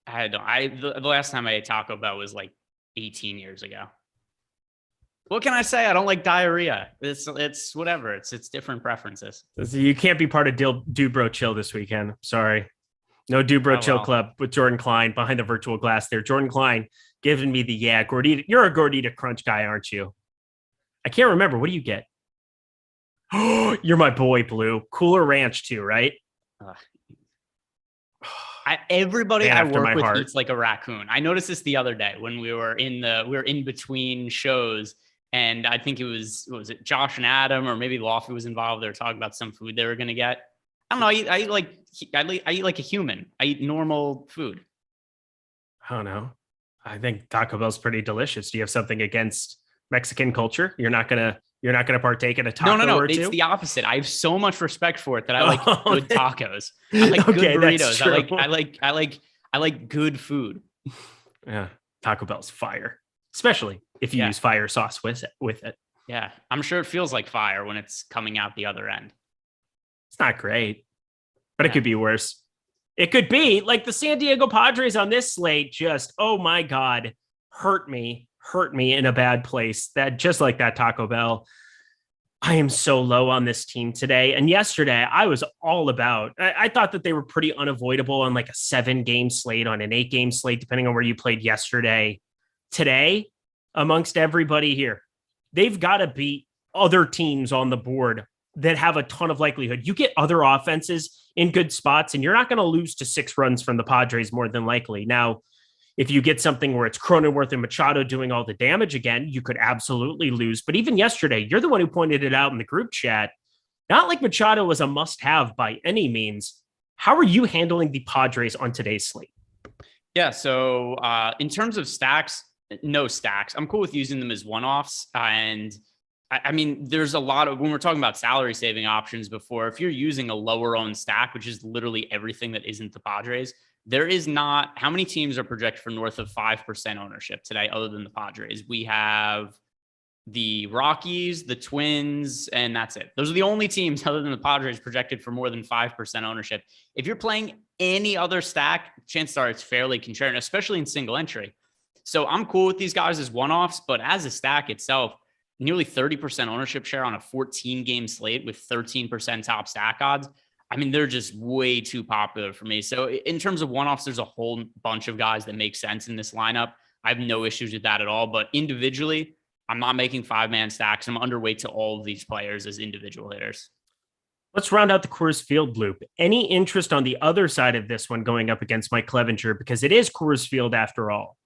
The last time I ate Taco Bell was like 18 years ago. What can I say? I don't like diarrhea. It's whatever. It's different preferences. You can't be part of Dude Bro Chill this weekend. Sorry. No Dude Bro Chill Club with Jordan Klein behind the virtual glass there. Jordan Klein giving me the Gordita. You're a Gordita Crunch guy, aren't you? I can't remember. What do you get? Oh, you're my boy, Blue. Cooler Ranch too, right? Everybody Man I after work my with heart. eats like a raccoon. I noticed this the other day when we were in between shows, and I think it was Josh and Adam, or maybe Lofty was involved. They were talking about some food they were going to get. I don't know. I eat like a human. I eat normal food. I don't know. I think Taco Bell's pretty delicious. Do you have something against Mexican culture? You're not gonna partake in a taco No. or two? It's the opposite. I have so much respect for it that I like good tacos. I like Okay, good that's burritos. true. I like good food. Yeah, Taco Bell's fire, especially if you use fire sauce with it. Yeah, I'm sure it feels like fire when it's coming out the other end. It's not great, but it could be worse. It could be like the San Diego Padres on this slate. Just, oh my God, hurt me in a bad place. That just like that Taco Bell. I am so low on this team today. And yesterday I was all about, I thought that they were pretty unavoidable on like a 7-game slate, on an 8-game slate, depending on where you played yesterday. Today, amongst everybody here, they've got to beat other teams on the board that have a ton of likelihood. You get other offenses in good spots, and you're not going to lose to 6 runs from the Padres more than likely. Now, if you get something where it's Cronenworth and Machado doing all the damage again, you could absolutely lose. But even yesterday, you're the one who pointed it out in the group chat. Not like Machado was a must-have by any means. How are you handling the Padres on today's slate? Yeah, so in terms of stacks, no stacks. I'm cool with using them as one-offs. And I mean, there's a lot of, when we're talking about salary saving options before, if you're using a lower owned stack, which is literally everything that isn't the Padres, there is not, how many teams are projected for north of 5% ownership today other than the Padres? We have the Rockies, the Twins, and that's it. Those are the only teams other than the Padres projected for more than 5% ownership. If you're playing any other stack, chances are it's fairly contrarian, especially in single entry. So I'm cool with these guys as one-offs, but as a stack itself, nearly 30% ownership share on a 14-game slate with 13% top stack odds. I mean, they're just way too popular for me. So in terms of one-offs, there's a whole bunch of guys that make sense in this lineup. I have no issues with that at all. But individually, I'm not making 5-man stacks. I'm underweight to all of these players as individual hitters. Let's round out the Coors Field loop. Any interest on the other side of this one going up against Mike Clevenger? Because it is Coors Field after all.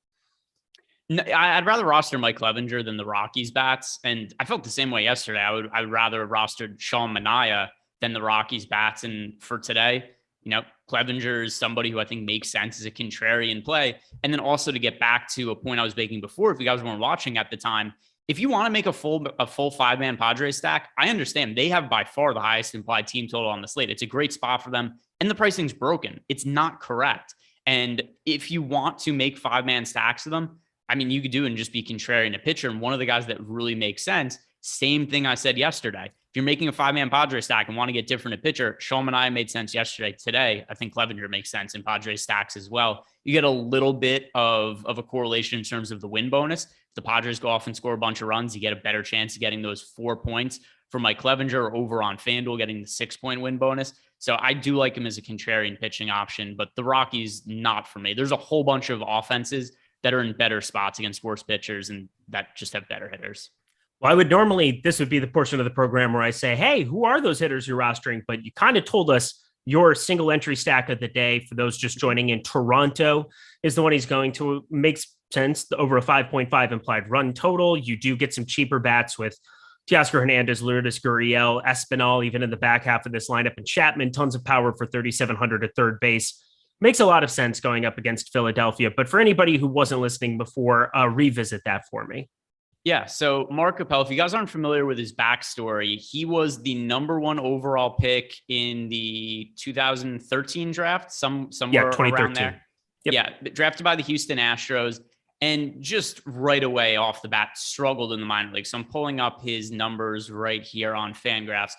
No, I'd rather roster Mike Clevenger than the Rockies bats. And I felt the same way yesterday. I would rather have rostered Sean Manaea than the Rockies bats. And for today, Clevenger is somebody who I think makes sense as a contrarian play. And then also to get back to a point I was making before, if you guys weren't watching at the time, if you want to make a full 5-man Padres stack, I understand they have by far the highest implied team total on the slate. It's a great spot for them. And the pricing's broken. It's not correct. And if you want to make 5-man stacks of them, I mean, you could do it and just be contrarian a pitcher. And one of the guys that really makes sense, same thing I said yesterday. If you're making a 5-man Padres stack and want to get different at pitcher, Sean Manaea made sense yesterday. Today, I think Clevenger makes sense in Padres stacks as well. You get a little bit of a correlation in terms of the win bonus. If the Padres go off and score a bunch of runs, you get a better chance of getting those 4 points for Mike Clevenger, or over on FanDuel getting the 6-point win bonus. So I do like him as a contrarian pitching option, but the Rockies, not for me. There's a whole bunch of offenses that are in better spots against worse pitchers and that just have better hitters. Well, this would be the portion of the program where I say, hey, who are those hitters you're rostering? But you kind of told us your single entry stack of the day. For those just joining in, Toronto is the one he's going to. Makes sense. Over a 5.5 implied run total. You do get some cheaper bats with Teoscar Hernandez, Lourdes Gurriel, Espinal, even in the back half of this lineup, and Chapman, tons of power for 3,700 at third base. Makes a lot of sense going up against Philadelphia. But for anybody who wasn't listening before, revisit that for me. Yeah. So Mark Capel, if you guys aren't familiar with his backstory, he was the #1 overall pick in the 2013 draft, somewhere around there. Yep. Yeah. Drafted by the Houston Astros, and just right away off the bat struggled in the minor leagues. So I'm pulling up his numbers right here on Fangraphs.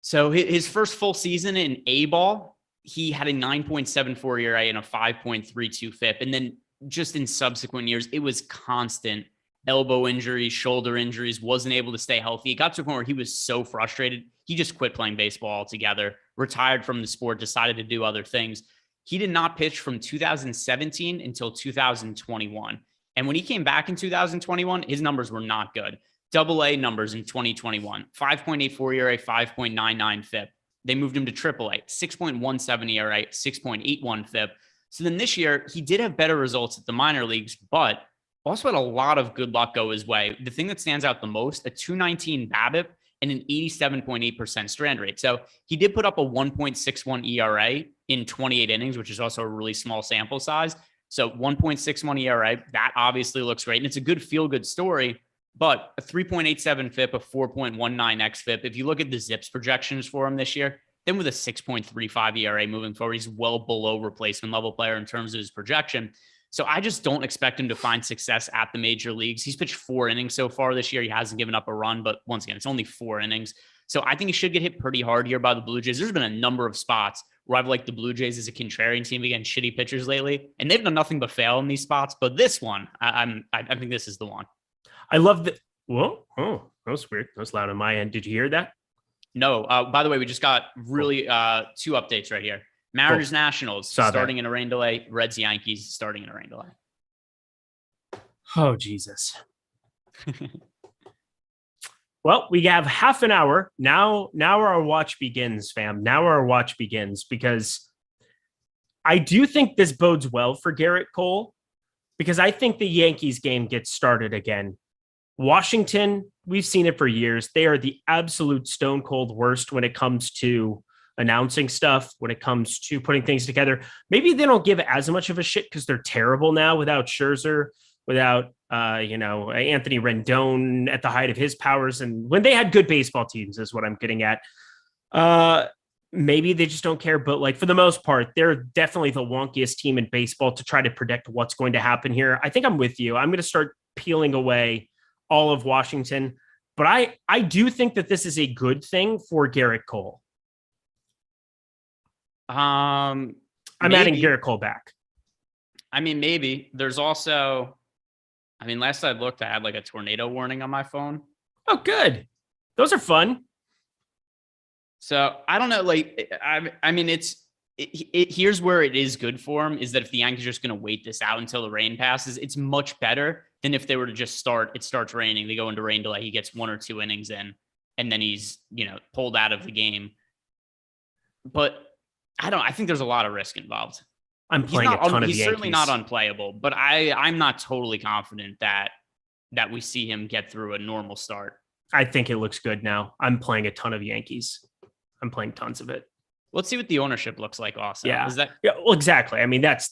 So his first full season in A-ball, he had a 9.74 ERA and a 5.32 FIP. And then just in subsequent years, it was constant elbow injuries, shoulder injuries, wasn't able to stay healthy. It got to a point where he was so frustrated, he just quit playing baseball altogether, retired from the sport, decided to do other things. He did not pitch from 2017 until 2021. And when he came back in 2021, his numbers were not good. AA numbers in 2021, 5.84 ERA, 5.99 FIP. They moved him to AAA, 6.17 ERA, 6.81 FIP. So then this year, he did have better results at the minor leagues, but also had a lot of good luck go his way. The thing that stands out the most, a 219 BABIP and an 87.8% strand rate. So he did put up a 1.61 ERA in 28 innings, which is also a really small sample size. So 1.61 ERA, that obviously looks great. And it's a good feel-good story, but a 3.87 FIP, a 4.19 xFIP. If you look at the ZiPS projections for him this year, then with a 6.35 ERA moving forward, he's well below replacement level player in terms of his projection. So I just don't expect him to find success at the major leagues. He's pitched 4 innings so far this year. He hasn't given up a run, but once again, it's only 4 innings. So I think he should get hit pretty hard here by the Blue Jays. There's been a number of spots where I've liked the Blue Jays as a contrarian team against shitty pitchers lately, and they've done nothing but fail in these spots. But this one, I think this is the one. I love that. Whoa, oh, that was weird. That was loud on my end. Did you hear that? No. By the way, we just got really 2 updates right here. Mariners Nationals starting in a rain delay. Reds Yankees starting in a rain delay. Oh, Jesus. Well, we have half an hour. Now our watch begins, fam. Now our watch begins, because I do think this bodes well for Garrett Cole, because I think the Yankees game gets started again. Washington, we've seen it for years. They are the absolute stone cold worst when it comes to announcing stuff, when it comes to putting things together. Maybe they don't give as much of a shit because they're terrible now without Scherzer, without Anthony Rendon at the height of his powers. And when they had good baseball teams is what I'm getting at. Maybe they just don't care, but like for the most part, they're definitely the wonkiest team in baseball to try to predict what's going to happen here. I think I'm with you. I'm going to start peeling away all of Washington, but I do think that this is a good thing for Garrett Cole. I'm adding Garrett Cole back. I mean, maybe there's also, last I looked, I had like a tornado warning on my phone. Oh, good. Those are fun. So I don't know. Like, I mean, here's where it is good for him is that if the Yankees are just going to wait this out until the rain passes, it's much better than if they were to just it starts raining. They go into rain delay. He gets 1 or 2 innings in, and then he's, pulled out of the game. But I think there's a lot of risk involved. I'm playing a ton of the Yankees. He's certainly not unplayable, but I'm not totally confident that we see him get through a normal start. I think it looks good now. I'm playing a ton of Yankees. I'm playing tons of it. Let's see what the ownership looks like also. Yeah. Well, exactly. I mean, that's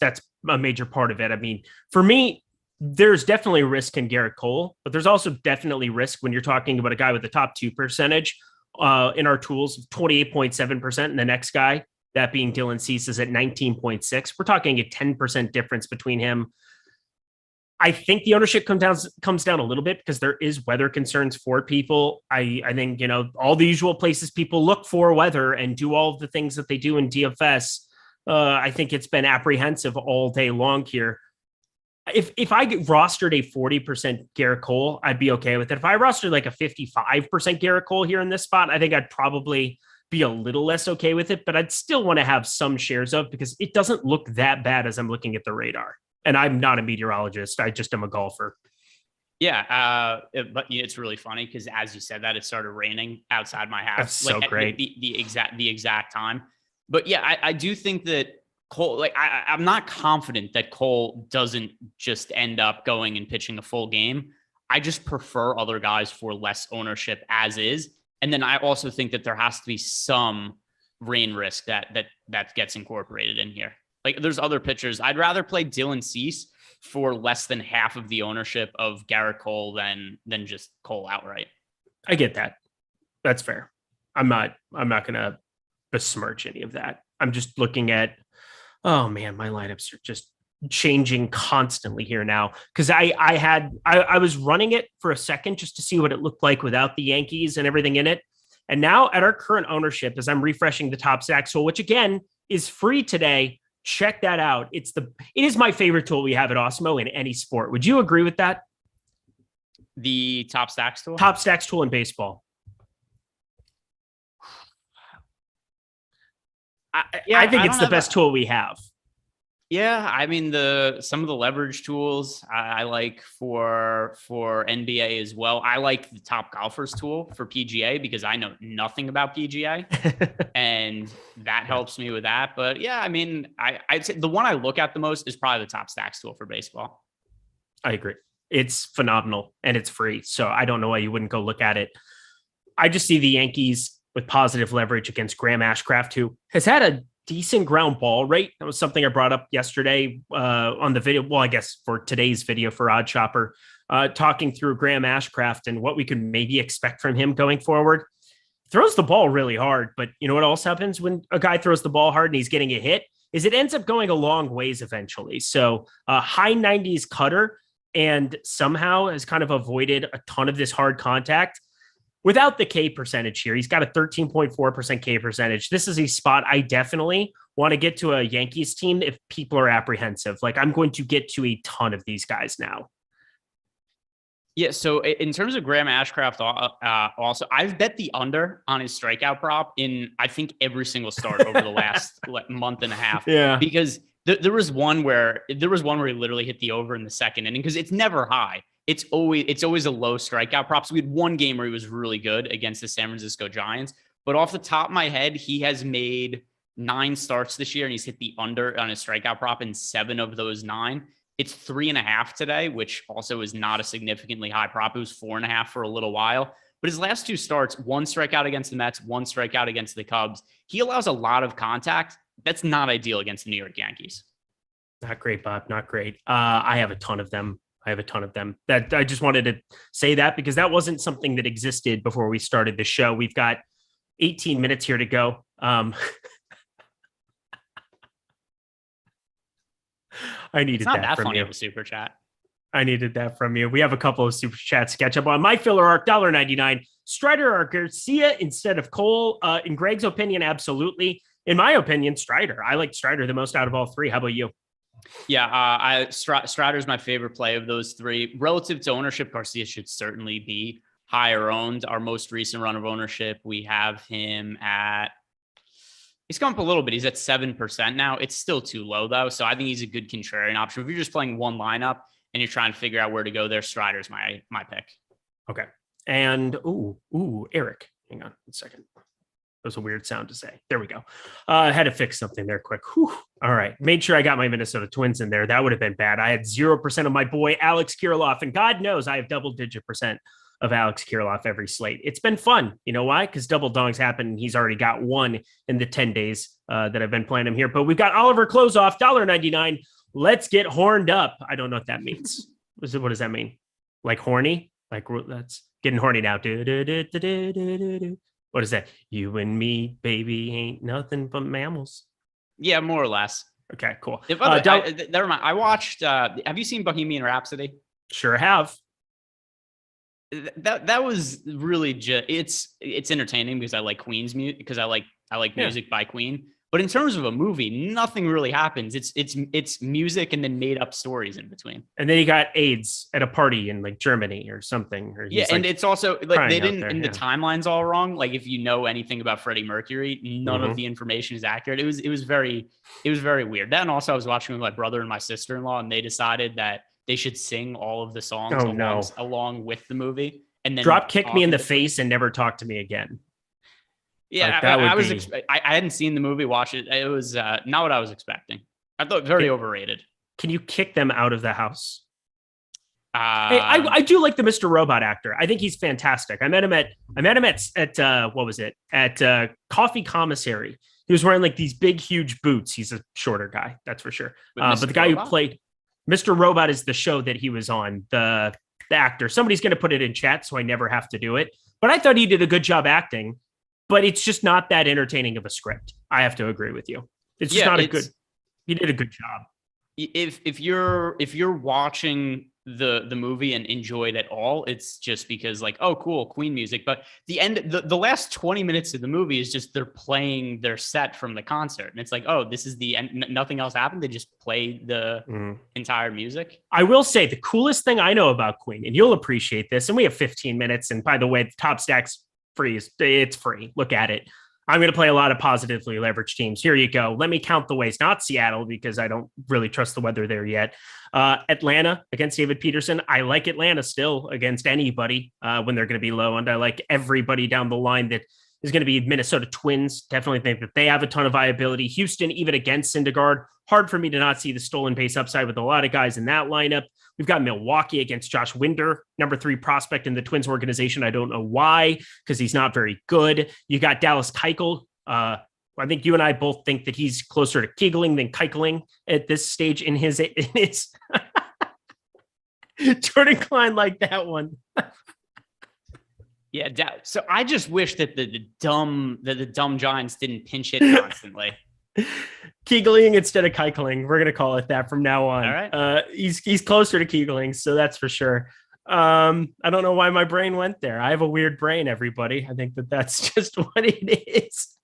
a major part of it. I mean, for me, there's definitely risk in Garrett Cole, but there's also definitely risk when you're talking about a guy with the top 2 percentage in our tools, 28.7%. And the next guy, that being Dylan Cease, is at 19.6. We're talking a 10% difference between him. I think the ownership comes down a little bit because there is weather concerns for people. I think, all the usual places people look for weather and do all of the things that they do in DFS. I think it's been apprehensive all day long here. If I rostered a 40% Garrett Cole, I'd be okay with it. If I rostered like a 55% Garrett Cole here in this spot, I think I'd probably be a little less okay with it, but I'd still want to have some shares of because it doesn't look that bad as I'm looking at the radar. And I'm not a meteorologist. I just am a golfer. Yeah. But it's really funny because as you said that, it started raining outside my house. That's so great. The exact time. But yeah, I do think that Cole, I'm not confident that Cole doesn't just end up going and pitching a full game. I just prefer other guys for less ownership as is. And then I also think that there has to be some rain risk that gets incorporated in here. Like there's other pitchers. I'd rather play Dylan Cease for less than half of the ownership of Garrett Cole than just Cole outright. I get that. That's fair. I'm not going to besmirch any of that. I'm just looking at, oh man, my lineups are just changing constantly here now. Cause I was running it for a second just to see what it looked like without the Yankees and everything in it. And now at our current ownership, as I'm refreshing the top stacks tool, which again is free today, check that out. It is my favorite tool we have at Osmo in any sport. Would you agree with that? The top stacks tool? Top stacks tool in baseball. I think it's the best tool we have. Yeah, I mean some of the leverage tools I like for NBA as well. I like the Top Golfers tool for PGA because I know nothing about PGA, and that helps me with that. But yeah, I mean, I'd say the one I look at the most is probably the Top Stacks tool for baseball. I agree. It's phenomenal and it's free, so I don't know why you wouldn't go look at it. I just see the Yankees with positive leverage against Graham Ashcraft, who has had a decent ground ball rate. That was something I brought up yesterday on the video. Well, I guess for today's video for Odd Chopper, talking through Graham Ashcraft and what we could maybe expect from him going forward. Throws the ball really hard, but you know what else happens when a guy throws the ball hard and he's getting a hit is it ends up going a long ways eventually. So high 90s cutter and somehow has kind of avoided a ton of this hard contact. Without the K percentage here, he's got a 13.4% K percentage. This is a spot I definitely want to get to a Yankees team if people are apprehensive. Like I'm going to get to a ton of these guys now. Yeah, so in terms of Graham Ashcraft, also, I've bet the under on his strikeout prop in, I think, every single start over the last month and a half. Yeah. Because there was one where he literally hit the over in the second inning because it's never high. It's always a low strikeout prop. So we had one game where he was really good against the San Francisco Giants. But off the top of my head, he has made 9 starts this year and he's hit the under on his strikeout prop in 7 of those 9. It's 3.5 today, which also is not a significantly high prop. It was 4.5 for a little while. But his last 2 starts, 1 strikeout against the Mets, 1 strikeout against the Cubs. He allows a lot of contact. That's not ideal against the New York Yankees. Not great, Bob. Not great. I have a ton of them. That I just wanted to say that because that wasn't something that existed before we started the show. We've got 18 minutes here to go. I needed that from funny you. Of a super chat. I needed that from you. We have a couple of super chats to catch up on. My filler arc, $1.99. Strider or Garcia instead of Cole. In Greg's opinion, absolutely. In my opinion, Strider. I like Strider the most out of all 3. How about you? Yeah, Strider's my favorite play of those 3. Relative to ownership, Garcia should certainly be higher owned. Our most recent run of ownership, we have him at, he's come up a little bit. He's at 7% now. It's still too low though. So I think he's a good contrarian option. If you're just playing one lineup and you're trying to figure out where to go there, Strider's my pick. Okay. And Eric, hang on a second. That was a weird sound to say. There we go. I had to fix something there quick. Whew. All right. Made sure I got my Minnesota Twins in there. That would have been bad. I had 0% of my boy, Alex Kirilloff. And God knows I have double-digit % of Alex Kirilloff every slate. It's been fun. You know why? Because double dongs happen. And he's already got one in the 10 days that I've been playing him here. But we've got Oliver Closeoff, $1.99. Let's get horned up. I don't know what that means. What does that mean? Like horny? Like that's getting horny now. What is that? You and me, baby, ain't nothing but mammals. Yeah, more or less. Okay, cool. Never mind. I watched. Have you seen Bohemian Rhapsody? Sure have. That was really just. It's entertaining because I like Queen's music, because I like music by Queen. But in terms of a movie, nothing really happens. It's music and then made up stories in between. And then he got AIDS at a party in like Germany or something. Or yeah, and it's also like they didn't, and the timeline's all wrong. Like if you know anything about Freddie Mercury, none of the information is accurate. It was very weird. That, and also I was watching with my brother and my sister-in-law, and they decided that they should sing all of the songs along with the movie, and then drop kick me in the face and never talk to me again. Yeah, like I hadn't seen the movie. Watch it. It was not what I was expecting. I thought very overrated. Can you kick them out of the house? Hey, I do like the Mr. Robot actor. I think he's fantastic. I met him at what was it? At Coffee Commissary. He was wearing like these big, huge boots. He's a shorter guy, that's for sure. But the guy who played Mr. Robot is the show that he was on. The actor. Somebody's going to put it in chat, so I never have to do it. But I thought he did a good job acting. But it's just not that entertaining of a script. I have to agree with you. It's just not a good. He did a good job. If you're watching the movie and enjoy it at all, it's just because like, oh, cool, Queen music. But the last 20 minutes of the movie is just they're playing their set from the concert, and it's like, oh, this is the end. Nothing else happened. They just play the entire music. I will say the coolest thing I know about Queen, and you'll appreciate this. And we have 15 minutes. And by the way, the top stacks. It's free. Look at it. I'm going to play a lot of positively leveraged teams. Here you go. Let me count the ways. Not Seattle, because I don't really trust the weather there yet. Atlanta against David Peterson. I like Atlanta still against anybody when they're going to be low. And I like everybody down the line that is going to be Minnesota Twins. Definitely think that they have a ton of viability. Houston, even against Syndergaard. Hard for me to not see the stolen base upside with a lot of guys in that lineup. We've got Milwaukee against Josh Winder, number 3 prospect in the Twins organization. I don't know why, because he's not very good. You got Dallas Keuchel. I think you and I both think that he's closer to Keegling than Keucheling at this stage in his Jordan Klein like that one. Yeah, so I just wish that the dumb Giants didn't pinch hit constantly. Keegling instead of Keucheling. We're gonna call it that from now on. All right. He's closer to Keegling, so that's for sure. I don't know why my brain went there. I have a weird brain, everybody. I think that's just what it is.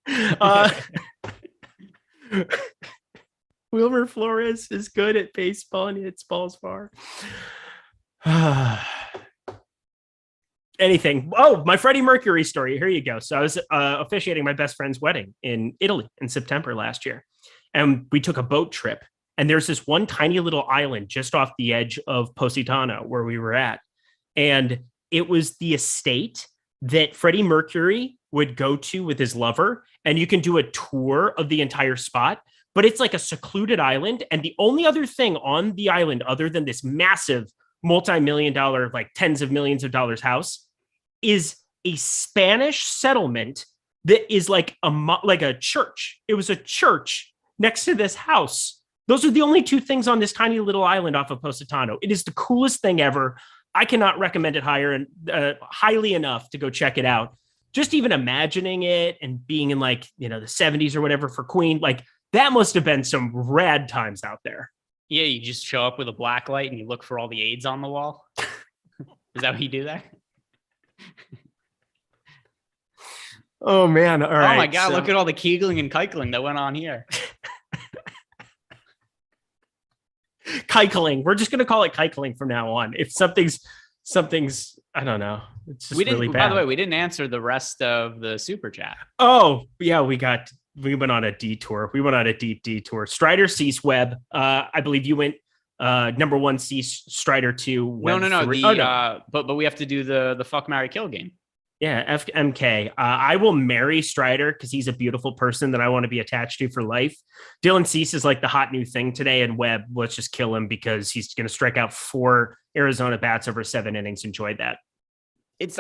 Wilmer Flores is good at baseball and he hits balls far. Anything. Oh, my Freddie Mercury story. Here you go. So I was officiating my best friend's wedding in Italy in September last year. And we took a boat trip. And there's this one tiny little island just off the edge of Positano where we were at. And it was the estate that Freddie Mercury would go to with his lover. And you can do a tour of the entire spot. But it's like a secluded island. And the only other thing on the island, other than this massive multi-million-dollar, like tens of millions of dollars house, is a Spanish settlement that is like a church. It was a church next to this house. Those are the only 2 things on this tiny little island off of Positano. It is the coolest thing ever. I cannot recommend it highly enough to go check it out. Just even imagining it and being in like, the 70s or whatever for Queen, like that must have been some rad times out there. Yeah, you just show up with a black light and you look for all the AIDS on the wall. Is that how you do that? Oh man! All right. Oh my God! Look at all the Keegling and Keucheling that went on here. Keucheling. We're just gonna call it Keucheling from now on. If something's, I don't know. It's just We didn't. really By bad. the way, we didn't answer the rest of the super chat. Oh, yeah, we went on a detour. We went on a deep detour. Strider, Cease, Webb. I believe you went number 1, Cease, Strider 2, Webb No. 3. But we have to do the fuck, marry, kill game. Yeah, FMK. I will marry Strider because he's a beautiful person that I want to be attached to for life. Dylan Cease is like the hot new thing today, and Webb, let's just kill him because he's going to strike out 4 Arizona bats over 7 innings. Enjoyed that.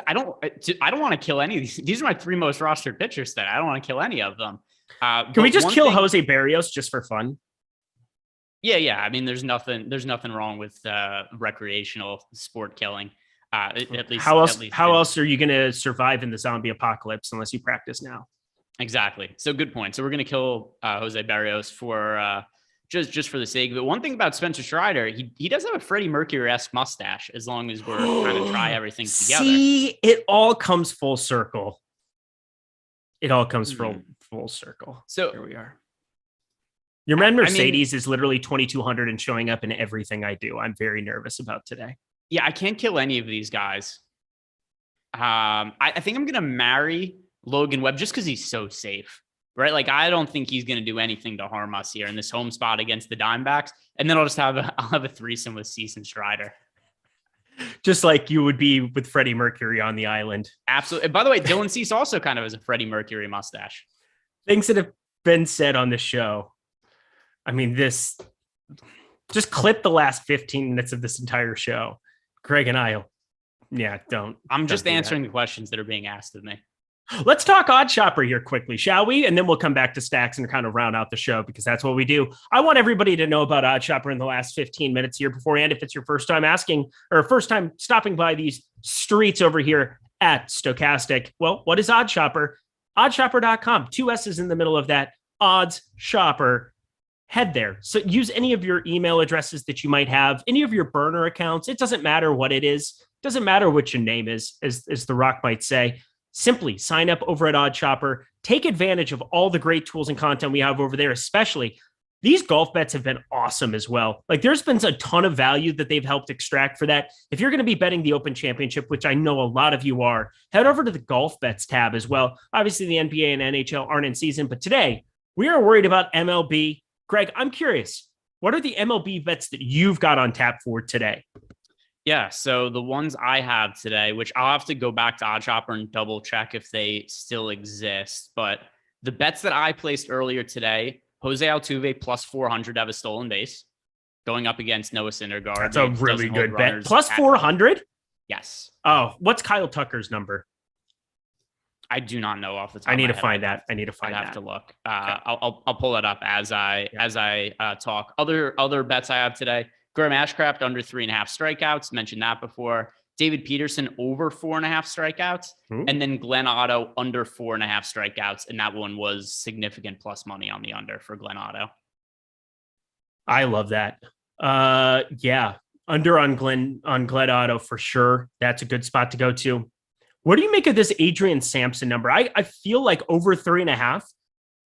I don't want to kill any of these. These are my 3 most rostered pitchers today. I don't want to kill any of them. Can we just kill Jose Barrios just for fun? Yeah. I mean, there's nothing wrong with recreational sport killing. At least how else are you going to survive in the zombie apocalypse unless you practice now? Exactly. So good point. So we're going to kill Jose Barrios for just for the sake of it. One thing about Spencer Strider, he does have a Freddie Mercury-esque mustache as long as we're trying to try everything together. See, it all comes full circle. It all comes full circle. So here we are. Your man Mercedes is literally 2,200 and showing up in everything I do. I'm very nervous about today. Yeah, I can't kill any of these guys. I think I'm going to marry Logan Webb just because he's so safe, right? Like, I don't think he's going to do anything to harm us here in this home spot against the Diamondbacks. And then I'll have a threesome with Cease and Strider. Just like you would be with Freddie Mercury on the island. Absolutely. By the way, Dylan Cease also kind of has a Freddie Mercury mustache. Things that have been said on the show. I mean, just clip the last 15 minutes of this entire show. Greg and I, don't. I'm just answering the questions that are being asked of me. Let's talk Odd Shopper here quickly, shall we? And then we'll come back to stacks and kind of round out the show because that's what we do. I want everybody to know about Odd Shopper in the last 15 minutes here beforehand. If it's your first time first time stopping by these streets over here at Stokastic, well, what is Odd Shopper? Oddshopper.com. 2 S's in the middle of that. Odds Shopper. Head there. So use any of your email addresses that you might have, any of your burner accounts. It doesn't matter what it is. It doesn't matter what your name is, as The Rock might say. Simply sign up over at Odd Shopper. Take advantage of all the great tools and content we have over there, especially these golf bets have been awesome as well. Like, there's been a ton of value that they've helped extract for that. If you're going to be betting the Open Championship, which I know a lot of you are, head over to the golf bets tab as well. Obviously, the NBA and NHL aren't in season, but today we are worried about MLB. Greg, I'm curious, what are the MLB bets that you've got on tap for today? Yeah, so the ones I have today, which I'll have to go back to Odd Shopper and double check if they still exist, but the bets that I placed earlier today, Jose Altuve plus 400 to have a stolen base, going up against Noah Syndergaard. That's a really good bet. Plus 400? Yes. Oh, what's Kyle Tucker's number? I do not know off the top. I need of to my find head. that. I need to find I that. have to look. I'll pull it up as I talk. Other bets I have today: Graham Ashcraft under 3.5 strikeouts. Mentioned that before. David Peterson over 4.5 strikeouts, and then Glenn Otto under 4.5 strikeouts, and that one was significant plus money on the under for Glenn Otto. I love that. Yeah, under on Glenn Otto for sure. That's a good spot to go to. What do you make of this Adrian Sampson number? I feel like over 3.5.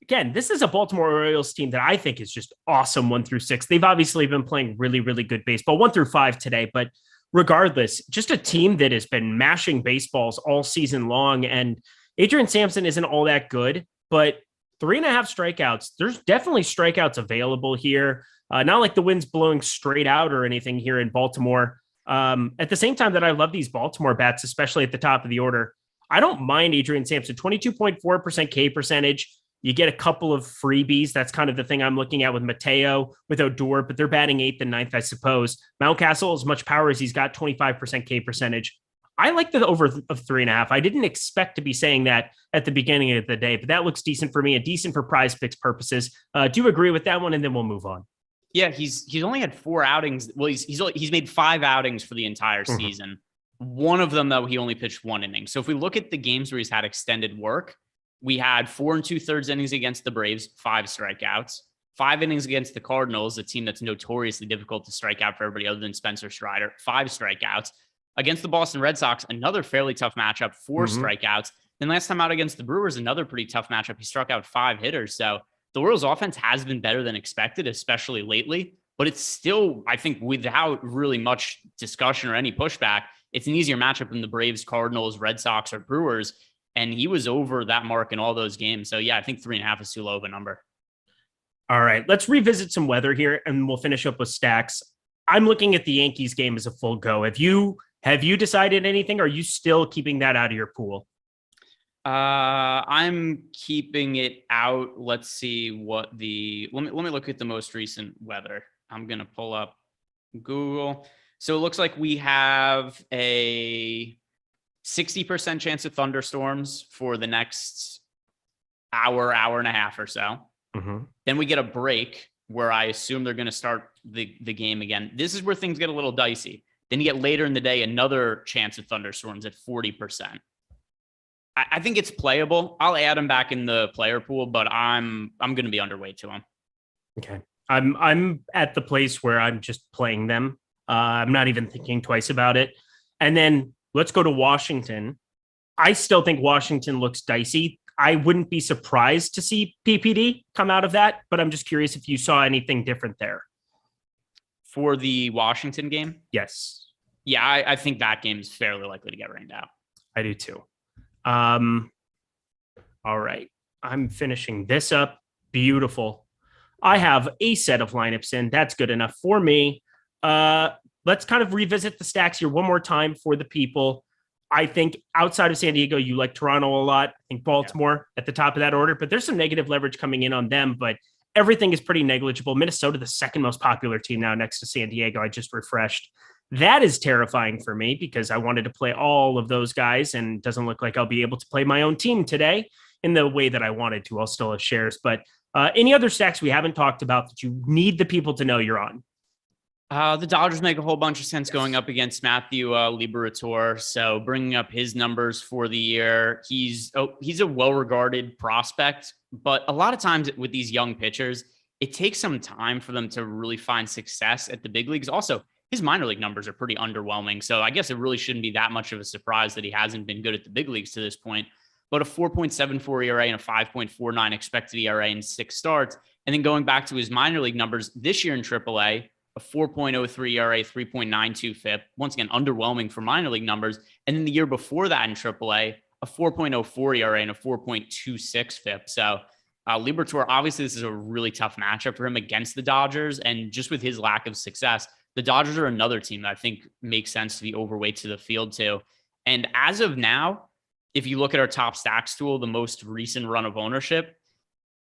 Again, this is a Baltimore Orioles team that I think is just awesome 1 through 6. They've obviously been playing really, really good baseball 1 through 5 today, but regardless, just a team that has been mashing baseballs all season long. And Adrian Sampson isn't all that good, but 3.5 strikeouts. There's definitely strikeouts available here. Not like the wind's blowing straight out or anything here in Baltimore. At the same time that I love these Baltimore bats, especially at the top of the order, I don't mind Adrian Sampson, 22.4% K percentage. You get a couple of freebies. That's kind of the thing I'm looking at with Mateo, with Odor, but they're batting 8th and 9th, I suppose. Mountcastle, as much power as he's got, 25% K percentage. I like the over of 3.5. I didn't expect to be saying that at the beginning of the day, but that looks decent for me and decent for Prize Picks purposes. Do you agree with that one? And then we'll move on. Yeah, he's only had 4 outings. Well, he's made 5 outings for the entire season. One of them, though, he only pitched 1 inning. So if we look at the games where he's had extended work, we had 4 2/3 innings against the Braves, 5 strikeouts, 5 innings against the Cardinals, a team that's notoriously difficult to strike out for everybody other than Spencer Strider, 5 strikeouts. Against the Boston Red Sox, another fairly tough matchup, 4 strikeouts. Then last time out against the Brewers, another pretty tough matchup. He struck out 5 hitters. So the Orioles offense has been better than expected, especially lately, but it's still, I think, without really much discussion or any pushback, it's an easier matchup than the Braves, Cardinals, Red Sox, or Brewers. And he was over that mark in all those games. So yeah, I think 3.5 is too low of a number. All right, let's revisit some weather here, and we'll finish up with stacks. I'm looking at the Yankees game as a full go. Have you decided anything? Or are you still keeping that out of your pool? I'm keeping it out. Let's see what let me look at the most recent weather. I'm gonna pull up Google. So it looks like we have a 60% chance of thunderstorms for the next hour and a half or so. Mm-hmm. Then we get a break where I assume they're going to start the game again. This is where things get a little dicey. Then you get later in the day, another chance of thunderstorms at 40%. I think it's playable. I'll add him back in the player pool, but I'm going to be underweight to him. Okay. I'm at the place where I'm just playing them. I'm not even thinking twice about it. And then let's go to Washington. I still think Washington looks dicey. I wouldn't be surprised to see PPD come out of that, but I'm just curious if you saw anything different there. For the Washington game? Yes. Yeah, I think that game is fairly likely to get rained out. I do too. All right. I'm finishing this up. Beautiful. I have a set of lineups in. That's good enough for me. Let's kind of revisit the stacks here one more time for the people. I think outside of San Diego, you like Toronto a lot. I think Baltimore at the top of that order, but there's some negative leverage coming in on them, but everything is pretty negligible. Minnesota, the second most popular team now next to San Diego. I just refreshed. That is terrifying for me because I wanted to play all of those guys and it doesn't look like I'll be able to play my own team today in the way that I wanted to. I'll still have shares, but any other stacks we haven't talked about that you need the people to know you're on? The Dodgers make a whole bunch of sense going up against Matthew Liberatore. So bringing up his numbers for the year, he's a well-regarded prospect, but a lot of times with these young pitchers, it takes some time for them to really find success at the big leagues. Also, his minor league numbers are pretty underwhelming. So I guess it really shouldn't be that much of a surprise that he hasn't been good at the big leagues to this point. But a 4.74 ERA and a 5.49 expected ERA in 6 starts. And then going back to his minor league numbers this year in AAA, a 4.03 ERA, 3.92 FIP. Once again, underwhelming for minor league numbers. And then the year before that in AAA, a 4.04 ERA and a 4.26 FIP. So Liberatore, obviously this is a really tough matchup for him against the Dodgers. And just with his lack of success, the Dodgers are another team that I think makes sense to be overweight to the field too. And as of now, if you look at our top stacks tool, the most recent run of ownership,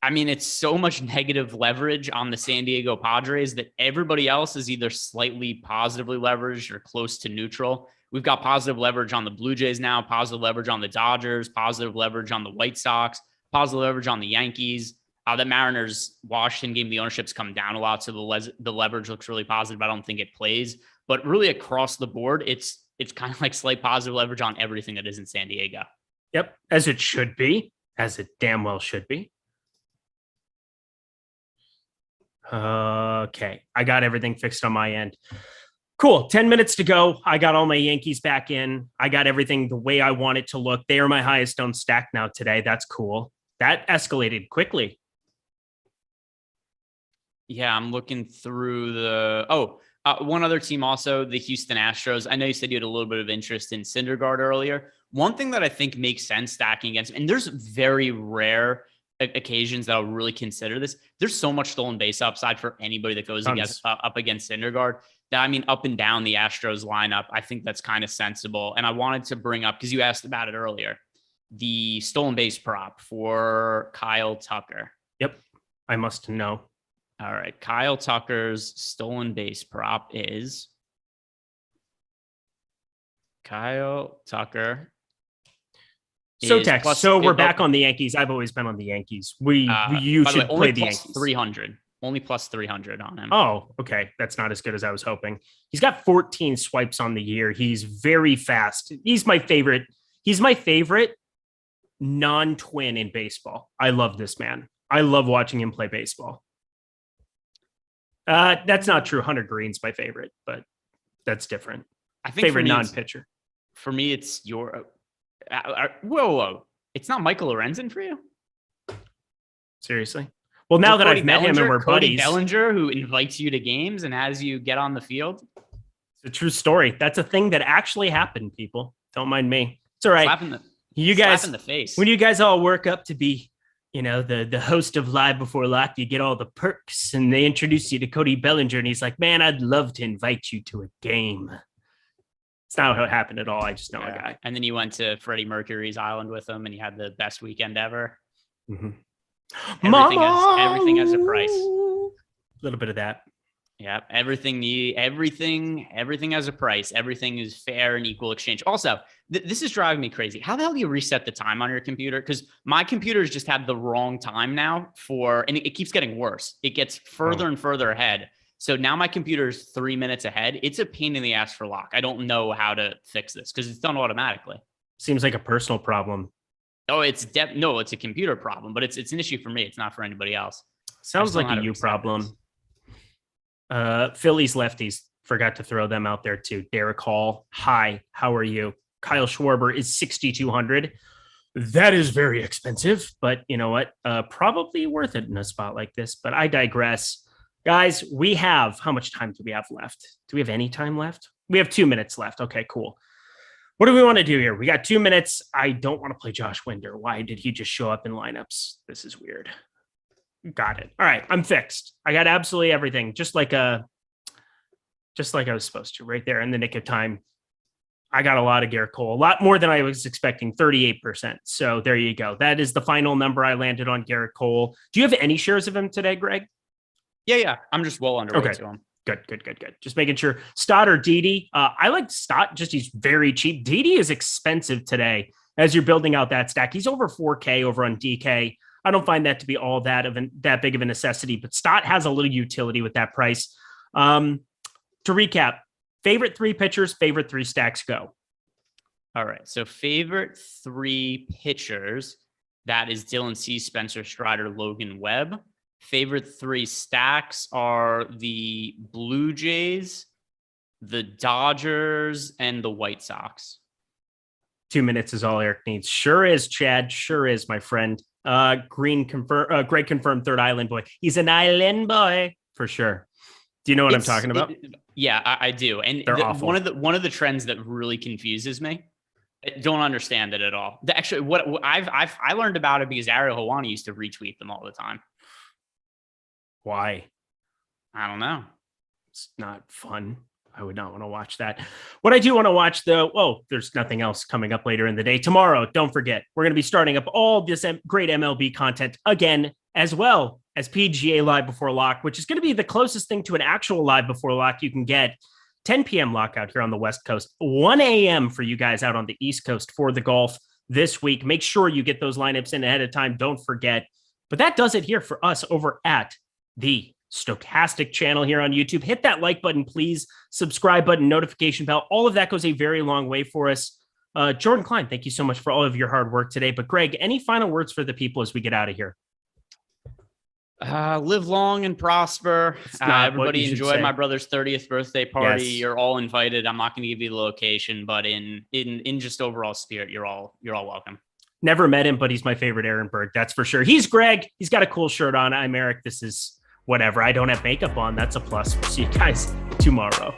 I mean, it's so much negative leverage on the San Diego Padres that everybody else is either slightly positively leveraged or close to neutral. We've got positive leverage on the Blue Jays now, positive leverage on the Dodgers, positive leverage on the White Sox, positive leverage on the Yankees. The Mariners Washington game, the ownership's come down a lot, so the leverage looks really positive. I don't think it plays, but really across the board, it's kind of like slight positive leverage on everything that is in San Diego. Yep, as it should be, as it damn well should be. Okay, I got everything fixed on my end. Cool, 10 minutes to go. I got all my Yankees back in. I got everything the way I want it to look. They are my highest owned stack now today. That's cool. That escalated quickly. Yeah, I'm looking through the... one other team also, the Houston Astros. I know you said you had a little bit of interest in Syndergaard earlier. One thing that I think makes sense stacking against, and there's very rare occasions that I'll really consider this. There's so much stolen base upside for anybody that goes up against Syndergaard. That, I mean, up and down the Astros lineup, I think that's kind of sensible. And I wanted to bring up, because you asked about it earlier, the stolen base prop for Kyle Tucker. Yep, I must know. All right, Kyle Tucker's stolen base prop is Kyle Tucker. So we're back on the Yankees. I've always been on the Yankees. You should play the Yankees. 300. Only plus 300 on him. Oh, okay. That's not as good as I was hoping. He's got 14 swipes on the year. He's very fast. He's my favorite. He's my favorite non-twin in baseball. I love this man. I love watching him play baseball. That's not true. Hunter Green's my favorite, but that's different. I think favorite non-pitcher. For me, it's your... whoa. It's not Michael Lorenzen for you? Seriously? Well, now that I've met him and we're Cody buddies. Bellinger, who invites you to games and has you get on the field? It's a true story. That's a thing that actually happened, people. Don't mind me. It's all right. You guys, slap in the face. When you guys all work up to be, the host of Live Before Lock, you get all the perks, and they introduce you to Cody Bellinger, and he's like, man, I'd love to invite you to a game. It's not how it happened at all. I just know a guy. And then you went to Freddie Mercury's island with him, and you had the best weekend ever. Mm-hmm. Everything has a price. A little bit of that. Yeah, everything has a price. Everything is fair and equal exchange. Also, this is driving me crazy. How the hell do you reset the time on your computer? Because my computer's just had the wrong time now and it keeps getting worse. It gets further and further ahead. So now my computer's 3 minutes ahead. It's a pain in the ass for lock. I don't know how to fix this because it's done automatically. Seems like a personal problem. Oh, no, it's a computer problem, but it's an issue for me. It's not for anybody else. Sounds like a you problem. Phillies lefties, forgot to throw them out there too. Derek Hall, hi, how are you? Kyle Schwarber is 6,200. That is very expensive, but you know what? Probably worth it in a spot like this, but I digress. Guys, how much time do we have left? Do we have any time left? We have 2 minutes left. Okay, cool. What do we want to do here? We got 2 minutes. I don't want to play Josh Winder. Why did he just show up in lineups? This is weird. Got it. All right, I'm fixed. I got absolutely everything, just like I was supposed to, right there in the nick of time. I got a lot of Garrett Cole, a lot more than I was expecting, 38%. So there you go. That is the final number I landed on Garrett Cole. Do you have any shares of him today, Greg? Yeah. I'm just well underweight to him. Good. Just making sure. Stott or Didi? I like Stott, just he's very cheap. Didi is expensive today as you're building out that stack. He's over 4K over on DK. I don't find that to be all that big of a necessity, but Stott has a little utility with that price. To recap, favorite 3 pitchers, favorite 3 stacks, go. All right. So favorite 3 pitchers, that is Dylan C, Spencer Strider, Logan Webb. Favorite 3 stacks are the Blue Jays, the Dodgers, and the White Sox. 2 minutes is all Eric needs. Sure is, Chad. Sure is, my friend. Greg confirmed third island boy. He's an island boy for sure. Do you know what I'm talking about? Yeah, I do. And one of the trends that really confuses me, I don't understand it at all. Actually, what I learned about it because Ariel Helwani used to retweet them all the time. Why? I don't know. It's not fun. I would not want to watch that. What I do want to watch, though, there's nothing else coming up later in the day. Tomorrow, don't forget, we're going to be starting up all this great MLB content again, as well as PGA Live Before Lock, which is going to be the closest thing to an actual Live Before Lock you can get. 10 p.m. lockout here on the West Coast, 1 a.m. for you guys out on the East Coast for the golf this week. Make sure you get those lineups in ahead of time. Don't forget. But that does it here for us over at the Stokastic channel here on YouTube. Hit that like button, please. Subscribe button, notification bell. All of that goes a very long way for us. Jordan Klein, thank you so much for all of your hard work today. But Greg, any final words for the people as we get out of here? Live long and prosper. Everybody enjoy my brother's 30th birthday party. Yes. You're all invited. I'm not going to give you the location, but in just overall spirit, you're all welcome. Never met him, but he's my favorite Aaron Berg. That's for sure. He's Greg. He's got a cool shirt on. I'm Eric. This is whatever. I don't have makeup on. That's a plus. We'll see you guys tomorrow.